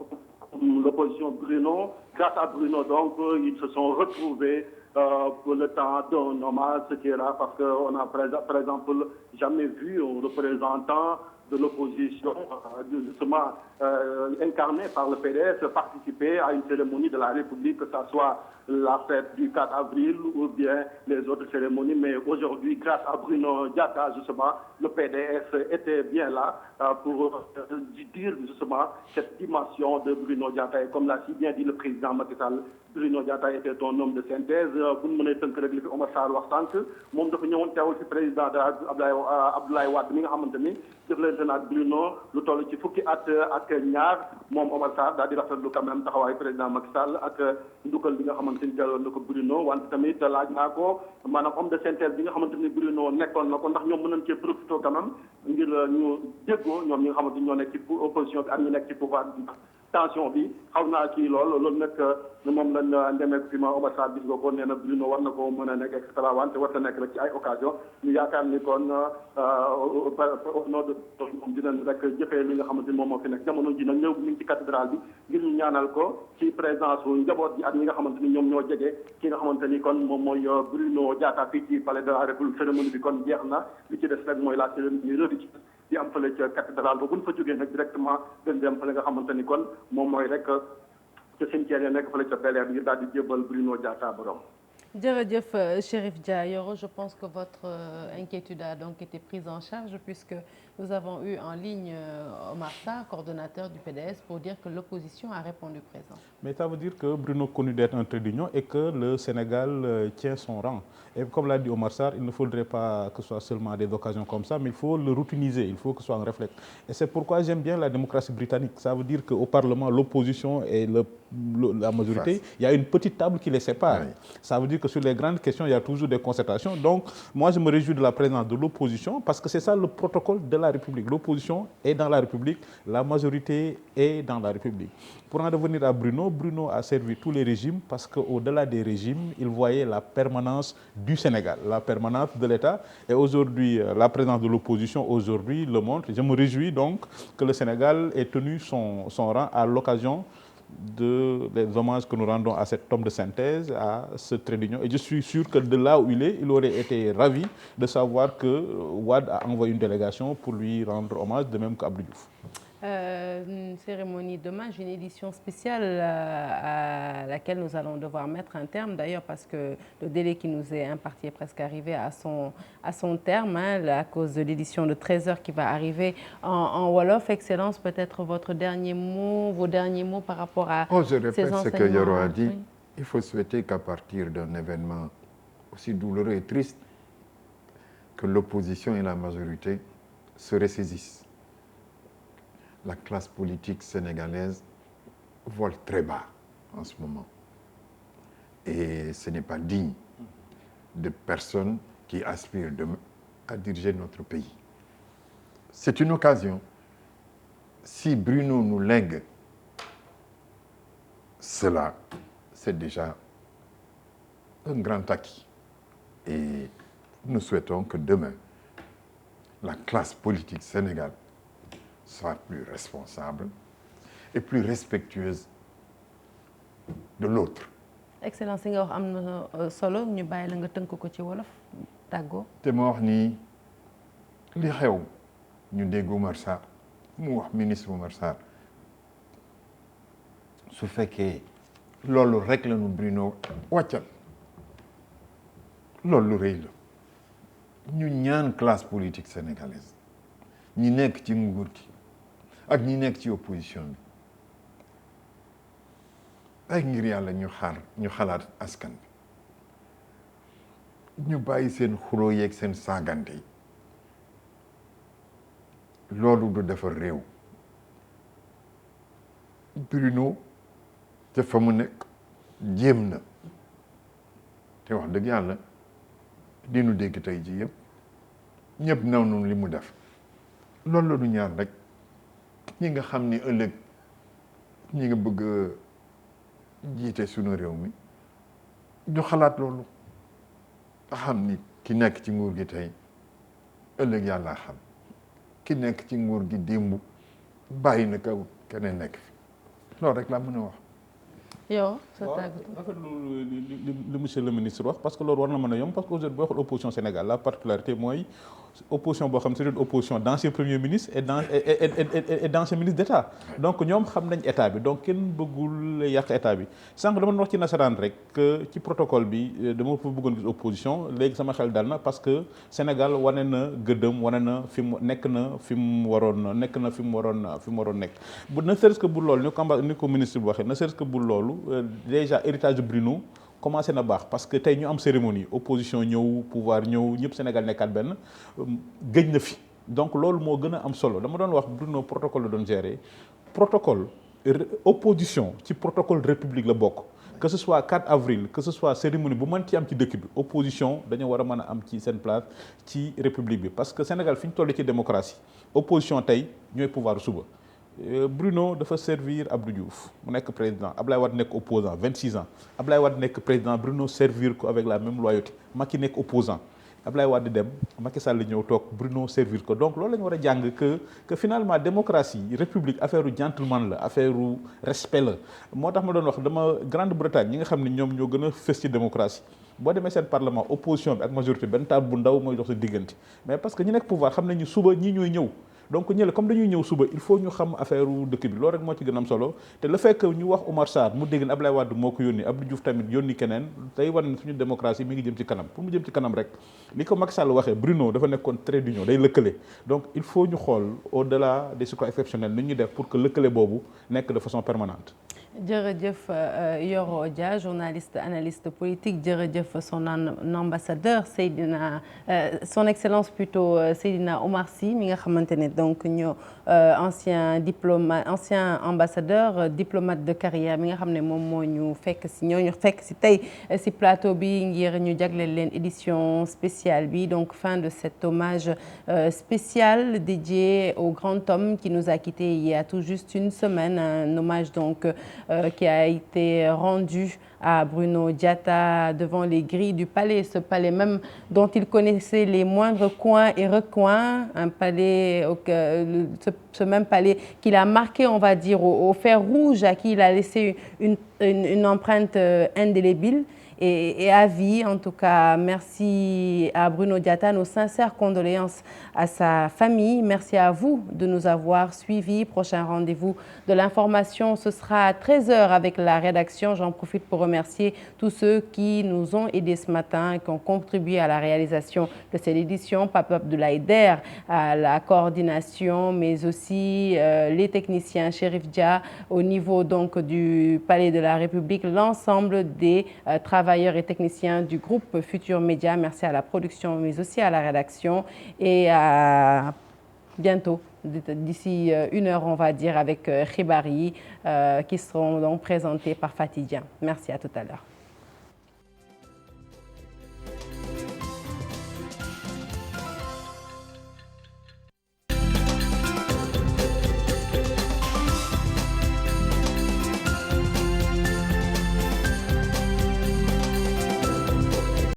O: l'opposition Bruno. Grâce à Bruno, donc, ils se sont retrouvés pour le temps d'un hommage, ce qui est là, parce qu'on a par exemple jamais vu un représentant de l'opposition, justement incarné par le PDS, participer à une cérémonie de la République, que ce soit la fête du 4 avril ou bien les autres cérémonies. Mais aujourd'hui, grâce à Bruno Diatta, justement, le PDS était bien là pour dire justement cette dimension de Bruno Diatta. Et comme l'a si bien dit le président Macky Sall, Bruno Diatta était un homme de synthèse. bu ñu mënee tënk rek li fi Omar Sarr wax sànq moom dafa ñëwoon teewal ci président de Abdoulaye Wade mi nga xamante ni jëflante na ak Bruno lu toll ci fukki at ak ñaar. moom Omar Sarr daal di rafetlu quand même taxawaayu président Macky Sall ak ndukkal bi nga xamante ni jëloon na ko Bruno. wante tamit laaj naa ko maanaam homme de synthèse bi nga xamante ni Bruno nekkoon na ko, ndax ñoom mën nañ cee profité quand même ngir ñu déggoo ñoom ñi nga xamante ni ñoo nekk ci opposition bi ak ñi nekk ci pouvoir bi. tension bi xaw naa kii loolu nag moom lañ demee fi ma Omar Sarr gis nga ko nee na Bruno war na ko mën a nekk extra wante war na nekk rek ci ay occasion ñu yaakaar ni kon au nom de moom dinañ rek jëfee li nga xamante ni moom moo fi nekk jamono ji nag ñëw mi ngi ci cathédrale bi ngir ñu ñaanal ko ci présence u njaboot bi ak ñi nga xamante ni ñoom ñoo jege ki nga xamante ni kon moom mooy Bruno Diatta fii ci palais de la République. cérémonie bi kon jeex na li ci des rek mooy la cérémonie religieuse di am fële ca cathédrale ba bu ñu fa jógee nag directement gën dem fële nga xamante ni kon moom mooy rek ca cimetière ya nekk fële ca Bel Air ngir daal di jébbal Bruno Diatta borom.
A: Jërëjëf Chérif Dia Yoro, je pense que votre inquiétude a donc été prise en charge puisque nous avons eu en ligne Omar Sarr, coordonnateur du PDS, pour dire que l'opposition a répondu présent. Mais ça veut dire que Bruno connu d'être un trait d'union et que le Sénégal tient son rang. Et comme l'a dit Omar Sarr, il ne faudrait pas que ce soit seulement des occasions comme ça, mais il faut le routiniser, il faut que ce soit un réflexe. Et c'est pourquoi j'aime bien la démocratie britannique. Ça veut dire qu'au Parlement, l'opposition et la majorité, il y a une petite table qui les sépare. Oui. Ça veut dire que sur les grandes questions, il y a toujours des concertations. Donc, moi, je me réjouis de la présence de l'opposition parce que c'est ça le protocole de la République. L'opposition est dans la République, la majorité est dans la République. Pour en revenir à Bruno, Bruno a servi tous les régimes parce qu'au-delà des régimes, il voyait la permanence du Sénégal, la permanence de l'État. Et aujourd'hui, la présence de l'opposition aujourd'hui le montre. Je me réjouis donc que le Sénégal ait tenu son rang à l'occasion des hommages que nous rendons à cet homme de synthèse, à ce trait d'union. Et je suis sûr que de là où il est, il aurait été ravi de savoir que Wade a envoyé une délégation pour lui rendre hommage, de même qu'Abdou Diouf. Une cérémonie d'hommage, une édition spéciale à laquelle nous allons devoir mettre un terme d'ailleurs parce que le délai qui nous est imparti est presque arrivé à son terme à cause de l'édition de 13h qui va arriver en Wolof. Excellence, peut-être vos derniers mots par rapport à
B: je répète
A: ces enseignements.
B: Ce que Yoro a dit.
A: Oui.
B: Il faut souhaiter qu'à partir d'un événement aussi douloureux et triste, que l'opposition et la majorité se ressaisissent. La classe politique sénégalaise vole très bas en ce moment. Et ce n'est pas digne de personnes qui aspirent à diriger notre pays. C'est une occasion. Si Bruno nous lègue cela, c'est déjà un grand acquis. Et nous souhaitons que demain, la classe politique sénégalaise soit plus responsable et plus respectueuse de l'autre.
A: Excellence, nga wax am na solo ñu bàyyi la nga tënk ko ci wolof tàggoo.
B: te ma wax ni li xew ñu dégg Omar Sarr mu wax ministre Omar Sarr su fekkee loolu rek la nu Bruno wàccal loolu lu rëy la ñu ñaan classe politique sénégalaise ñi nekk ci nguur gi ak ñi nekk ci opposition bi ay ngir yàlla ñu xalaat askan bi ñu bàyyi seen xuloo yeeg seen saagante yi loolu du defar réew. Bruno te fa mu nekk jéem na te wax dëgg yàlla di nu dégg tey ji yëpp ñëpp naw nu li mu def loolu la du ñaan rek ñi nga xam ni ëllëg ñi nga bëgg jiite sunu réew mi ñu xalaat loolu nga xam ni ki nekk ci nguur gi tey ëllëg yàlla xam ki nekk ci nguur gi démb bàyyi na kaw keneen nekk fi loolu rek laa mën a wax.
A: yow sa
E: rafetlu li monsieur le ministre wax parce que loolu war na mën a yomb parce que aujourd'hui boo xool opposition Sénégal la particularité mooy opposition boo xam c'est une opposition d'ancien premier ministre et d'ancien ministre d'État donc ñoom xam nañ état bi donc kenn bëggul yàq état bi sànq dama wax ci nasaraan rek que ci protocole bi dama fa bëggoon gis opposition léegi sama xel dal na parce que Sénégal wane na gëddëm wane na fi mu nekk na fi mu waroon nekk bu ne serait-ce que bu loolu ni ko ministre bi waxee ne serait-ce que bu loolu déjà héritage de Bruno commencé na baax parce que tey ñu am cérémonie opposition ñëw pouvoir ñëw ñëpp Sénégal nekkaat benn gëj na fi donc loolu moo gën a am solo dama doon wax Bruno protocole la doon gérer protocole opposition ci protocole république la bokk que ce soit 4 avril que ce soit cérémonie bu mën ci am ci dëkk bi opposition dañoo war a mën a am ci seen place ci république bi parce que Sénégal fi ñu toll ci démocratie opposition tey ñooy pouvoir suba Bruno dafa servir Abdou Diouf mu nekk président Ablaye Wade nekk opposant 26 ans Ablaye Wade nekk président Bruno servir ko avec la même loyauté Macky nekk opposant Ablaye Wade dem Macky Sall ñëw toog Bruno servir ko donc loolu la ñu war a jàng que finalement démocratie république affaire u gentleman la affaire u respect la moo tax ma doon wax dama Grande-Bretagne ñi nga xam ne ñoom ñoo gën a fës ci démocratie boo demee seen parlement opposition bi ak majorité benn table bu ndaw mooy dox sa diggante mais parce que ñi nekk pouvoir xam nañu suba ñii ñooy ñëw donc ñële comme dañuy ñëw suba il faut ñu xam affaire u dëkk bi loolu rek moo ci gën a am solo te le fait que ñu wax Oumar Sarr mu dégg ne Ablaye Wade moo ko yónni Abdou Diouf tamit yónni keneen tey war na suñu démocratie mi ngi jëm ci kanam pour mu jëm ci kanam rek li ko Macky Sall waxee Bruno dafa nekkoon trait d'union day lëkkale donc il faut ñu xool au-delà des situations exceptionnelles ni ñu def pour que lëkkale boobu nekk de façon permanente.
A: jërëjëf Yoro Dia journaliste analyste politique jërëjëf son ambassadeur Seydina son excellence plutôt Seydina Oumar Sy mi nga xamante ne donc ñoo ancien ambassadeur diplomate de carrière mi nga xam ne moom moo ñu fekk si tey si plateau bi ngir ñu jagleel leen édition spéciale bi donc fin de cet hommage spécial dédié au grand homme qui nous a quittés il y a tout juste une semaine un hommage donc qui a été rendu à Bruno Diatta devant les grilles du palais, ce palais même dont il connaissait les moindres coins et recoins, un palais, ce même palais qu'il a marqué, on va dire, au fer rouge, à qui il a laissé une empreinte indélébile. Et à vie, en tout cas, merci à Bruno Diatta, nos sincères condoléances à sa famille. Merci à vous de nous avoir suivis. Prochain rendez-vous de l'information, ce sera à 13h avec la rédaction. J'en profite pour remercier tous ceux qui nous ont aidés ce matin et qui ont contribué à la réalisation de cette édition. Pape Abdoulaye Der à la coordination, mais aussi les techniciens, Chérif Dia, au niveau donc du Palais de la République, l'ensemble des travailleurs et techniciens du groupe Futur Média. Merci à la production, mais aussi à la rédaction. Et à bientôt, d'ici 1 heure, on va dire, avec Khibari, qui seront donc présentés par Fatidien. Merci, à tout à l'heure.